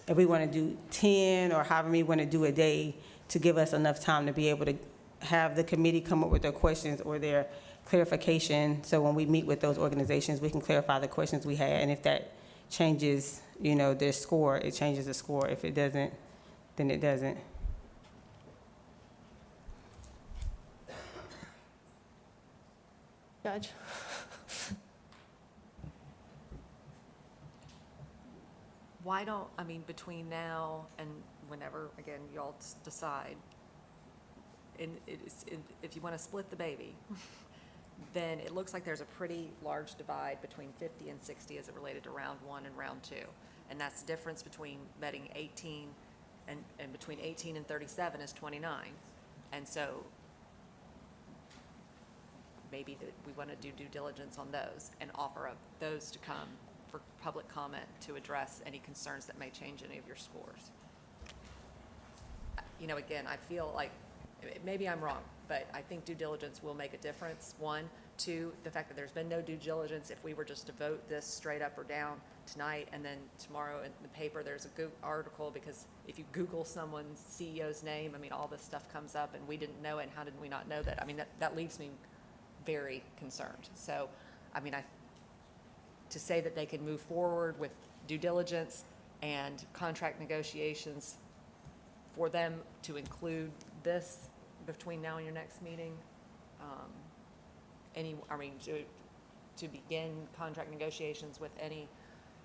if we want to do 10 or however we want to do a day, to give us enough time to be able to have the committee come up with their questions or their clarification. So when we meet with those organizations, we can clarify the questions we had. And if that changes, their score, it changes the score. If it doesn't, then it doesn't. Judge. Why don't, between now and whenever, again, y'all decide, if you want to split the baby, then it looks like there's a pretty large divide between 50 and 60 as it related to round 1 and round 2. And that's the difference between betting 18 and between 18 and 37 is 29. And so maybe that we want to do due diligence on those and offer up those to come for public comment to address any concerns that may change any of your scores. Again, I feel like, maybe I'm wrong, but I think due diligence will make a difference. 1, 2, the fact that there's been no due diligence, if we were just to vote this straight up or down tonight, and then tomorrow in the paper there's a article, because if you Google someone's CEO's name, all this stuff comes up, and we didn't know it, and how did we not know that? That leaves me very concerned. So, to say that they can move forward with due diligence and contract negotiations, for them to include this between now and your next meeting, to begin contract negotiations with any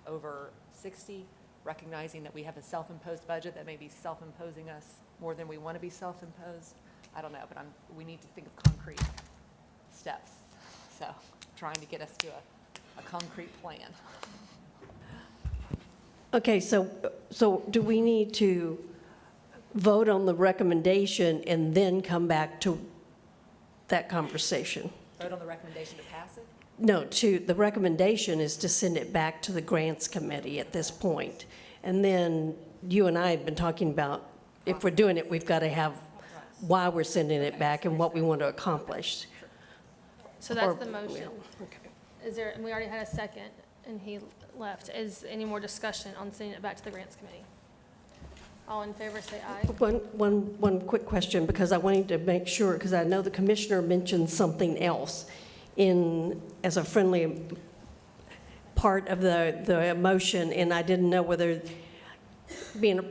over 60, recognizing that we have a self-imposed budget that may be self-imposing us more than we want to be self-imposed. I don't know, but we need to think of concrete steps. So trying to get us to a concrete plan. Okay, so do we need to vote on the recommendation and then come back to that conversation? Vote on the recommendation to pass it? No, the recommendation is to send it back to the grants committee at this point. And then you and I have been talking about, if we're doing it, we've got to have why we're sending it back and what we want to accomplish. So that's the motion. Is there, and we already had a second, and he left. Is any more discussion on sending it back to the grants committee? All in favor, say aye. One quick question, because I wanted to make sure, because I know the commissioner mentioned something else as a friendly part of the motion, and I didn't know whether, being a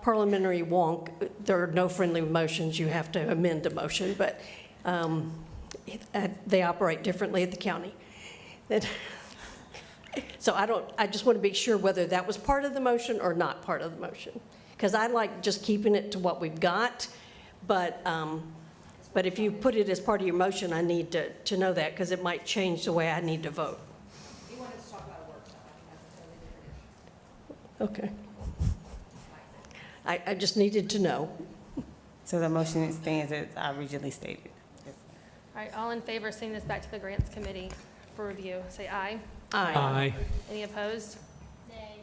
parliamentary wonk, there are no friendly motions, you have to amend a motion, but they operate differently at the county. So I just want to be sure whether that was part of the motion or not part of the motion. Because I like just keeping it to what we've got, but if you put it as part of your motion, I need to know that, because it might change the way I need to vote. You wanted to talk about a workshop. I think that's a totally different issue. Okay. I just needed to know. So the motion stands as I originally stated. All right, all in favor of sending this back to the grants committee for review, say aye. Aye. Aye. Any opposed? Nay.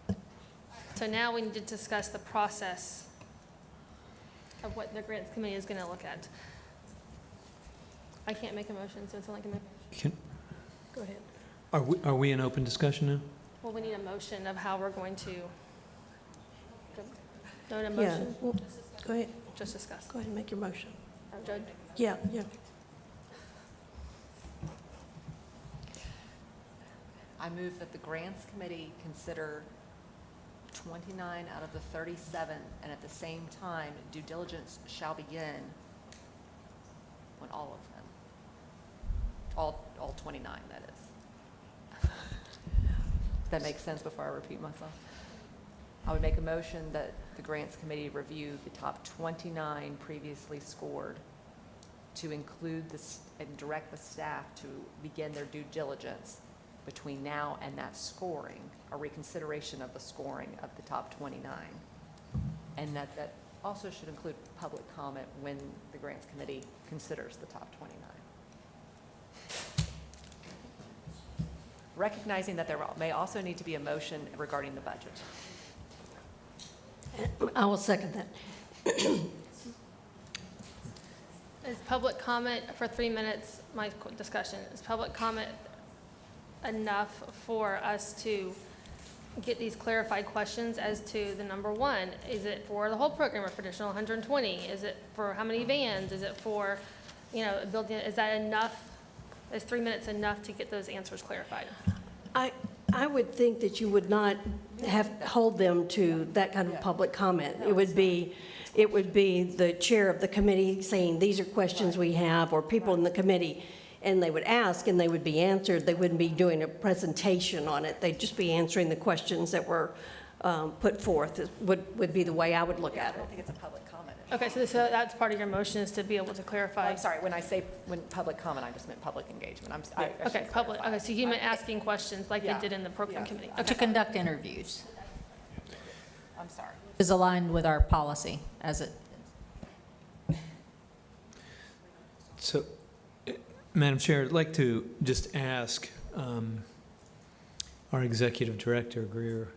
Okay. So now we need to discuss the process of what the grants committee is going to look at. I can't make a motion, so someone can make a motion. Go ahead. Are we in open discussion now? Well, we need a motion of how we're going to. No, a Yeah, motion? well, go ahead. Just discuss. Go ahead and make your motion. Judge? Yeah. I move that the grants committee consider 29 out of the 37, and at the same time, due diligence shall begin on all of them. All 29, that is. Does that make sense before I repeat myself? I would make a motion that the grants committee review the top 29 previously scored, to include this and direct the staff to begin their due diligence between now and that scoring, a reconsideration of the scoring of the top 29. And that also should include public comment when the grants committee considers the top 29. Recognizing that there may also need to be a motion regarding the budget. I will second that. Is public comment for 3 minutes, my discussion, is public comment enough for us to get these clarified questions as to the number one? Is it for the whole program or for additional 120? Is it for how many vans? Is it for, building, is that enough? Is 3 minutes enough to get those answers clarified? I would think that you would not hold them to that kind of public comment. It would be the chair of the committee saying, these are questions we have, or people in the committee, and they would ask and they would be answered. They wouldn't be doing a presentation on it. They'd just be answering the questions that were put forth, would be the way I would look at I don't it. think it's a public comment. Okay, so that's part of your motion, is to be able to clarify. I'm sorry, when public comment, I just meant public engagement. I Okay, should public, clarify. okay, so you meant asking questions like they Yeah. did in the program committee. To conduct interviews, I'm sorry. is aligned with our policy as it. So, Madam Chair, I'd like to just ask our Executive Director, Greer,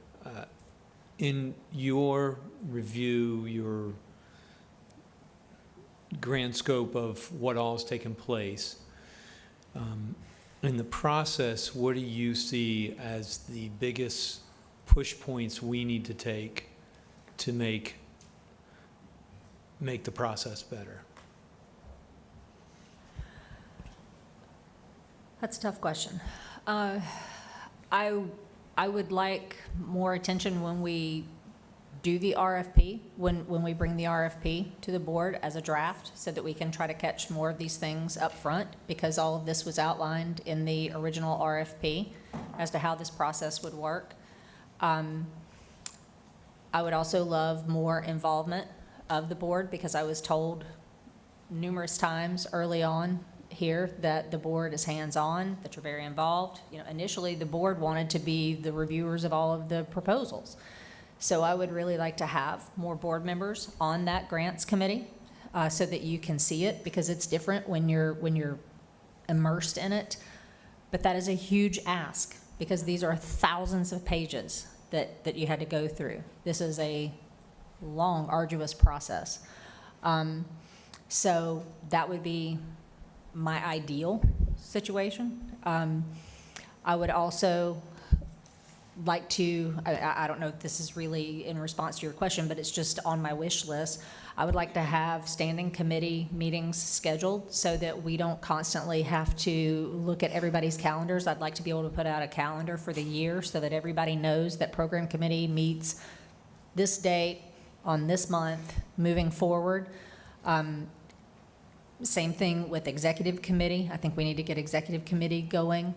in your review, your grand scope of what all has taken place, in the process, what do you see as the biggest push points we need to take to make the process better? That's a tough question. I would like more attention when we do the RFP when we bring the RFP to the board as a draft so that we can try to catch more of these things up front, because all of this was outlined in the original RFP as to how this process would work. I would also love more involvement of the board, because I was told numerous times early on here that the board is hands-on, that you're very involved. You know, initially, the board wanted to be the reviewers of all of the proposals. So I would really like to have more board members on that grants committee so that you can see it, because it's different when you're immersed in it. But that is a huge ask, because these are thousands of pages that you had to go through. This is a long, arduous process. So that would be my ideal situation. I would also like to, I don't know if this is really in response to your question, but it's just on my wish list. I would like to have standing committee meetings scheduled so that we don't constantly have to look at everybody's calendars. I'd like to be able to put out a calendar for the year so that everybody knows that program committee meets this date on this month moving forward. Same thing with executive committee. I think we need to get executive committee going.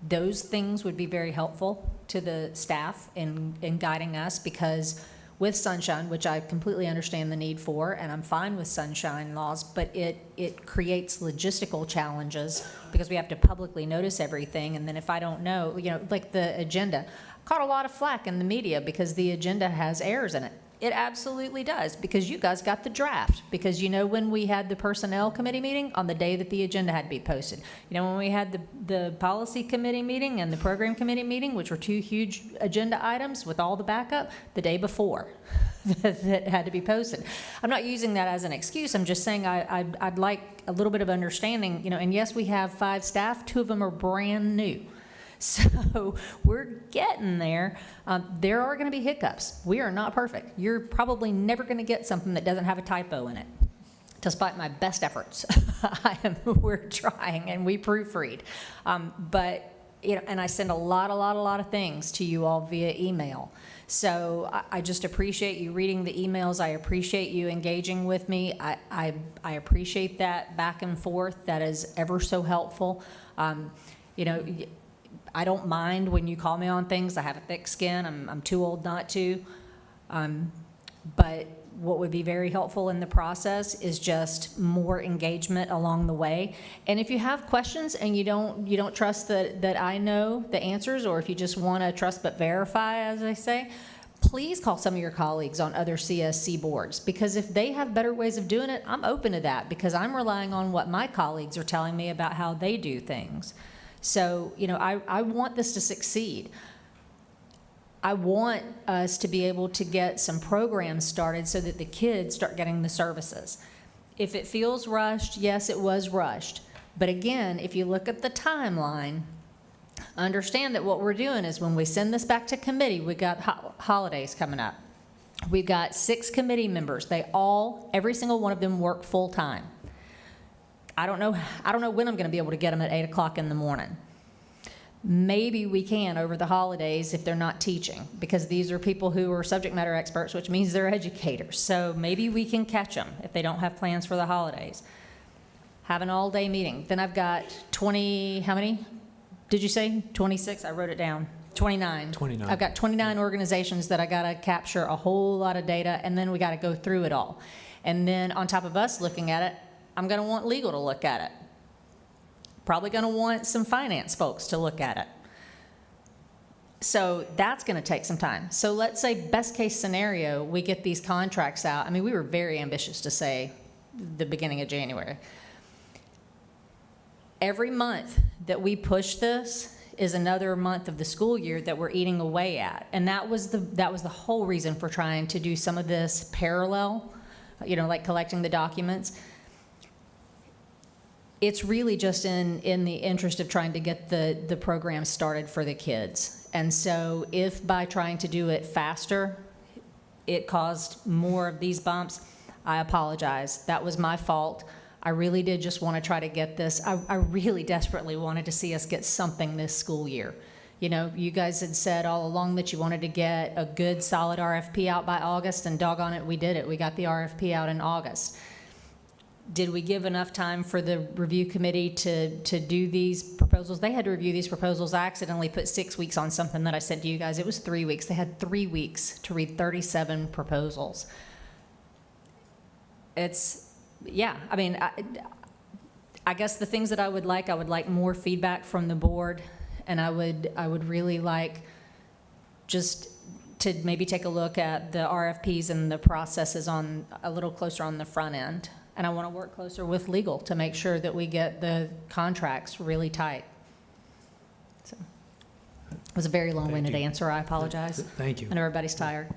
Those things would be very helpful to the staff in guiding us, because with sunshine, which I completely understand the need for, and I'm fine with sunshine laws, but it creates logistical challenges because we have to publicly notice everything. And then if I don't know, you know, like the agenda, caught a lot of flack in the media because the agenda has errors in it. It absolutely does, because you guys got the draft. Because you know when we had the personnel committee meeting, on the day that the agenda had to be posted. You know when we had the policy committee meeting and the program committee meeting, which were two huge agenda items with all the backup, the day before that had to be posted. I'm not using that as an excuse. I'm just saying I'd like a little bit of understanding. You know, and yes, we have 5 staff. 2 of them are brand new. So we're getting there. There are going to be hiccups. We are not perfect. You're probably never going to get something that doesn't have a typo in it, despite my best efforts. We're trying, and we proofread. But you know, and I send a lot of things to you all via email. So I just appreciate you reading the emails. I appreciate you engaging with me. I appreciate that back and forth. That is ever so helpful. You know, I don't mind when you call me on things. I have a thick skin. I'm too old not to. But what would be very helpful in the process is just more engagement along the way. And if you have questions and you don't trust that I know the answers, or if you just want to trust but verify, as I say, please call some of your colleagues on other CSC boards, because if they have better ways of doing it, I'm open to that, because I'm relying on what my colleagues are telling me about how they do things. So, you know, I want this to succeed. I want us to be able to get some programs started so that the kids start getting the services. If it feels rushed, yes, it was rushed. But again, if you look at the timeline, understand that what we're doing is when we send this back to committee, we got holidays coming up. We've got 6 committee members. Every single one of them work full time. I don't know when I'm going to be able to get them at 8 o'clock in the morning. Maybe we can over the holidays if they're not teaching, because these are people who are subject matter experts, which means they're educators. So maybe we can catch them if they don't have plans for the holidays. Have an all-day meeting. Then I've got 20, how many did you say? 26? I wrote it down. 29. 29. I've got 29 organizations that I got to capture a whole lot of data, and then we got to go through it all. And then on top of us looking at it, I'm going to want legal to look at it. Probably going to want some finance folks to look at it. So that's going to take some time. So let's say best case scenario, we get these contracts out. I mean, we were very ambitious to say the beginning of January. Every month that we push this is another month of the school year that we're eating away at. And that was the whole reason for trying to do some of this parallel, you know, like collecting the documents. It's really just in the interest of trying to get the program started for the kids. And so if by trying to do it faster, it caused more of these bumps, I apologize. That was my fault. I really did just want to try to get this. I really desperately wanted to see us get something this school year. You know, you guys had said all along that you wanted to get a good, solid RFP out by August, and doggone it, we did it. We got the RFP out in August. Did we give enough time for the review committee to do these proposals? They had to review these proposals. I accidentally put 6 weeks on something that I sent to you guys. It was 3 weeks. They had 3 weeks to read 37 proposals. It's, yeah, I mean, I guess the things that I would like more feedback from the board, and I would really like just to maybe take a look at the RFPs and the processes on a little closer on the front end. And I want to work closer with legal to make sure that we get the contracts really tight. So, it was a very long-winded answer. I apologize. Thank you. And everybody's tired.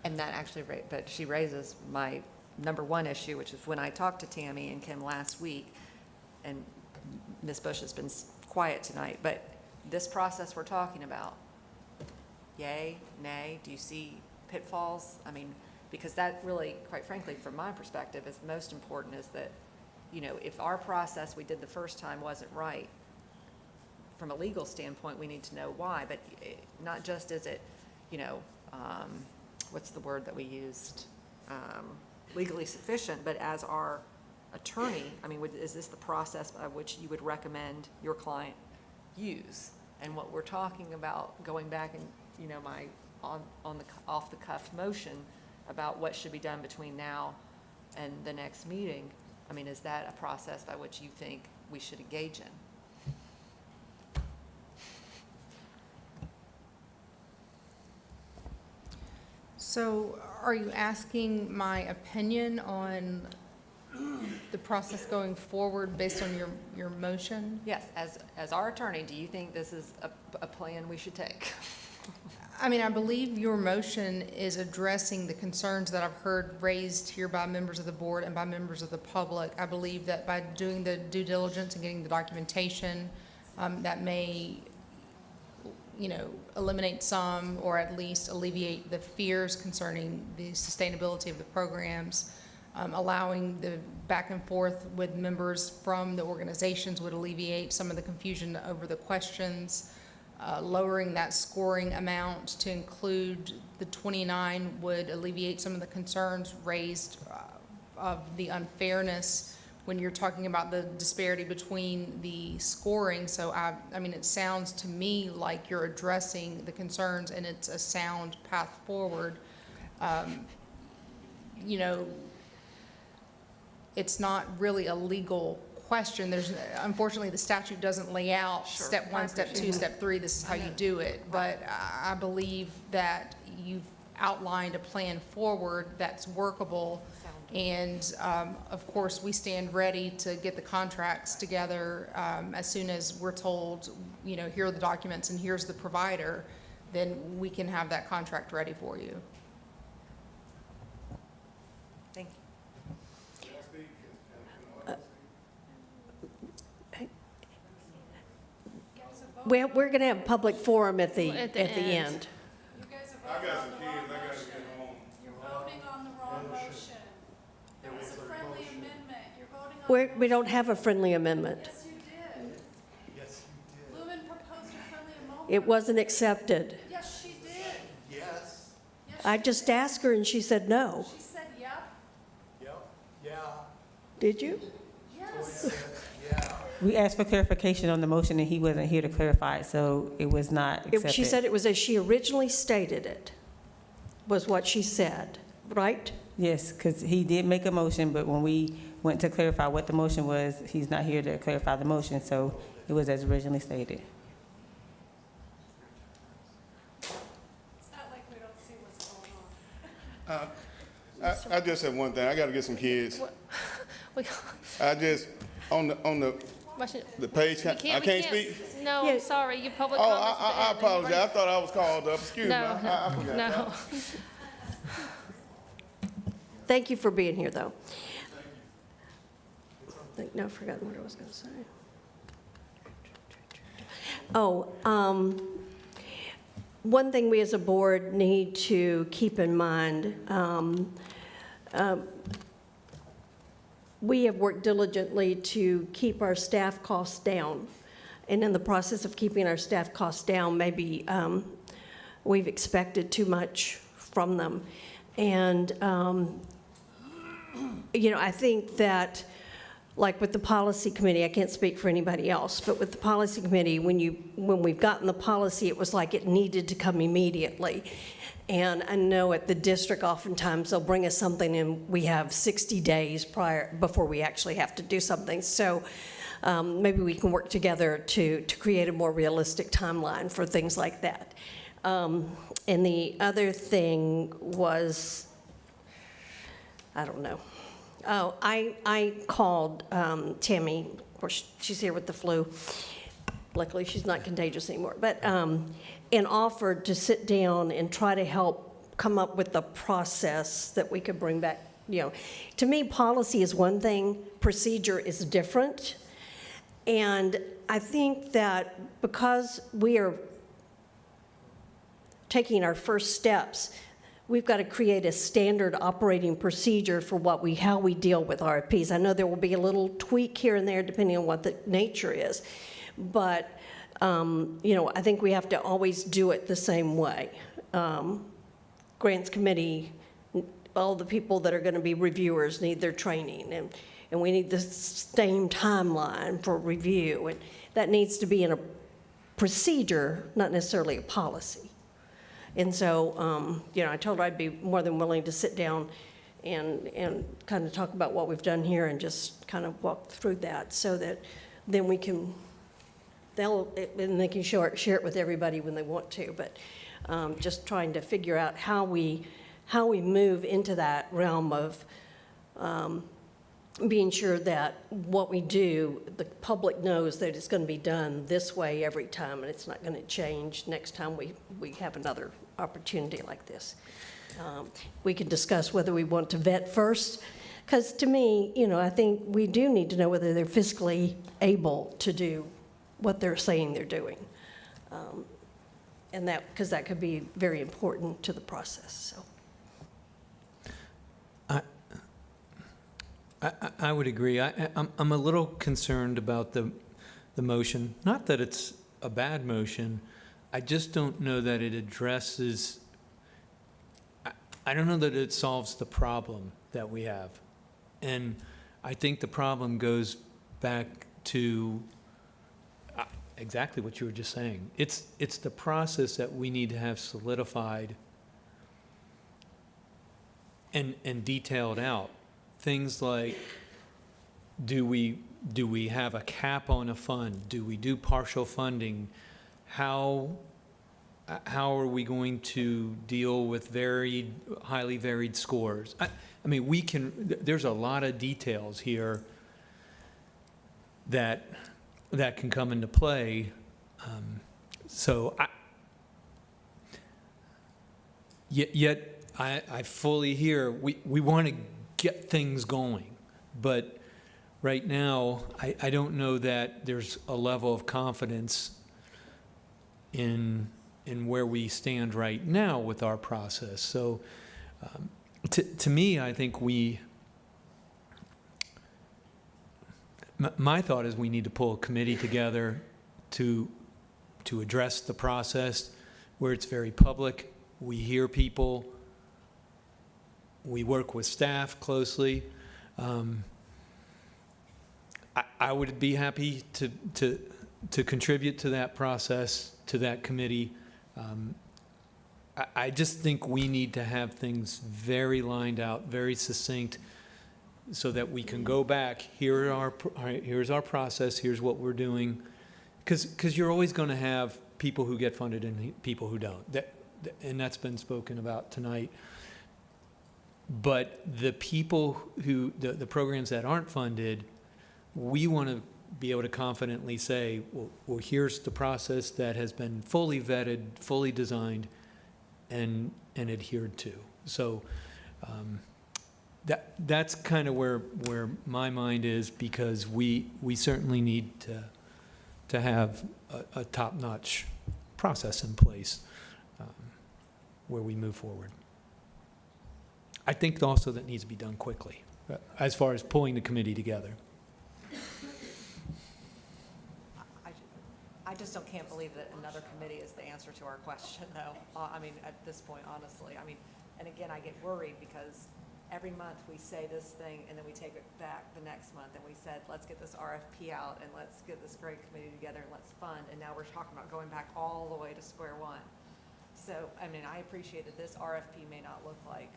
And that actually, but she raises my number one issue, which is when I talked to Tammy and Kim last week, and Ms. Bush has been quiet tonight, but this process we're talking about, yay, nay, do you see pitfalls? I mean, because that really, quite frankly, from my perspective, is most important, is that, you know, if our process we did the first time wasn't right, from a legal standpoint, we need to know why, but not just is it, you know, what's the word that we used? Legally sufficient, but as our attorney, I mean, is this the process by which you would recommend your client use? And what we're talking about, going back and, you know, my on the off-the-cuff motion about what should be done between now and the next meeting, I mean, is that a process by which you think we should engage in? So are you asking my opinion on the process going forward based on your motion? Yes, as our attorney, do you think this is a plan we should take? I mean, I believe your motion is addressing the concerns that I've heard raised here by members of the board and by members of the public. I believe that by doing the due diligence and getting the documentation, that may, you know, eliminate some or at least alleviate the fears concerning the sustainability of the programs. Allowing the back and forth with members from the organizations would alleviate some of the confusion over the questions. Lowering that scoring amount to include the 29 would alleviate some of the concerns raised of the unfairness when you're talking about the disparity between the scoring. So I mean, it sounds to me like you're addressing the concerns and it's a sound path forward. You know, it's not really a legal question. There's, unfortunately, the statute doesn't lay out step one, step two, step three, this is how you do it. But I believe that you've outlined a plan forward that's workable. And of course, we stand ready to get the contracts together as soon as we're told, you know, here are the documents and here's the provider, then we can have that contract ready for you. Thank you. We're going to have a public forum at the end. I got some kids, I gotta get home. You're voting on the wrong motion. There was a friendly amendment. You're voting on. We don't have a friendly amendment. Yes, you did. Yes, you Lumen proposed a friendly amendment. It wasn't accepted. Yes, she did. Yes. I just asked her and she said no. She said, yep. Yep. Yeah. Did you? Yes. Yeah. We asked for clarification on the motion, and he wasn't here to clarify it, so it was not accepted. She said it was as she originally stated it, was what she said, right? Yes, because he did make a motion, but when we went to clarify what the motion was, he's not here to clarify the motion, so it was as originally stated. It's not like we don't see what's going on. I just have one thing. I got to get some kids. We- I just on the page. I can't speak. No, I'm sorry, your public Oh, comments. I apologize. I thought I was called up. Excuse me. No, I forgot. no. Thank you for being here, though. No, I've forgotten what I was going to say. Oh, one thing we as a board need to keep in mind, we have worked diligently to keep our staff costs down. And in the process of keeping our staff costs down, maybe we've expected too much from them. And, I think that, like with the policy committee, I can't speak for anybody else, but with the policy committee, when we've gotten the policy, it was like it needed to come immediately. And I know at the district, oftentimes they'll bring us something and we have 60 days before we actually have to do something. So maybe we can work together to create a more realistic timeline for things like that. And the other thing was, I don't know. Oh, I called Tammy, of course, she's here with the flu. Luckily, she's not contagious anymore. But, and offered to sit down and try to help come up with a process that we could bring back. To me, policy is one thing, procedure is different. And I think that because we are taking our first steps, we've got to create a standard operating procedure for how we deal with RFPs. I know there will be a little tweak here and there depending on what the nature is, but I think we have to always do it the same way. Grants committee, all the people that are going to be reviewers need their training, and we need the same timeline for review, and that needs to be in a procedure, not necessarily a policy. And so, I told her I'd be more than willing to sit down and kind of talk about what we've done here and just kind of walk through that so that then they can share it with everybody when they want to. But just trying to figure out how we move into that realm of being sure that what we do, the public knows that it's going to be done this way every time, and it's not going to change next time we have another opportunity like this. We can discuss whether we want to vet first, because to me, I think we do need to know whether they're fiscally able to do what they're saying they're doing. And because that could be very important to the process, so. I would agree. I'm a little concerned about the motion. Not that it's a bad motion. I just don't know that it addresses, I don't know that it solves the problem that we have. And I think the problem goes back to exactly what you were just saying. It's the process that we need to have solidified and detailed out. Things like, do we have a cap on a fund? Do we do partial funding? How are we going to deal with highly varied scores? I mean, there's a lot of details here that can come into play. Yet I fully hear, we want to get things going. But right now, I don't know that there's a level of confidence in where we stand right now with our process. So to me, I think my thought is we need to pull a committee together to address the process where it's very public. We hear people. We work with staff closely. I would be happy to contribute to that process, to that committee. I just think we need to have things very lined out, very succinct, so that we can go back, here's our process, here's what we're doing. Because you're always going to have people who get funded and people who don't. And that's been spoken about tonight. But the people the programs that aren't funded, we want to be able to confidently say, well, here's the process that has been fully vetted, fully designed, and adhered to. So that's kind of where my mind is, because we certainly need to have a top-notch process in place where we move forward. I think also that needs to be done quickly, as far as pulling the committee together. I just can't believe that another committee is the answer to our question, though. I mean, at this point, honestly, I mean, and again, I get worried because every month we say this thing and then we take it back the next month and we said, let's get this RFP out and let's get this great committee together and let's fund. And now we're talking about going back all the way to square one. So, I mean, I appreciate that this RFP may not look like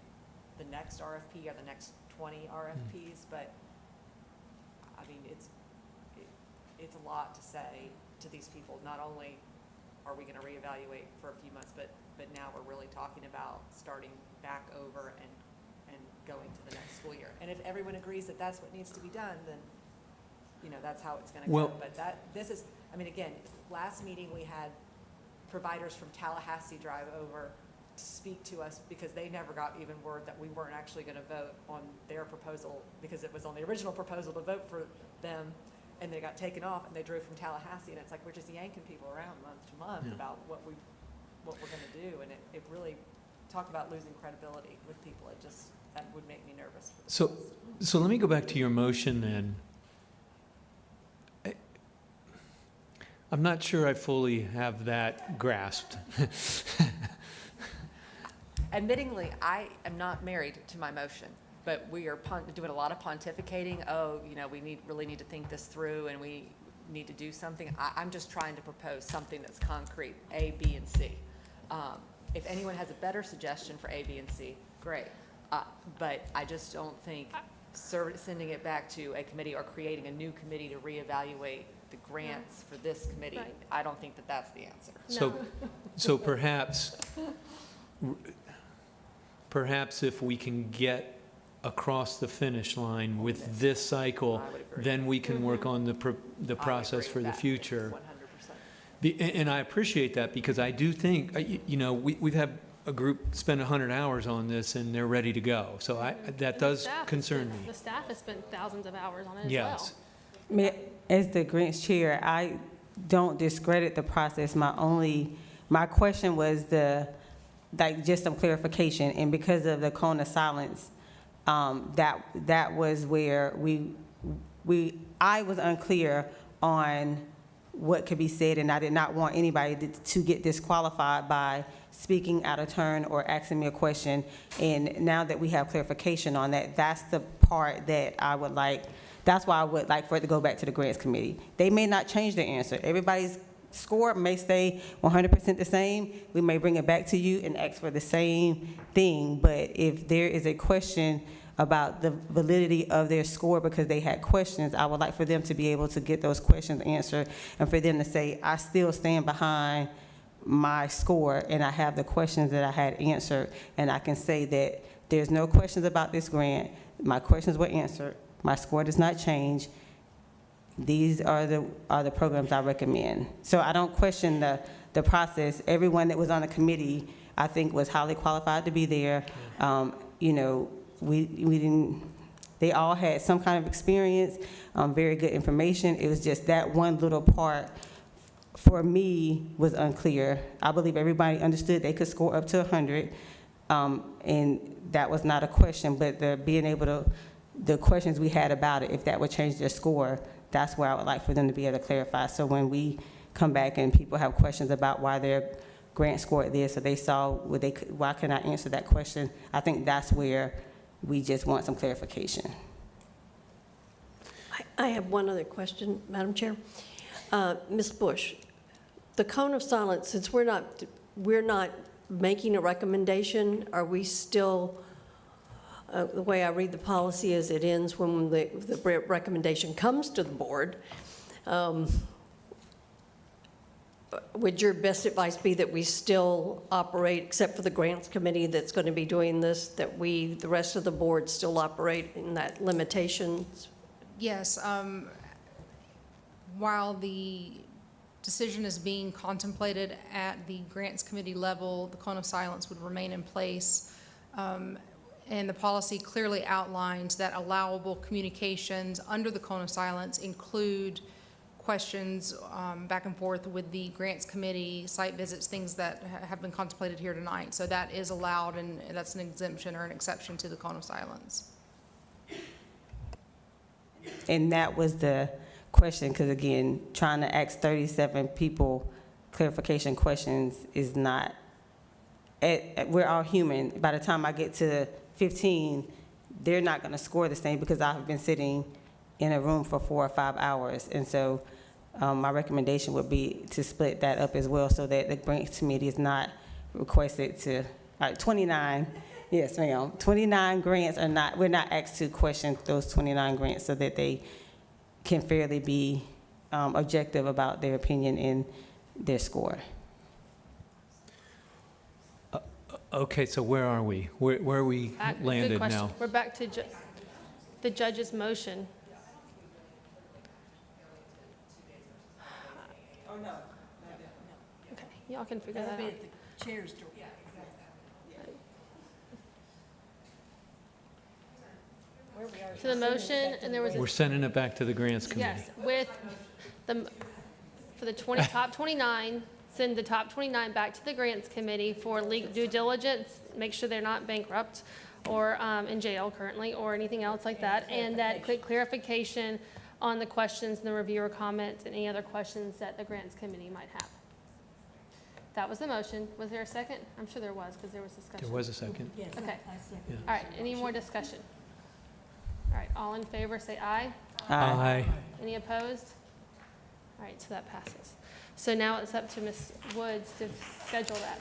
the next RFP or the next 20 RFPs, but I mean, it's a lot to say to these people. Not only are we going to reevaluate for a few months, but now we're really talking about starting back over and going to the next school year. And if everyone agrees that that's what needs to be done, then, you know, that's how it's going to go. But this is, I mean, again, last meeting we had providers from Tallahassee drive over to speak to us because they never got even word that we weren't actually going to vote on their proposal because it was on the original proposal to vote for them, and they got taken off and they drove from Tallahassee, and it's like we're just yanking people around month to month about what we're going to do, and it really talked about losing credibility with people. It just, that would make me nervous. So let me go back to your motion then. I'm not sure I fully have that grasped. Admittingly, I am not married to my motion, but we are doing a lot of pontificating. Oh, you know, we really need to think this through and we need to do something. I'm just trying to propose something that's concrete, A, B, and C. If anyone has a better suggestion for A, B, and C, great. But I just don't think sending it back to a committee or creating a new committee to reevaluate the grants for this committee, Right. I don't think that that's the answer. So perhaps if we can get across the finish line with this cycle, then we can work on the process for the future. 100%. And I appreciate that because I do think, you know, we've had a group spend 100 hours on this and they're ready to go. So that does concern me. The staff has spent thousands of hours on it as Yes. well. As the grants chair, I don't discredit the process. My question was just some clarification, and because of the cone of silence, that was where I was unclear on what could be said, and I did not want anybody to get disqualified by speaking out of turn or asking me a question. And now that we have clarification on that, that's the part that that's why I would like for it to go back to the grants committee. They may not change the answer. Everybody's score may stay 100% the same. We may bring it back to you and ask for the same thing, but if there is a question about the validity of their score because they had questions, I would like for them to be able to get those questions answered and for them to say, I still stand behind my score and I have the questions that I had answered, and I can say that there's no questions about this grant. My questions were answered. My score does not change. These are the programs I recommend. So I don't question the process. Everyone that was on the committee, I think, was highly qualified to be there. You know, they all had some kind of experience, very good information. It was just that one little part for me was unclear. I believe everybody understood they could score up to 100, and that was not a question, but the questions we had about it, if that would change their score, that's where I would like for them to be able to clarify. So when we come back and people have questions about why their grant scored this, or they saw, why can I answer that question? I think that's where we just want some clarification. I have one other question, Madam Chair. Ms. Bush, the cone of silence, since we're not making a recommendation, are we still, the way I read the policy is it ends when the recommendation comes to the board. Would your best advice be that we still operate, except for the grants committee that's going to be doing this, that the rest of the board still operate in that limitations? Yes, while the decision is being contemplated at the grants committee level, the cone of silence would remain in place. And the policy clearly outlines that allowable communications under the cone of silence include questions back and forth with the grants committee, site visits, things that have been contemplated here tonight. So that is allowed, and that's an exemption or an exception to the cone of silence. And that was the question, because again, trying to ask 37 people clarification questions is not, we're all human. By the time I get to 15, they're not going to score the same because I've been sitting in a room for 4 or 5 hours. And so my recommendation would be to split that up as well so that the grants committee is not requested to, 29, yes ma'am, 29 grants are not, we're not asked to question those 29 grants so that they can fairly be objective about their opinion and their score. Okay, so where are we? Where are we Good landed question. now? We're back to the judge's motion. Okay, y'all can figure that out. Chairs. So the motion, and there was a We're sending it back to the grants committee. yes, with for the top 29, send the top 29 back to the grants committee for legal due diligence, make sure they're not bankrupt or in jail currently or anything else like that, and that quick clarification on the questions and the reviewer comments and any other questions that the grants committee might have. That was the motion. Was there a second? I'm sure there was because there was discussion. There was a second. Okay. All right, any more discussion? All right, all in favor, say aye. Aye. Any opposed? All right, so that passes. So now it's up to Ms. Woods to schedule that.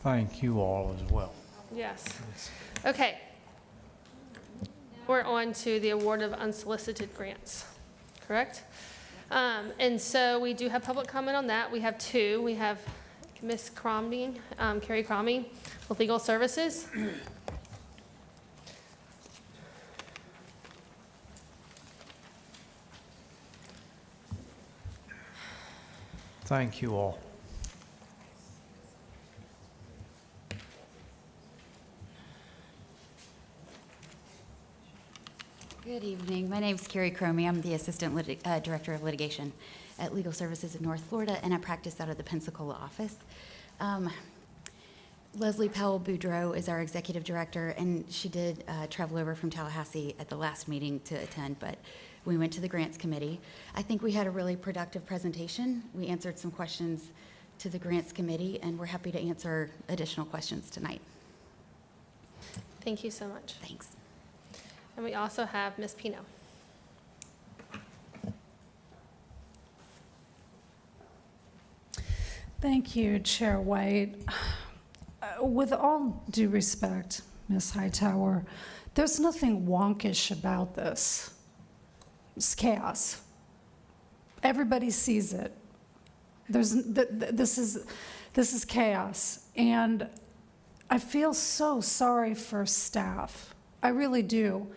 Thank you all as well. Yes. Okay. We're on to the award of unsolicited grants, correct? And so we do have public comment on that. We have two. We have Ms. Cromby, Carrie Cromby with Legal Services. Thank you all. Good evening. My name is Carrie Cromie. I'm the Assistant Director of Litigation at Legal Services of North Florida, and I practice out of the Pensacola office. Leslie Powell-Boudreau is our Executive Director, and she did travel over from Tallahassee at the last meeting to attend, but we went to the Grants Committee. I think we had a really productive presentation. We answered some questions to the Grants Committee, and we're happy to answer additional questions tonight. Thank you so much. Thanks. And we also have Ms. Pino. Thank you, Chair White. With all due respect, Ms. Hightower, there's nothing wonkish about this. It's chaos. Everybody sees it. This is chaos, and I feel so sorry for staff. I really do,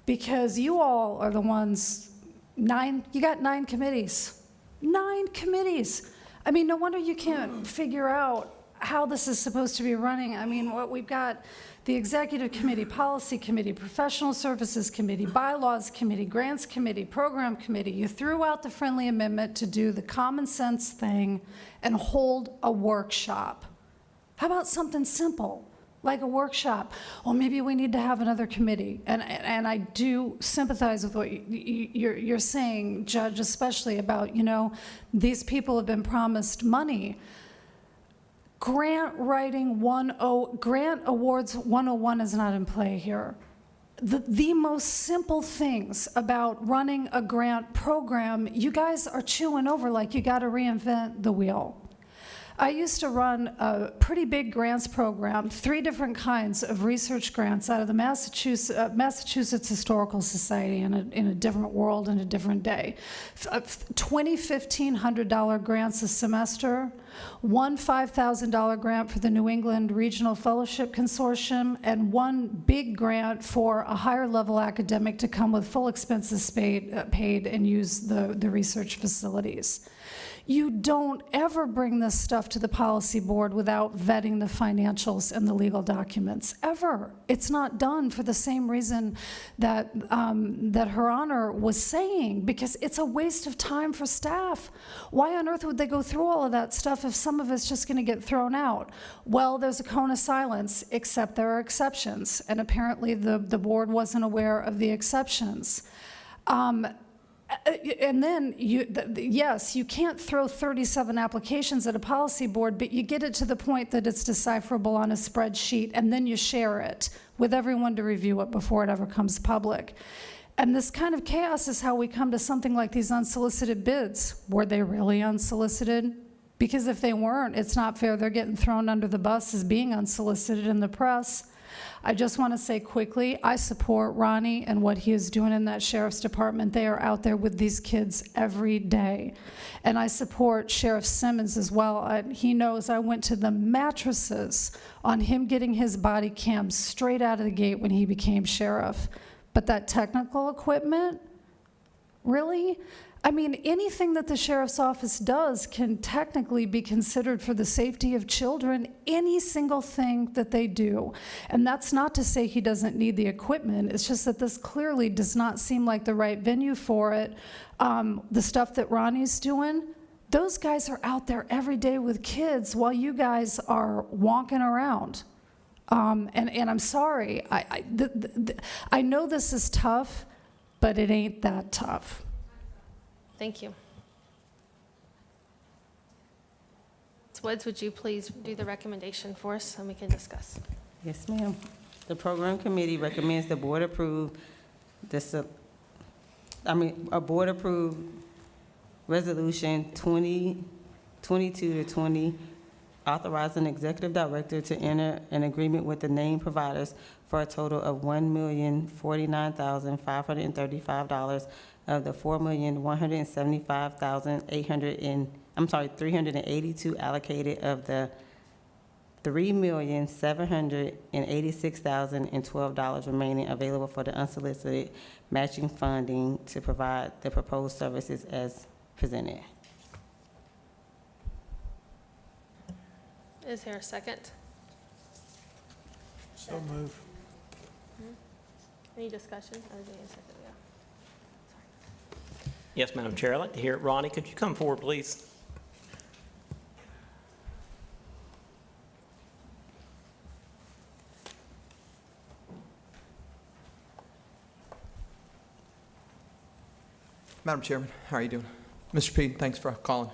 because you all are the ones. You got 9 committees. 9 committees. I mean, no wonder you can't figure out how this is supposed to be running. I mean, we've got the Executive Committee, Policy Committee, Professional Services Committee, Bylaws Committee, Grants Committee, Program Committee. You threw out the friendly amendment to do the common sense thing and hold a workshop. How about something simple, like a workshop? Well, maybe we need to have another committee. And I do sympathize with what you're saying, Judge, especially about, these people have been promised money. Grant Awards 101 is not in play here. The most simple things about running a grant program, you guys are chewing over like you got to reinvent the wheel. I used to run a pretty big grants program, 3 different kinds of research grants out of the Massachusetts Historical Society in a different world and a different day. $1,500 grants a semester, one $5,000 grant for the New England Regional Fellowship Consortium, and one big grant for a higher level academic to come with full expenses paid and use the research facilities. You don't ever bring this stuff to the policy board without vetting the financials and the legal documents, ever. It's not done for the same reason that, that Her Honor was saying, because it's a waste of time for staff. Why on earth would they go through all of that stuff if some of it's just going to get thrown out? Well, there's a cone of silence, except there are exceptions, and apparently the board wasn't aware of the exceptions. And then, yes, you can't throw 37 applications at a policy board, but you get it to the point that it's decipherable on a spreadsheet, and then you share it with everyone to review it before it ever comes public. And this kind of chaos is how we come to something like these unsolicited bids. Were they really unsolicited? Because if they weren't, it's not fair. They're getting thrown under the bus as being unsolicited in the press. I just want to say quickly, I support Ronnie and what he is doing in that sheriff's department. They are out there with these kids every day. And I support Sheriff Simmons as well. He knows I went to the mattresses on him getting his body cam straight out of the gate when he became sheriff. But that technical equipment, really? I mean, anything that the sheriff's office does can technically be considered for the safety of children, any single thing that they do. And that's not to say he doesn't need the equipment. It's just that this clearly does not seem like the right venue for it. The stuff that Ronnie's doing, those guys are out there every day with kids while you guys are wonking around. And I'm sorry, I know this is tough, but it ain't that tough. Thank you. Ms. Woods, would you please do the recommendation for us and we can discuss? Yes, ma'am. The program committee recommends the board approve a board approved resolution 2022-20 authorizing executive director to enter an agreement with the named providers for a total of $1,049,535 of the $4,175,382 allocated of the $3,786,012 remaining available for the unsolicited matching funding to provide the proposed services as presented. Is there a second? So move. Any discussion? Oh, give me a second, yeah. Yes, Madam Chair, I'd like to hear it. Ronnie, could you come forward, please? Madam Chairman, how are you doing? Mr. Peden, thanks for calling.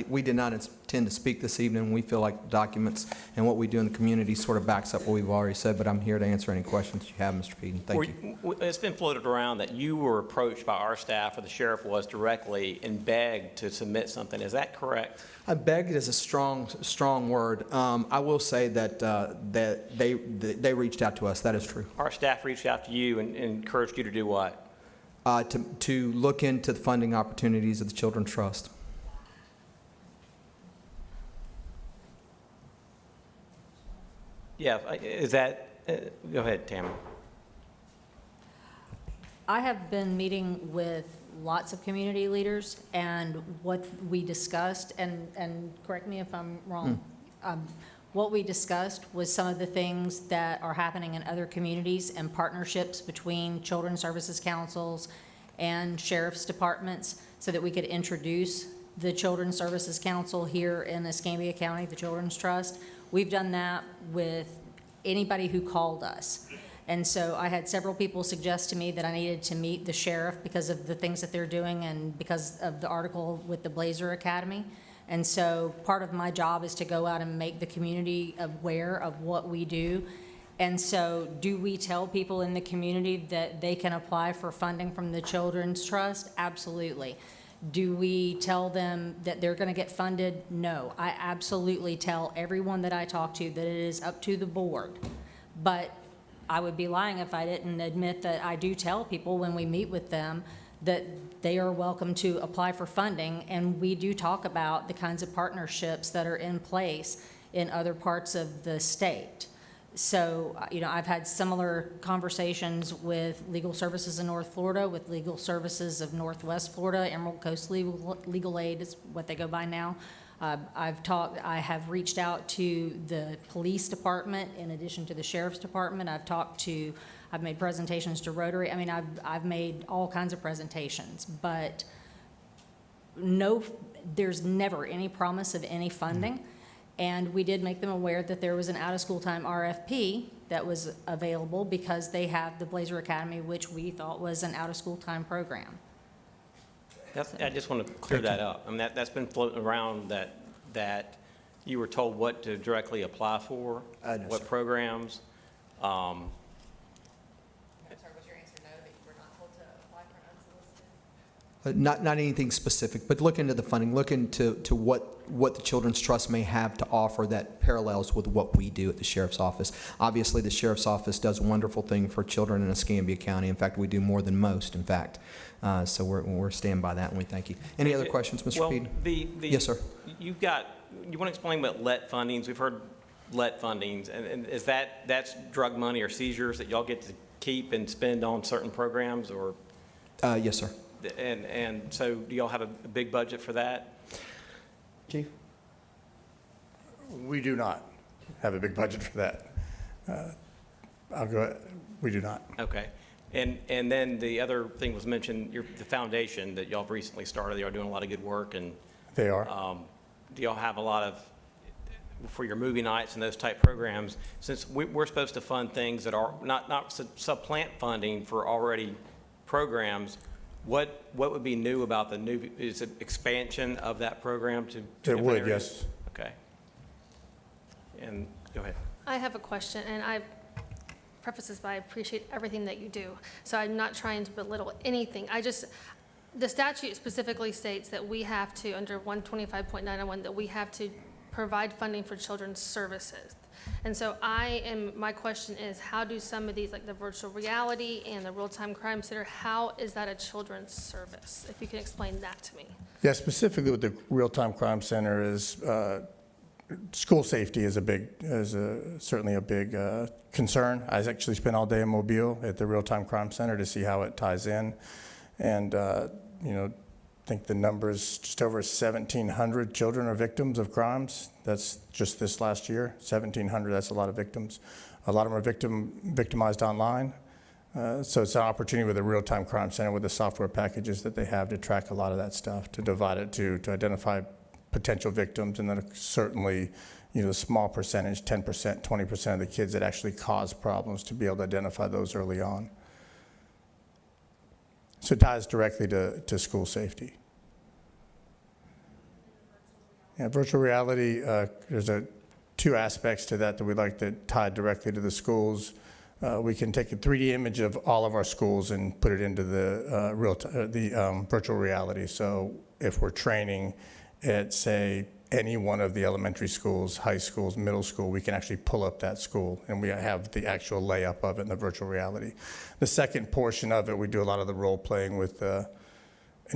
We did not intend to speak this evening. We feel like the documents and what we do in the community sort of backs up what we've already said, but I'm here to answer any questions you have, Mr. Peden. Thank you. It's been floated around that you were approached by our staff, or the sheriff was directly, and begged to submit something. Is that correct? Begged is a strong to I will say that they reached out to us. That is true. Our staff reached out to you and encouraged you to do what? To look into the funding opportunities of the Children's Trust. Yeah, is that, go ahead, Tammy. I have been meeting with lots of community leaders, and what we discussed, and correct me if I'm wrong, what we discussed was some of the things that are happening in other communities and partnerships between children's services councils and sheriff's departments, so that we could introduce the Children's Services Council here in Escambia County, the Children's Trust. We've done that with anybody who called us. And so I had several people suggest to me that I needed to meet the sheriff because of the things that they're doing and because of the article with the Blazer Academy. And so part of my job is to go out and make the community aware of what we do. And so do we tell people in the community that they can apply for funding from the Children's Trust? Absolutely. Do we tell them that they're going to get funded? No. I absolutely tell everyone that I talk to that it is up to the board. But I would be lying if I didn't admit that I do tell people when we meet with them that they are welcome to apply for funding, and we do talk about the kinds of partnerships that are in place in other parts of the state. So, I've had similar conversations with Legal Services in North Florida, with Legal Services of Northwest Florida. Emerald Coast Legal Aid is what they go by now. I have reached out to the police department in addition to the sheriff's department. I've made presentations to Rotary. I mean, I've made all kinds of presentations, but there's never any promise of any funding. And we did make them aware that there was an out-of-school time RFP that was available because they have the Blazer Academy, which we thought was an out-of-school time program. I just want to clear that up. I mean, that's been floating around that you were told what to directly apply for, No, what sir. programs. I'm sorry, was your answer no, that you were not told to apply for unsolicited? Not anything specific, but look into the funding, look into what the Children's Trust may have to offer that parallels with what we do at the Sheriff's Office. Obviously, the Sheriff's Office does a wonderful thing for children in Escambia County. In fact, we do more than most, in fact. So we're stand by that, and we thank you. Any other questions, Mr. Peden? Yes, sir. You want to explain about LET fundings? We've heard LET fundings, and is that's drug money or seizures that y'all get to keep and spend on certain programs, or? Yes, sir. And so do y'all have a big budget for that? Chief? We do not have a big budget for that. We do not. Okay. And then the other thing was mentioned, the foundation that y'all have recently started. They are doing a lot of good work, and They are. do y'all have a lot of, for your movie nights and those type programs, since we're supposed to fund things that are not supplant funding for already programs, what would be new about the new, is it expansion of that program to It different would, areas? yes. Okay. And go ahead. I have a question, and I preface this by I appreciate everything that you do. So I'm not trying to belittle anything. The statute specifically states that we have to, under 125.901, that we have to provide funding for children's services. And so my question is, how do some of these, like the virtual reality and the real-time crime center, how is that a children's service? If you can explain that to me. Yeah, specifically with the Real-Time Crime Center is, school safety is certainly a big concern. I actually spent all day in Mobile at the Real-Time Crime Center to see how it ties in. And, I think the number's just over 1,700 children are victims of crimes. That's just this last year, 1,700, that's a lot of victims. A lot of them are victimized online. So it's an opportunity with the Real-Time Crime Center with the software packages that they have to track a lot of that stuff, to divide it to identify potential victims, and then certainly, a small percentage, 10%, 20% of the kids that actually cause problems, to be able to identify those early on. So it ties directly to school safety. Yeah, virtual reality, there's two aspects to that we'd like to tie directly to the schools. We can take a 3D image of all of our schools and put it into the virtual reality. So if we're training at, say, any one of the elementary schools, high schools, middle school, we can actually pull up that school, and we have the actual layup of it in the virtual reality. The second portion of it, we do a lot of the role playing with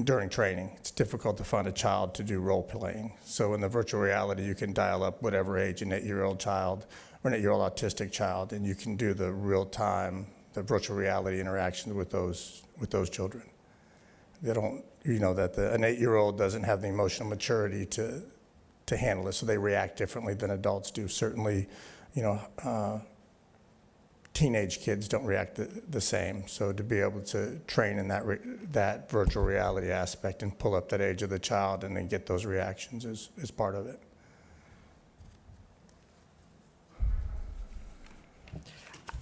during training. It's difficult to find a child to do role playing. So in the virtual reality, you can dial up whatever age, an 8-year-old child or an 8-year-old autistic child, and you can do the real-time, the virtual reality interactions with those children. They don't, that an 8-year-old doesn't have the emotional maturity to handle it, so they react differently than adults do. Certainly, teenage kids don't react the same. So to be able to train in that virtual reality aspect and pull up that age of the child and then get those reactions is part of it.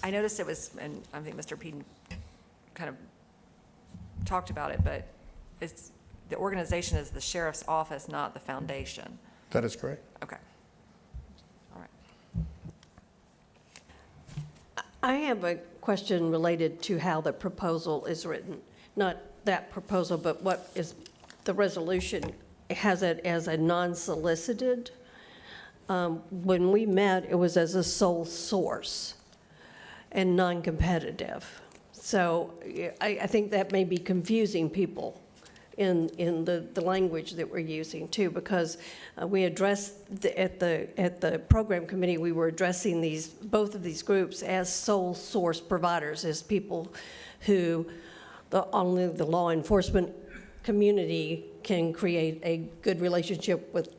I noticed it was, and I think Mr. Peden kind of talked about it, but the organization is the sheriff's office, not the foundation. That is correct. Okay. All right. I have a question related to how the proposal is written. Not that proposal, but what is the resolution? It has it as a non-solicited. When we met, it was as a sole source and non-competitive. So I think that may be confusing people in the language that we're using too, because we addressed at the program committee, we were addressing both of these groups as sole source providers, as people who only the law enforcement community can create a good relationship with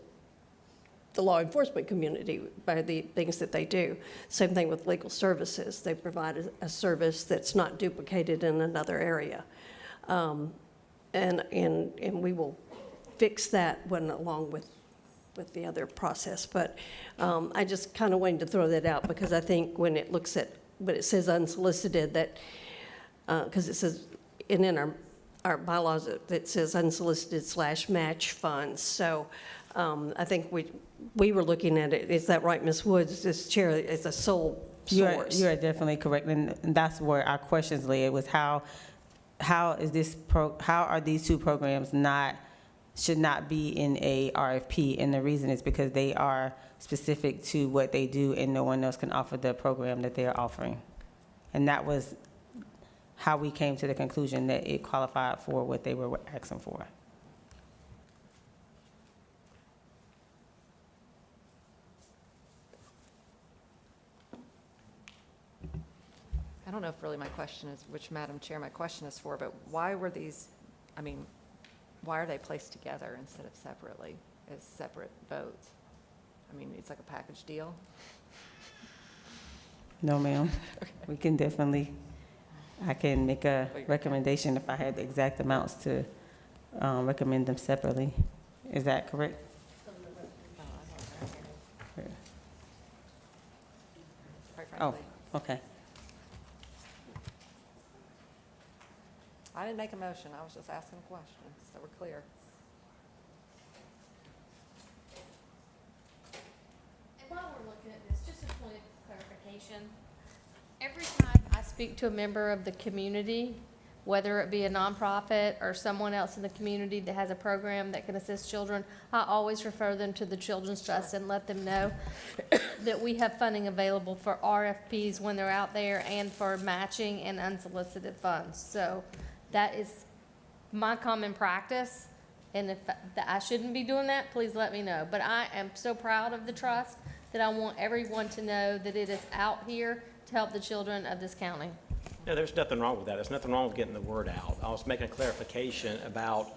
the law enforcement community by the things that they do. Same thing with legal services. They provide a service that's not duplicated in another area. And we will fix that along with the other process. But I just kind of wanted to throw that out because I think when it says unsolicited, that, because it says, and in our bylaws, it says unsolicited / match funds. So I think we were looking at it, is that right, Ms. Woods, this chair is a sole source? You are definitely correct, and that's where our questions led, was how are these two programs should not be in a RFP? And the reason is because they are specific to what they do, and no one else can offer the program that they are offering. And that was how we came to the conclusion that it qualified for what they were asking for. I don't know if really my question is, which Madam Chair my question is for, but why were these, why are they placed together instead of separately, as separate votes? It's like a package deal? No, ma'am. We can definitely, I can make a recommendation if I had the exact amounts to recommend them separately. Is that correct? Quite Oh, frankly. okay. I didn't make a motion, I was just asking questions, so we're clear. And while we're looking at this, just a point of clarification. Every time I speak to a member of the community, whether it be a nonprofit or someone else in the community that has a program that can assist children, I always refer them to the Children's Trust and let them know that we have funding available for RFPs when they're out there and for matching and unsolicited funds. So that is my common practice, and if I shouldn't be doing that, please let me know. But I am so proud of the trust that I want everyone to know that it is out here to help the children of this county. No, there's nothing wrong with that. There's nothing wrong with getting the word out. I was making a clarification about,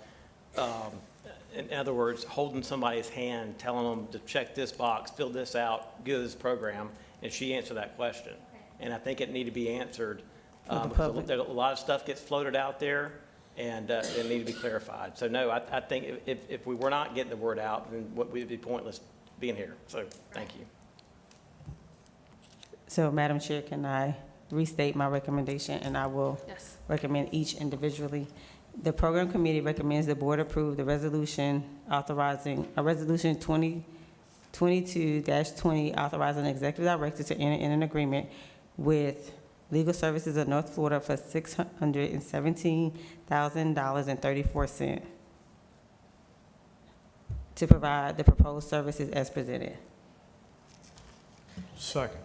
in other words, holding somebody's hand, telling them to check this box, fill this out, go to this program, and she answered that question. And I think it needed to be answered. Because a lot of stuff gets floated out there, and it need to be clarified. So no, I think if we were not getting the word out, then we'd be pointless being here. So thank you. So, Madam Chair, can I restate my recommendation, and I will Yes. recommend each individually? The program committee recommends the board approve the resolution authorizing, resolution 2022-20, authorizing the executive director to enter in an agreement with Legal Services of North Florida for $617,000.34 to provide the proposed services as presented. Second.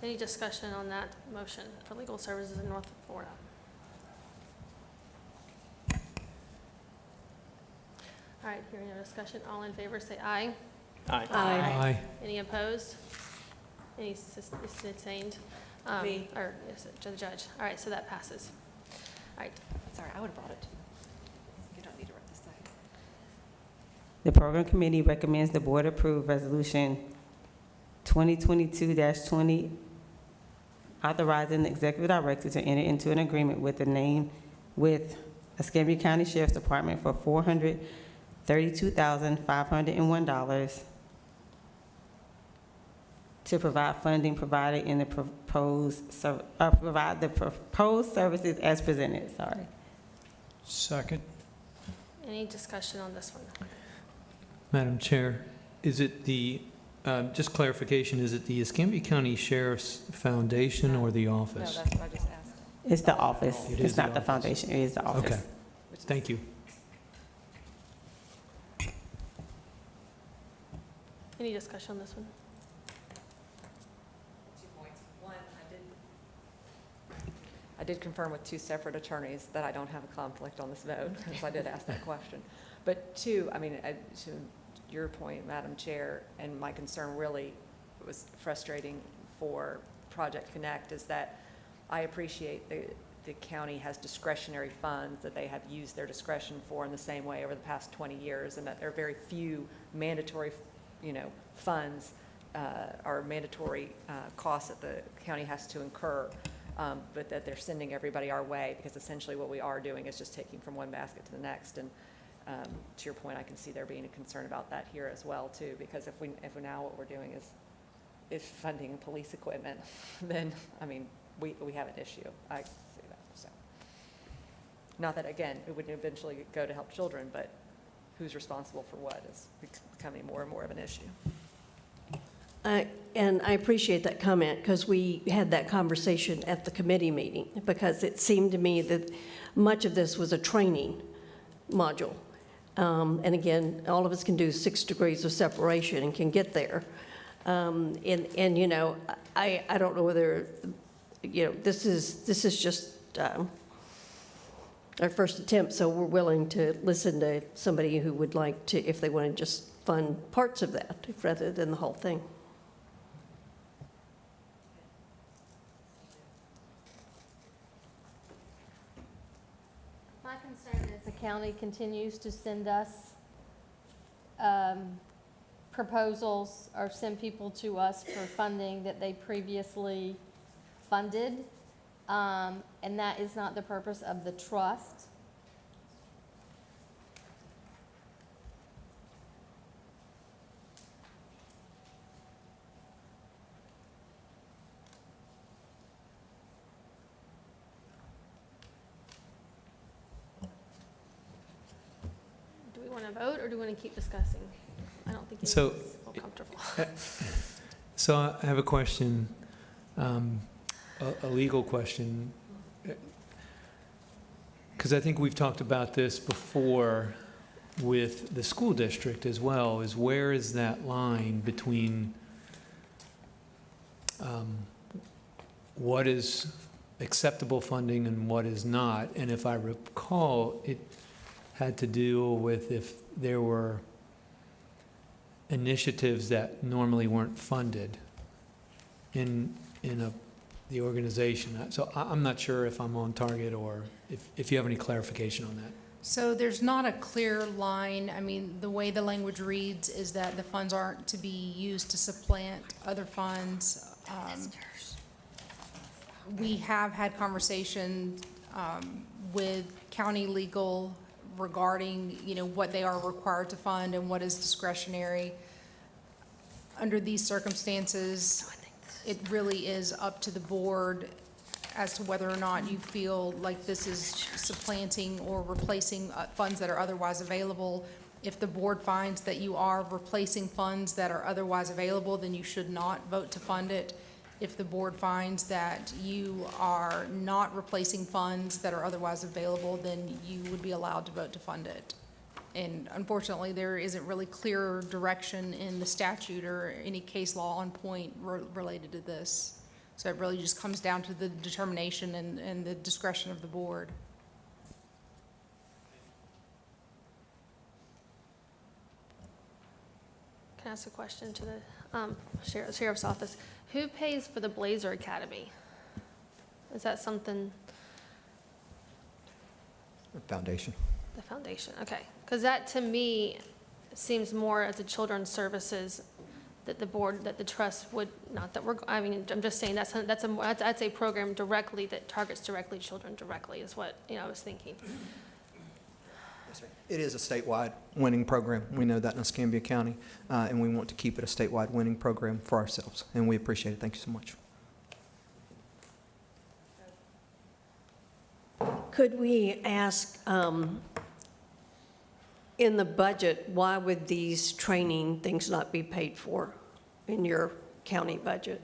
Any discussion on that motion for legal services in North Florida? All right, hearing no discussion, all in favor say aye. Aye. Aye. Any opposed? Any sustained? Me. Or, yes, to the judge. All right, so that passes. All right. Sorry, I would have brought it to you. You don't need to write this down. The program committee recommends the board approve resolution 2022-20, authorizing the executive director to enter into an agreement with Escambia County Sheriff's Department for $432,501 to provide funding provided in the provide the proposed services as presented. Sorry. Second. Any discussion on this one? Madam Chair, is it just clarification, is it the Escambia County Sheriff's Foundation or the No, office? that's what I just asked. It's the office. It It's is the not the office. foundation. It is the office. Okay, thank you. Any discussion on this one? 2 points. One, I didn't. I did confirm with 2 separate attorneys that I don't have a conflict on this vote, because I did ask that question. But 2, I mean, to your point, Madam Chair, and my concern really was frustrating for Project Connect, is that I appreciate the county has discretionary funds that they have used their discretion for in the same way over the past 20 years, and that there are very few mandatory, funds or mandatory costs that the county has to incur, but that they're sending everybody our way, because essentially what we are doing is just taking from one basket to the next. And to your point, I can see there being a concern about that here as well too, because if we now what we're doing is funding police equipment, then I mean we have an issue. I see that. So not that again it would eventually go to help children, but who's responsible for what is becoming more and more of an issue. And I appreciate that comment, because we had that conversation at the committee meeting, because it seemed to me that much of this was a training module. And again, all of us can do 6 degrees of separation and can get there. I don't know whether, this is just our first attempt, so we're willing to listen to somebody who would like to, if they want to just fund parts of that rather than the whole thing. My concern is the county continues to send us proposals or send people to us for funding that they previously funded, and that is not the purpose of the trust. Do we want to vote, or do we want to keep discussing? I don't think So- anybody's feel comfortable. So I have a question, a legal question, because I think we've talked about this before with the school district as well, is where is that line between what is acceptable funding and what is not? And if I recall, it had to do with if there were initiatives that normally weren't funded in the organization. So I'm not sure if I'm on target, or if you have any clarification on that. So there's not a clear line. I mean, the way the language reads is that the funds aren't to be used to supplant other funds. We have had conversations with county legal regarding, what they are required to fund and what is discretionary. Under these circumstances, it really is up to the board as to whether or not you feel like this is supplanting or replacing funds that are otherwise available. If the board finds that you are replacing funds that are otherwise available, then you should not vote to fund it. If the board finds that you are not replacing funds that are otherwise available, then you would be allowed to vote to fund it. And unfortunately, there isn't really clear direction in the statute or any case law on point related to this. So it really just comes down to the determination and the discretion of the board. Can I ask a question to the sheriff's office? Who pays for the Blazer Academy? Is that something, Foundation. the foundation? Okay, because that to me seems more as a children's services that the board, that the trust would, not that we're, I mean, I'm just saying that's a program directly that targets directly children directly is what, I was thinking. It is a statewide winning program. We know that in Escambia County, and we want to keep it a statewide winning program for ourselves, and we appreciate it. Thank you so much. Could we ask, in the budget, why would these training things not be paid for in your county budget?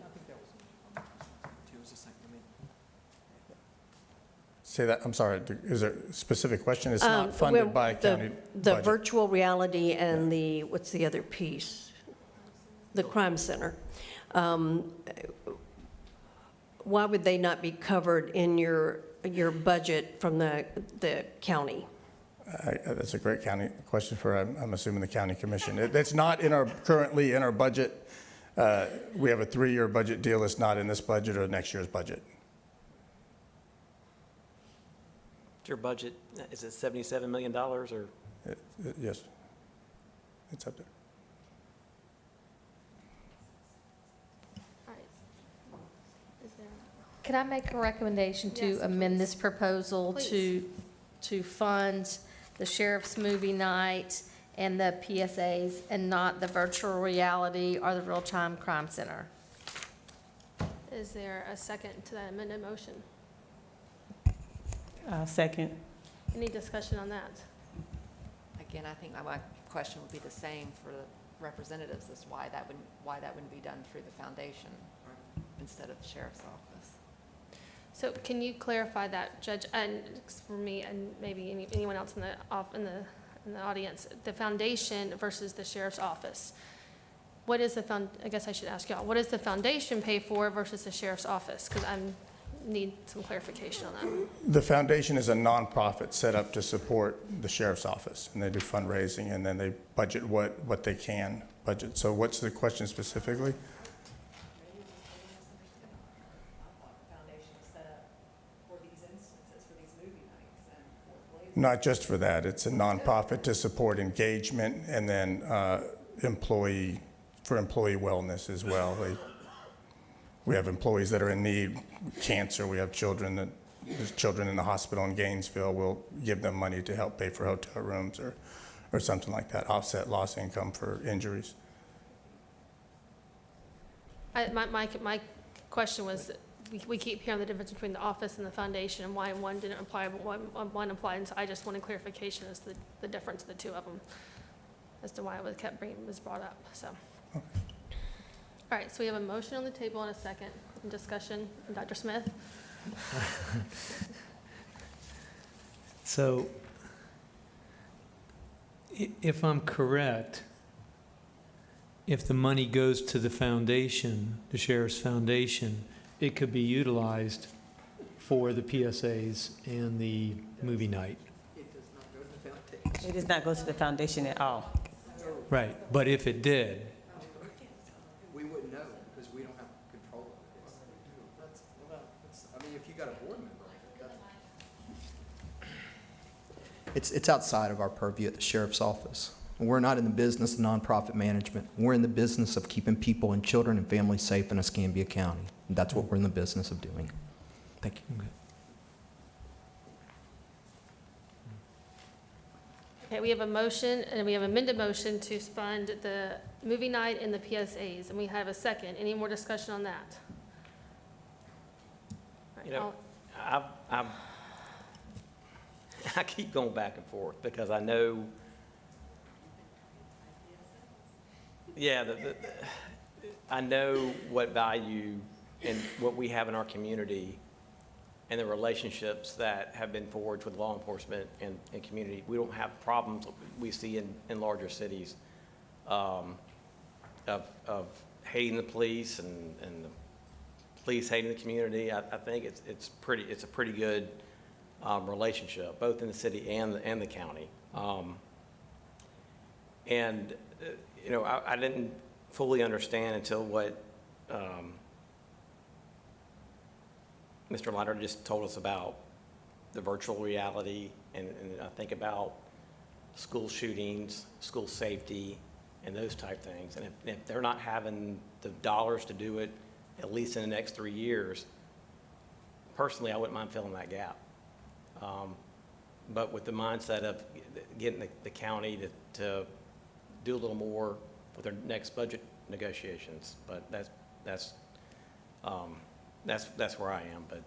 Say that, I'm sorry, is there a specific question? It's not funded by county The budget. virtual reality and what's the other piece? The crime center. why would they not be covered in your budget from the county? That's a great county question for, I'm assuming, the county commission. It's not currently in our budget. We have a 3-year budget deal. It's not in this budget or next year's budget. Your budget, is it $77 million or? Yes, it's up there. Can I make a recommendation to amend this proposal to fund the sheriff's movie night and the PSAs and not the virtual reality or the real-time crime center? Is there a second to that amended motion? Second. Any discussion on that? Again, I think my question would be the same for the representatives, is why that wouldn't be done through the foundation instead of the sheriff's office. So can you clarify that, Judge, and for me and maybe anyone else in the audience, the foundation versus the sheriff's office? What is I guess I should ask y'all, what does the foundation pay for versus the sheriff's office? Because I need some clarification on that. The foundation is a nonprofit set up to support the sheriff's office, and they do fundraising, and then they budget what they can budget. So what's the question specifically? Not just for that. It's a nonprofit to support engagement and then employee wellness as well. We have employees that are in need, cancer. We have there's children in the hospital in Gainesville. We'll give them money to help pay for hotel rooms or something like that, offset lost income for injuries. My question was, we keep hearing the difference between the office and the foundation and why one didn't apply, but one applied. And so I just wanted clarification as to the difference of the two of them as to why it was brought up, so. All right, so we have a motion on the table and a second discussion. Dr. Smith? So if I'm correct, if the money goes to the foundation, the sheriff's foundation, it could be utilized for the PSAs and the movie night. It does not go to the foundation at all. Right, but if it did, We wouldn't know because we don't have control of it. I mean, if you got a board member. It's outside of our purview at the sheriff's office. We're not in the business of nonprofit management. We're in the business of keeping people and children and families safe in Escambia County. And that's what we're in the business of doing. Thank you. Okay, we have a motion, and we have an amended motion to fund the movie night and the PSAs, and we have a second. Any more discussion on that? All right, I keep going back and forth because I know, I know what value and what we have in our community and the relationships that have been forged with law enforcement and community. We don't have problems we see in larger cities of hating the police and the police hating the community. I think it's a pretty good relationship, both in the city and the county. I didn't fully understand until what Mr. Leiter just told us about the virtual reality, and I think about school shootings, school safety, and those type things. And if they're not having the dollars to do it, at least in the next 3 years, personally, I wouldn't mind filling that gap. But with the mindset of getting the county to do a little more with their next budget negotiations. But that's where I am. But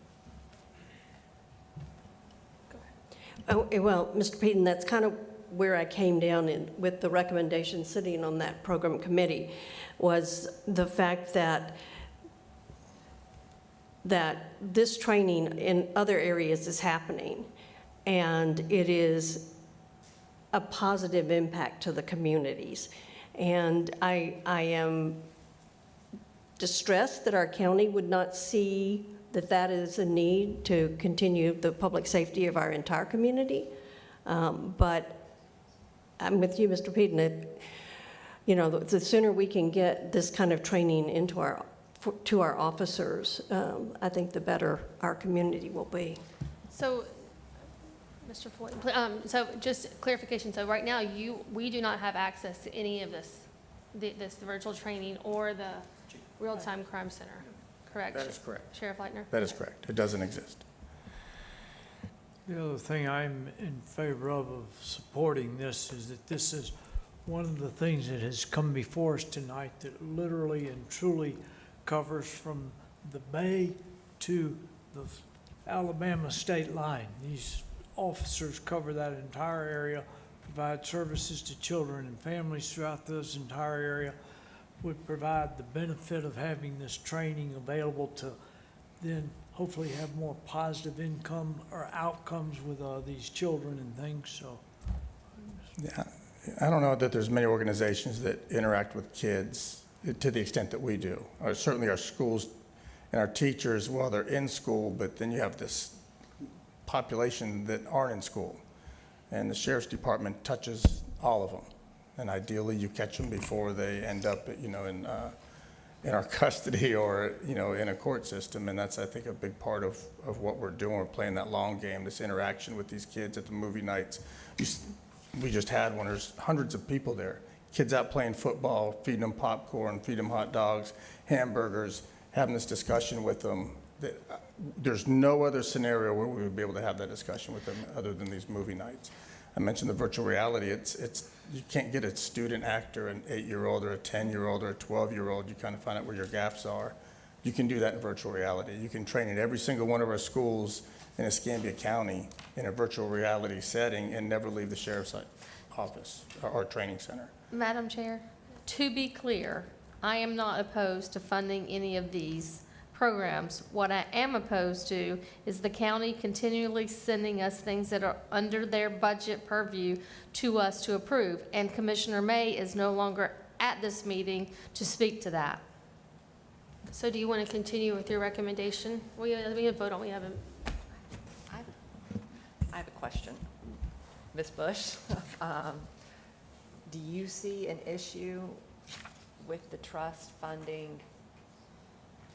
Well, Mr. Peden, that's kind of where I came down in with the recommendation sitting on that program committee, was the fact that this training in other areas is happening, and it is a positive impact to the communities. And I am distressed that our county would not see that that is a need to continue the public safety of our entire community. But I'm with you, Mr. Peden, that, you know, the sooner we can get this kind of training into to our officers, I think the better our community will be. So, Mr. Floyd, so just clarification, so right now, we do not have access to any of this, this virtual training or the real-time crime center, correct? That is correct. Sheriff Leitner? That is correct. It doesn't exist. The other thing I'm in favor of supporting this is that this is one of the things that has come before us tonight that literally and truly covers from the Bay to the Alabama state line. These officers cover that entire area, provide services to children and families throughout this entire area, would provide the benefit of having this training available to then hopefully have more positive income or outcomes with these children and things, so. Yeah, I don't know that there's many organizations that interact with kids to the extent that we do. Certainly our schools and our teachers, well, they're in school, but then you have this population that aren't in school. And the Sheriff's Department touches all of them. And ideally, you catch them before they end up, you know, in our custody or, you know, in a court system. And that's, I think, a big part of what we're doing. We're playing that long game, this interaction with these kids at the movie nights. We just had one. There's hundreds of people there. Kids out playing football, feeding them popcorn, feeding them hot dogs, hamburgers, having this discussion with them. There's no other scenario where we would be able to have that discussion with them other than these movie nights. I mentioned the virtual reality. You can't get a student actor, an 8-year-old or a 10-year-old or a 12-year-old. You kind of find out where your gaps are. You can do that in virtual reality. You can train in every single one of our schools in Escambia County in a virtual reality setting and never leave the sheriff's office or training center. Madam Chair, to be clear, I am not opposed to funding any of these programs. What I am opposed to is the county continually sending us things that are under their budget purview to us to approve. And Commissioner May is no longer at this meeting to speak to that. So do you want to continue with your recommendation? We have vote on, we haven't. I have a question. Ms. Bush, do you see an issue with the trust funding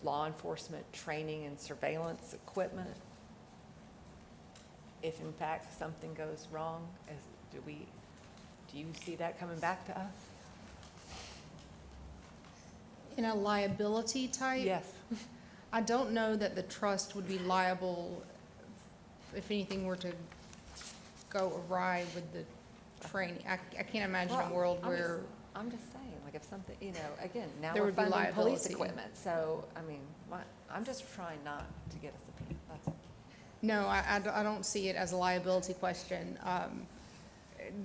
law enforcement training and surveillance equipment? If in fact something goes wrong, do you see that coming back to us? In a liability type? Yes. I don't know that the trust would be liable if anything were to go awry with the training. I can't imagine a world where. I'm just saying, like if something, you know, again, now There we're would be funding police liability. equipment, so, I mean, I'm just trying not to get us a, that's all. No, I don't see it as a liability question.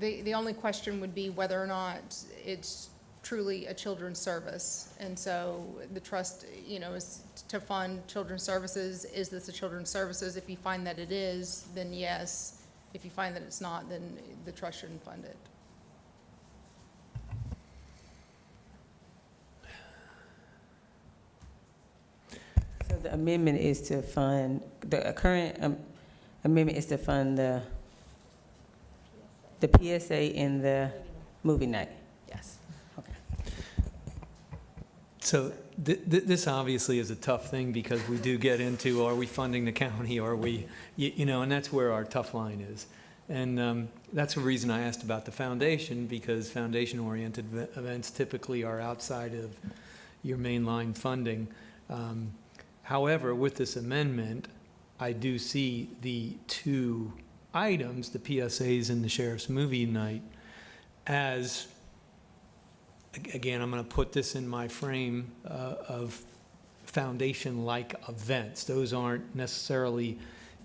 The only question would be whether or not it's truly a children's service. And so the trust, you know, is to fund children's services. Is this a children's services? If you find that it is, then yes. If you find that it's not, then the trust shouldn't fund it. So the amendment is to fund, the current amendment is to fund the PSA and the movie night? Yes. Okay. So this obviously is a tough thing because we do get into, are we funding the county, or are we, you know, and that's where our tough line is. And that's the reason I asked about the foundation, because foundation-oriented events typically are outside of your mainline funding. However, with this amendment, I do see the two items, the PSAs and the sheriff's movie night, as, again, I'm going to put this in my frame of foundation-like events. Those aren't necessarily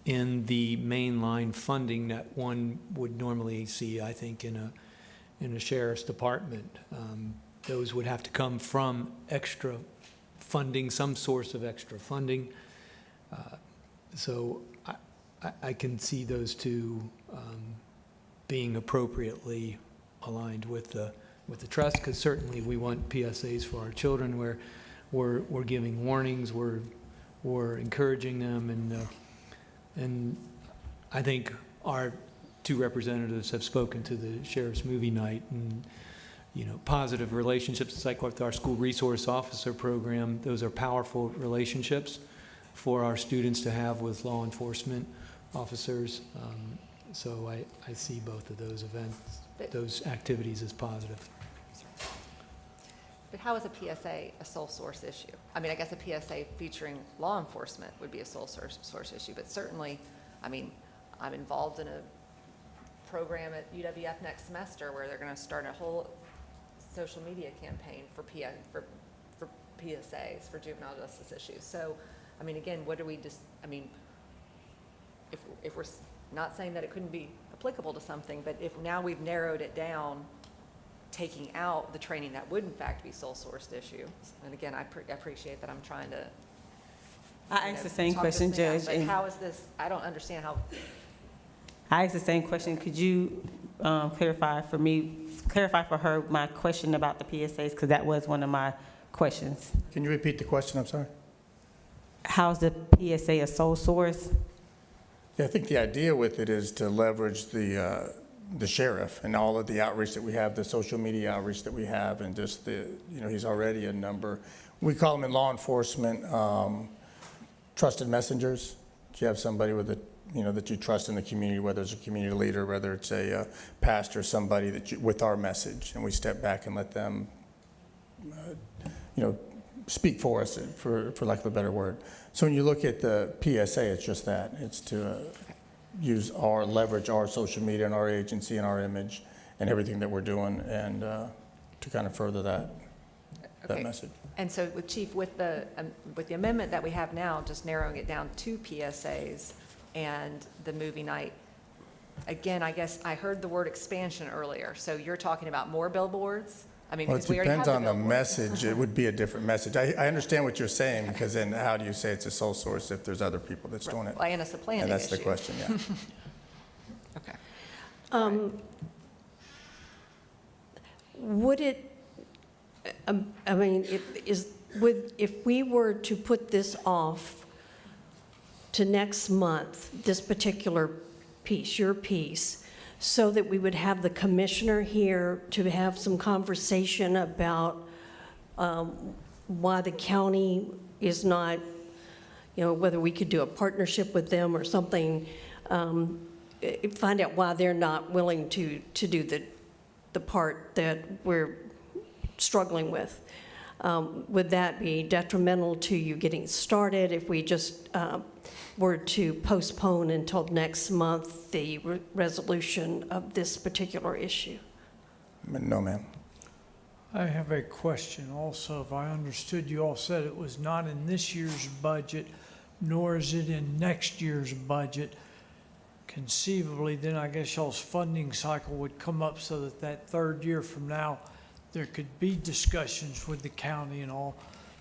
in the mainline funding that one would normally see, I think, in a sheriff's department. Those would have to come from extra funding, some source of extra funding. So I can see those two being appropriately aligned with the trust, because certainly we want PSAs for our children where we're giving warnings, we're or encouraging them. And I think our two representatives have spoken to the sheriff's movie night, and positive relationships. It's like with our school resource officer program, those are powerful relationships for our students to have with law enforcement officers. So I see both of those events, those activities as positive. But how is a PSA a sole source issue? I mean, I guess a PSA featuring law enforcement would be a sole source issue, but certainly, I mean, I'm involved in a program at UWF next semester where they're going to start a whole social media campaign for PSAs, for juvenile justice issues. So, I mean, again, what do we just, I mean, if we're not saying that it couldn't be applicable to something, but if now we've narrowed it down, taking out the training that would in fact be sole sourced issue. And again, I appreciate that I'm trying to I asked the same talk question, this thing out, Judge. but and how is this, I don't understand how, I asked the same question. Could you clarify for her my question about the PSAs, because that was one of my questions. Can you repeat the question? I'm sorry. How's the PSA a sole source? Yeah, I think the idea with it is to leverage the sheriff and all of the outreach that we have, the social media outreach that we have, and just he's already a number. We call them in law enforcement trusted messengers. You have somebody with that you trust in the community, whether it's a community leader, whether it's a pastor, somebody with our message, and we step back and let them, speak for us, for lack of a better word. So when you look at the PSA, it's just that. It's to leverage our social media and our agency and our image and everything that we're doing, and to kind of further that message. and so with Chief, with the amendment that we have now, just narrowing it down to PSAs and the movie night, again, I guess I heard the word expansion earlier. So you're talking about more billboards? I mean, Well, because it we already have depends the on the billboards. message. It would be a different message. I understand what you're saying, because then how do you say it's a sole source if there's other people that's doing it? Well, and it's a planning And that's the issue. question, yeah. Okay. Would it, I mean, if we were to put this off to next month, this particular piece, your piece, so that we would have the commissioner here to have some conversation about why the county is not, whether we could do a partnership with them or something, find out why they're not willing to do the part that we're struggling with. Would that be detrimental to you getting started if we just were to postpone until next month the resolution of this particular issue? No, ma'am. I have a question also. If I understood, you all said it was not in this year's budget, nor is it in next year's budget. Conceivably, then I guess y'all's funding cycle would come up so that third year from now, there could be discussions with the county and all.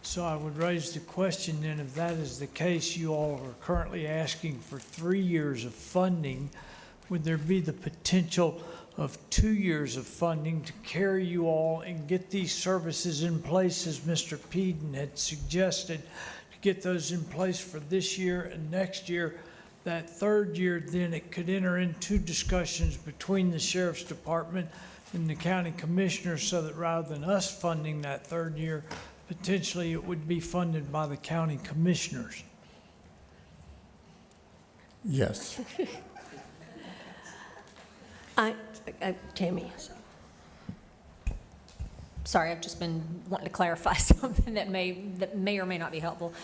So I would raise the question then, if that is the case, you all are currently asking for 3 years of funding. Would there be the potential of 2 years of funding to carry you all and get these services in place, as Mr. Peden had suggested, to get those in place for this year and next year? That third year, then it could enter into discussions between the sheriff's department and the county commissioner, so that rather than us funding that third year, potentially it would be funded by the county commissioners. Yes. Tammy. Sorry, I've just been wanting to clarify something that may or may not be helpful.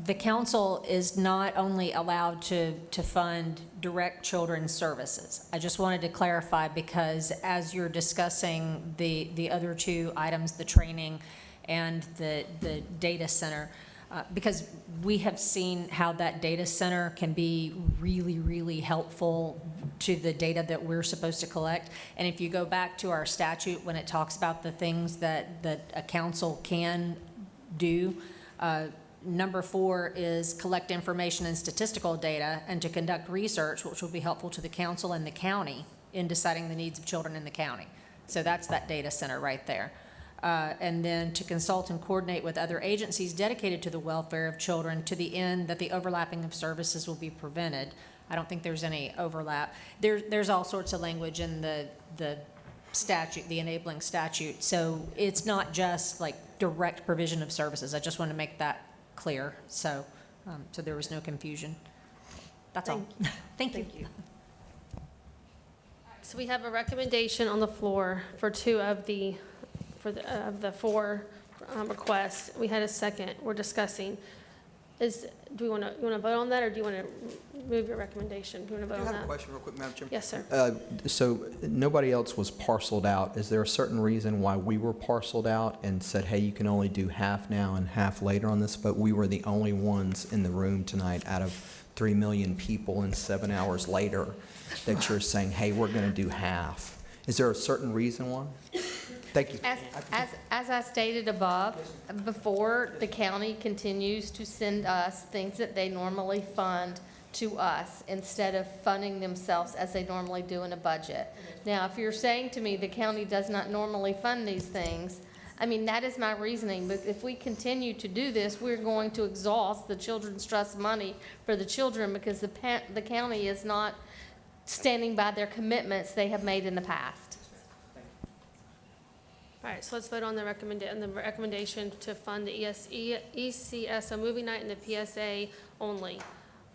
The council is not only allowed to fund direct children's services. I just wanted to clarify, because as you're discussing the other two items, the training and the data center, because we have seen how that data center can be really, really helpful to the data that we're supposed to collect. And if you go back to our statute, when it talks about the things that a council can do, number 4 is collect information and statistical data and to conduct research, which will be helpful to the council and the county in deciding the needs of children in the county. So that's that data center right there. and then to consult and coordinate with other agencies dedicated to the welfare of children to the end that the overlapping of services will be prevented. I don't think there's any overlap. There's all sorts of language in the statute, the enabling statute. So it's not just like direct provision of services. I just want to make that clear. So there was no confusion. That's all. Thank you. So we have a recommendation on the floor for two of the four requests. We had a second. We're discussing. Do you want to vote on that, or do you want to move your recommendation? Do you want to vote on I that? have a question real quick, Madam Chair. Yes, sir. So nobody else was parceled out. Is there a certain reason why we were parceled out and said, hey, you can only do half now and half later on this? But we were the only ones in the room tonight out of 3 million people, and 7 hours later that you're saying, hey, we're going to do half. Is there a certain reason why? Thank you. As I stated above, before, the county continues to send us things that they normally fund to us instead of funding themselves as they normally do in a budget. Now, if you're saying to me the county does not normally fund these things, I mean, that is my reasoning. But if we continue to do this, we're going to exhaust the Children's Trust money for the children because the county is not standing by their commitments they have made in the past. All right, so let's vote on the recommendation to fund the ECSO movie night and the PSA only.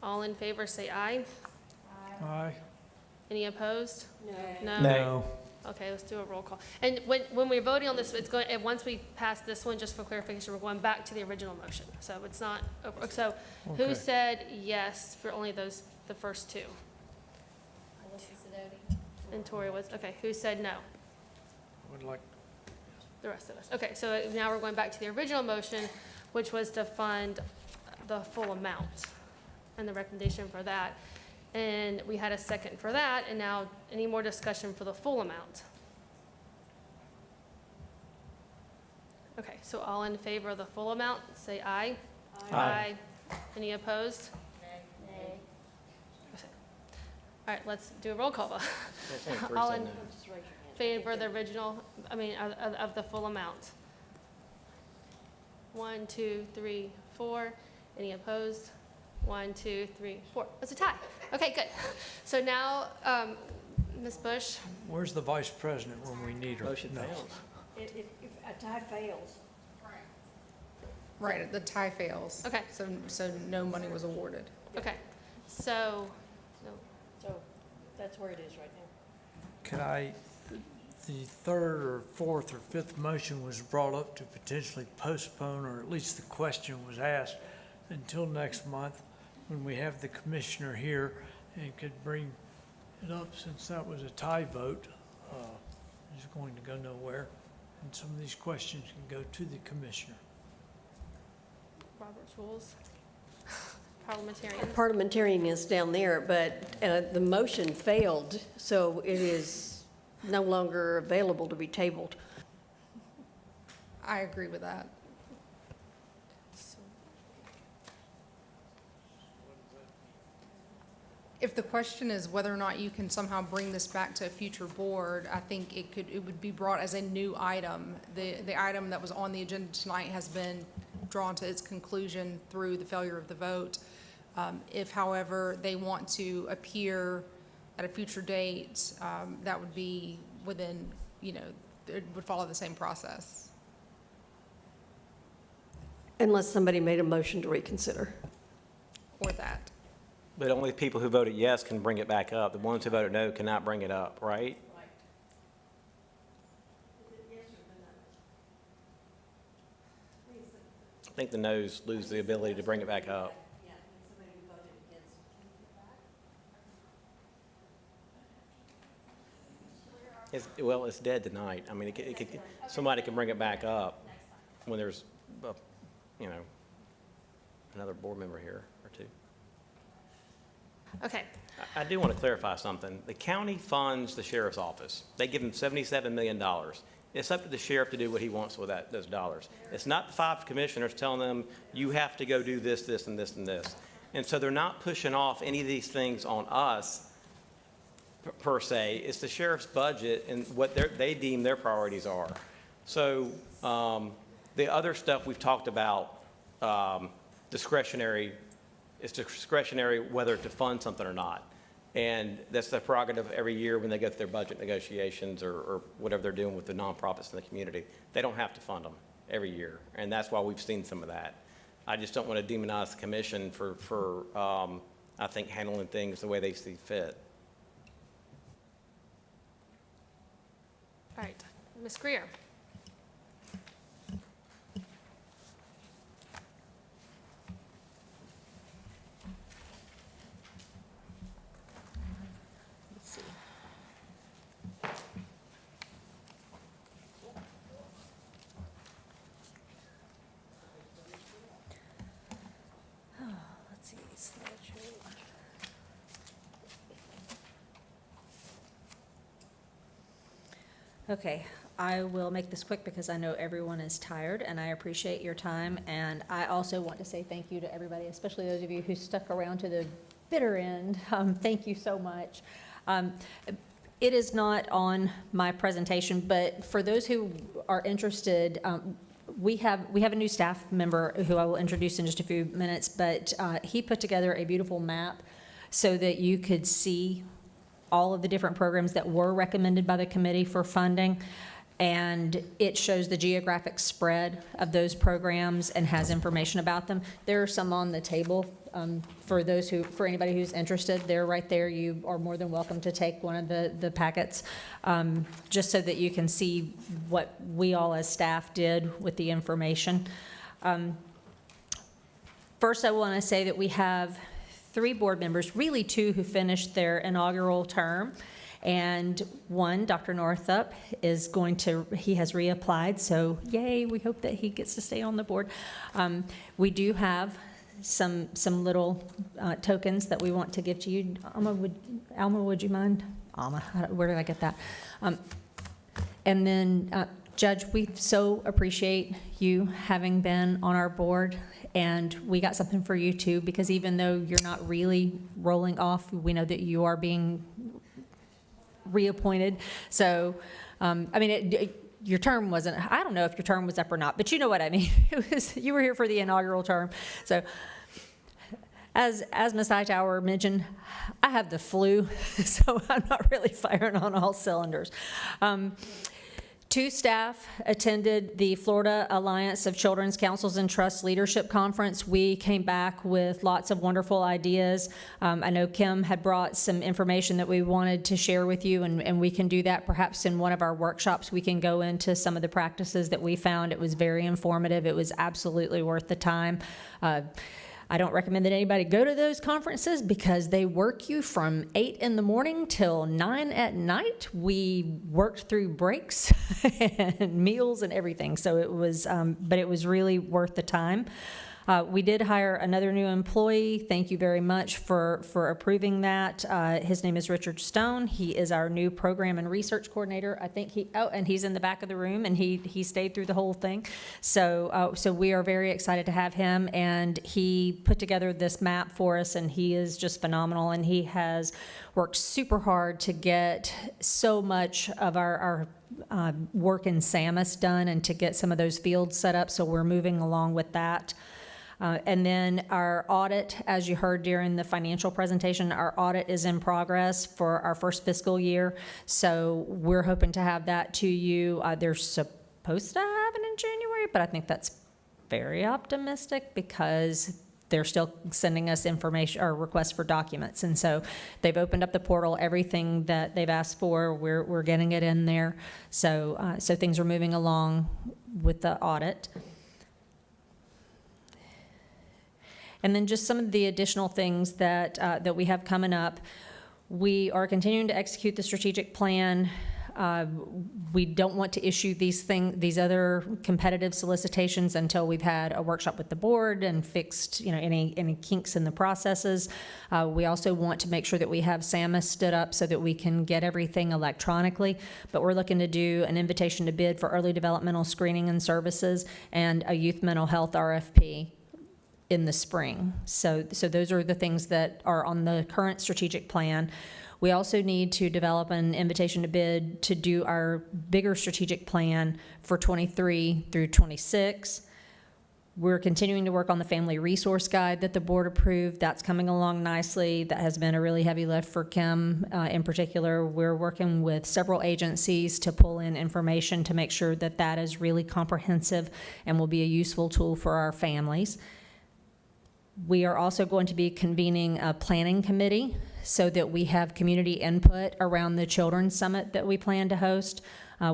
All in favor, say aye. Aye. Any opposed? No. No. Okay, let's do a roll call. And when we're voting on this, it's going, and once we pass this one, just for clarification, we're going back to the original motion. So it's not, so who Okay. said yes for only the first two? And Tori was, okay, who said no? Would like, The rest of us. Okay, so now we're going back to the original motion, which was to fund the full amount and the recommendation for that. And we had a second for that, and now any more discussion for the full amount? Okay, so all in favor of the full amount, say aye. Aye. Any opposed? Nay. All right, let's do a roll call vote. All in favor of the original, of the full amount? 1, 2, 3, 4. Any opposed? 1, 2, 3, 4. That's a tie. Okay, good. So now, Ms. Bush, where's the vice president when we need her? Motion No. fails. If a tie fails. Right, the tie fails. Okay. So no money was awarded. okay, so, no, So that's where it is right now. Could the third or fourth or fifth motion was brought up to potentially postpone, or at least the question was asked, until next month when we have the commissioner here and could bring it up, since that was a tie vote. It's going to go nowhere, and some of these questions can go to the commissioner. Robert's rules. Parliamentarian. Parliamentarian is down there, but the motion failed, so it is no longer available to be tabled. I agree with that. If the question is whether or not you can somehow bring this back to a future board, I think it would be brought as a new item. The item that was on the agenda tonight has been drawn to its conclusion through the failure of the vote. If, however, they want to appear at a future date, that would be within, it would follow the same process. Unless somebody made a motion to reconsider. Or that. But only people who voted yes can bring it back up. The ones who voted no cannot bring it up, right? I think the noes lose the ability to bring it back up. It's dead tonight. I mean, somebody can bring it back up when there's, another board member here or two. Okay, I do want to clarify something. The county funds the sheriff's office. They give him $77 million. It's up to the sheriff to do what he wants with those dollars. It's not the 5 commissioners telling them, you have to go do this, this, and this, and this. And so they're not pushing off any of these things on us, per se. It's the sheriff's budget and what they deem their priorities are. So the other stuff we've talked about, discretionary, it's discretionary whether to fund something or not. And that's the prerogative every year when they go through their budget negotiations or whatever they're doing with the nonprofits in the community. They don't have to fund them every year, and that's why we've seen some of that. I just don't want to demonize the commission for I think, handling things the way they see fit. All right, Ms. Greer. Okay, I will make this quick because I know everyone is tired, and I appreciate your time. And I also want to say thank you to everybody, especially those of you who stuck around to the bitter end. Thank you so much. It is not on my presentation, but for those who are interested, we have a new staff member who I will introduce in just a few minutes, but he put together a beautiful map so that you could see all of the different programs that were recommended by the committee for funding. And it shows the geographic spread of those programs and has information about them. There are some on the table for anybody who's interested. They're right there. You are more than welcome to take one of the packets, just so that you can see what we all as staff did with the information. First, I want to say that we have 3 board members, really 2 who finished their inaugural term. And one, Dr. Northup, he has reapplied, so yay, we hope that he gets to stay on the board. We do have some little tokens that we want to give to you. Alma, would you mind? Alma, where did I get that? And then, Judge, we so appreciate you having been on our board. And we got something for you too, because even though you're not really rolling off, we know that you are being reappointed. So, your term wasn't, I don't know if your term was up or not, but you know what I mean. You were here for the inaugural term. So, as Ms. Hightower mentioned, I have the flu, so I'm not really firing on all cylinders. 2 staff attended the Florida Alliance of Children's Councils and Trusts Leadership Conference. We came back with lots of wonderful ideas. I know Kim had brought some information that we wanted to share with you, and we can do that perhaps in one of our workshops. We can go into some of the practices that we found. It was very informative. It was absolutely worth the time. I don't recommend that anybody go to those conferences because they work you from 8 in the morning till 9 at night. We worked through breaks and meals and everything. So it was, but it was really worth the time. We did hire another new employee. Thank you very much for approving that. His name is Richard Stone. He is our new program and research coordinator. I think and he's in the back of the room, and he stayed through the whole thing. So we are very excited to have him, and he put together this map for us, and he is just phenomenal, and he has worked super hard to get so much of our work in SAMUS done and to get some of those fields set up, so we're moving along with that. And then our audit, as you heard during the financial presentation, our audit is in progress for our first fiscal year. So we're hoping to have that to you. They're supposed to have it in January, but I think that's very optimistic because they're still sending us information or requests for documents. And so they've opened up the portal, everything that they've asked for, we're getting it in there. So things are moving along with the audit. And then just some of the additional things that we have coming up. We are continuing to execute the strategic plan. We don't want to issue these other competitive solicitations until we've had a workshop with the board and fixed, any kinks in the processes. We also want to make sure that we have SAMUS stood up so that we can get everything electronically. But we're looking to do an invitation to bid for early developmental screening and services and a youth mental health RFP in the spring. So those are the things that are on the current strategic plan. We also need to develop an invitation to bid to do our bigger strategic plan for 23 through 26. We're continuing to work on the family resource guide that the board approved. That's coming along nicely. That has been a really heavy lift for Kim in particular. We're working with several agencies to pull in information to make sure that that is really comprehensive and will be a useful tool for our families. We are also going to be convening a planning committee so that we have community input around the Children's Summit that we plan to host.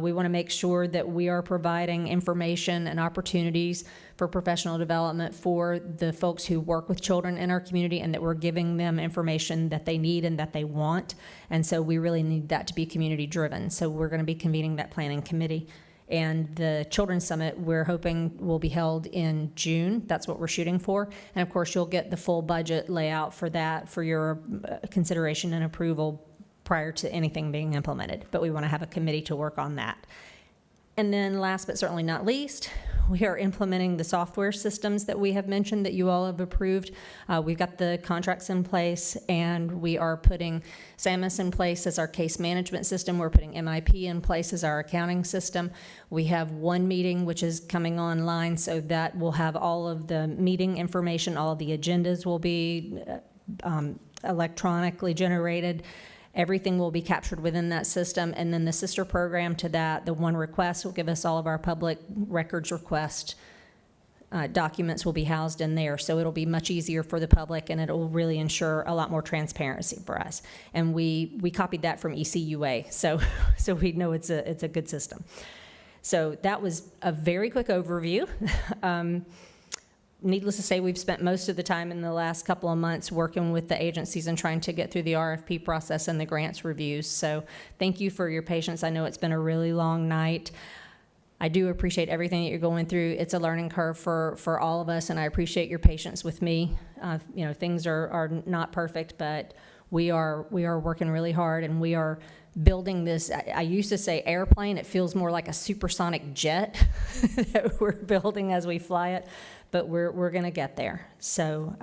We want to make sure that we are providing information and opportunities for professional development for the folks who work with children in our community, and that we're giving them information that they need and that they want. And so we really need that to be community driven. So we're going to be convening that planning committee. And the Children's Summit, we're hoping will be held in June. That's what we're shooting for. And of course, you'll get the full budget layout for that for your consideration and approval prior to anything being implemented. But we want to have a committee to work on that. And then last but certainly not least, we are implementing the software systems that we have mentioned that you all have approved. We've got the contracts in place, and we are putting SAMUS in place as our case management system. We're putting MIP in place as our accounting system. We have one meeting which is coming online, so that will have all of the meeting information. All of the agendas will be electronically generated. Everything will be captured within that system, and then the sister program to that, the One Request, will give us all of our public records request documents will be housed in there, so it'll be much easier for the public, and it'll really ensure a lot more transparency for us. And we copied that from ECUA, so we know it's a good system. So that was a very quick overview. Needless to say, we've spent most of the time in the last couple of months working with the agencies and trying to get through the RFP process and the grants reviews. So thank you for your patience. I know it's been a really long night. I do appreciate everything that you're going through. It's a learning curve for all of us, and I appreciate your patience with me. Things are not perfect, but we are working really hard, and we are building this. I used to say airplane. It feels more like a supersonic jet that we're building as we fly it. But we're going to get there. So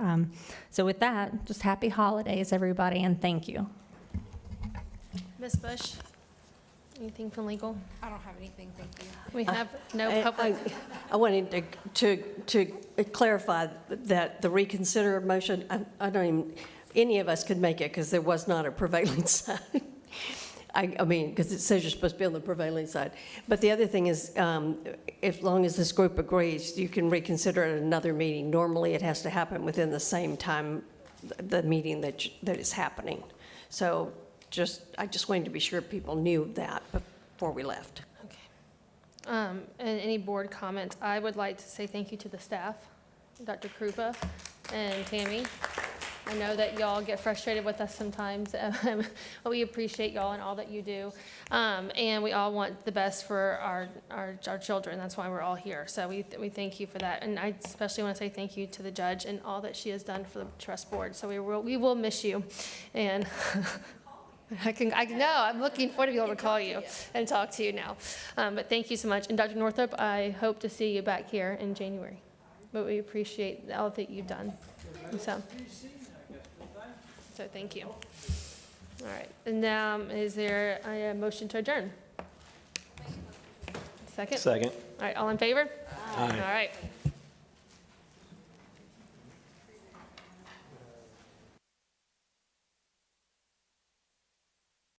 with that, just happy holidays, everybody, and thank you. Ms. Bush, anything from legal? I don't have anything, thank you. We have no public. I wanted to clarify that the reconsider motion, I don't even, any of us could make it because there was not a prevailing side. I mean, because it says you're supposed to be on the prevailing side. But the other thing is, as long as this group agrees, you can reconsider at another meeting. Normally, it has to happen within the same time, the meeting that is happening. So I just wanted to be sure people knew that before we left. Okay. And any board comments? I would like to say thank you to the staff, Dr. Krupa and Tammy. I know that y'all get frustrated with us sometimes, but we appreciate y'all and all that you do. And we all want the best for our children. That's why we're all here. So we thank you for that. And I especially want to say thank you to the judge and all that she has done for the trust board. So we will miss you. And I know, I'm looking forward to be able to call you and talk to you now. But thank you so much. And Dr. Northrop, I hope to see you back here in January. But we appreciate all that you've done. So thank you. All right. And now, is there a motion to adjourn? Second? Second. All right. All in favor? Aye. All right.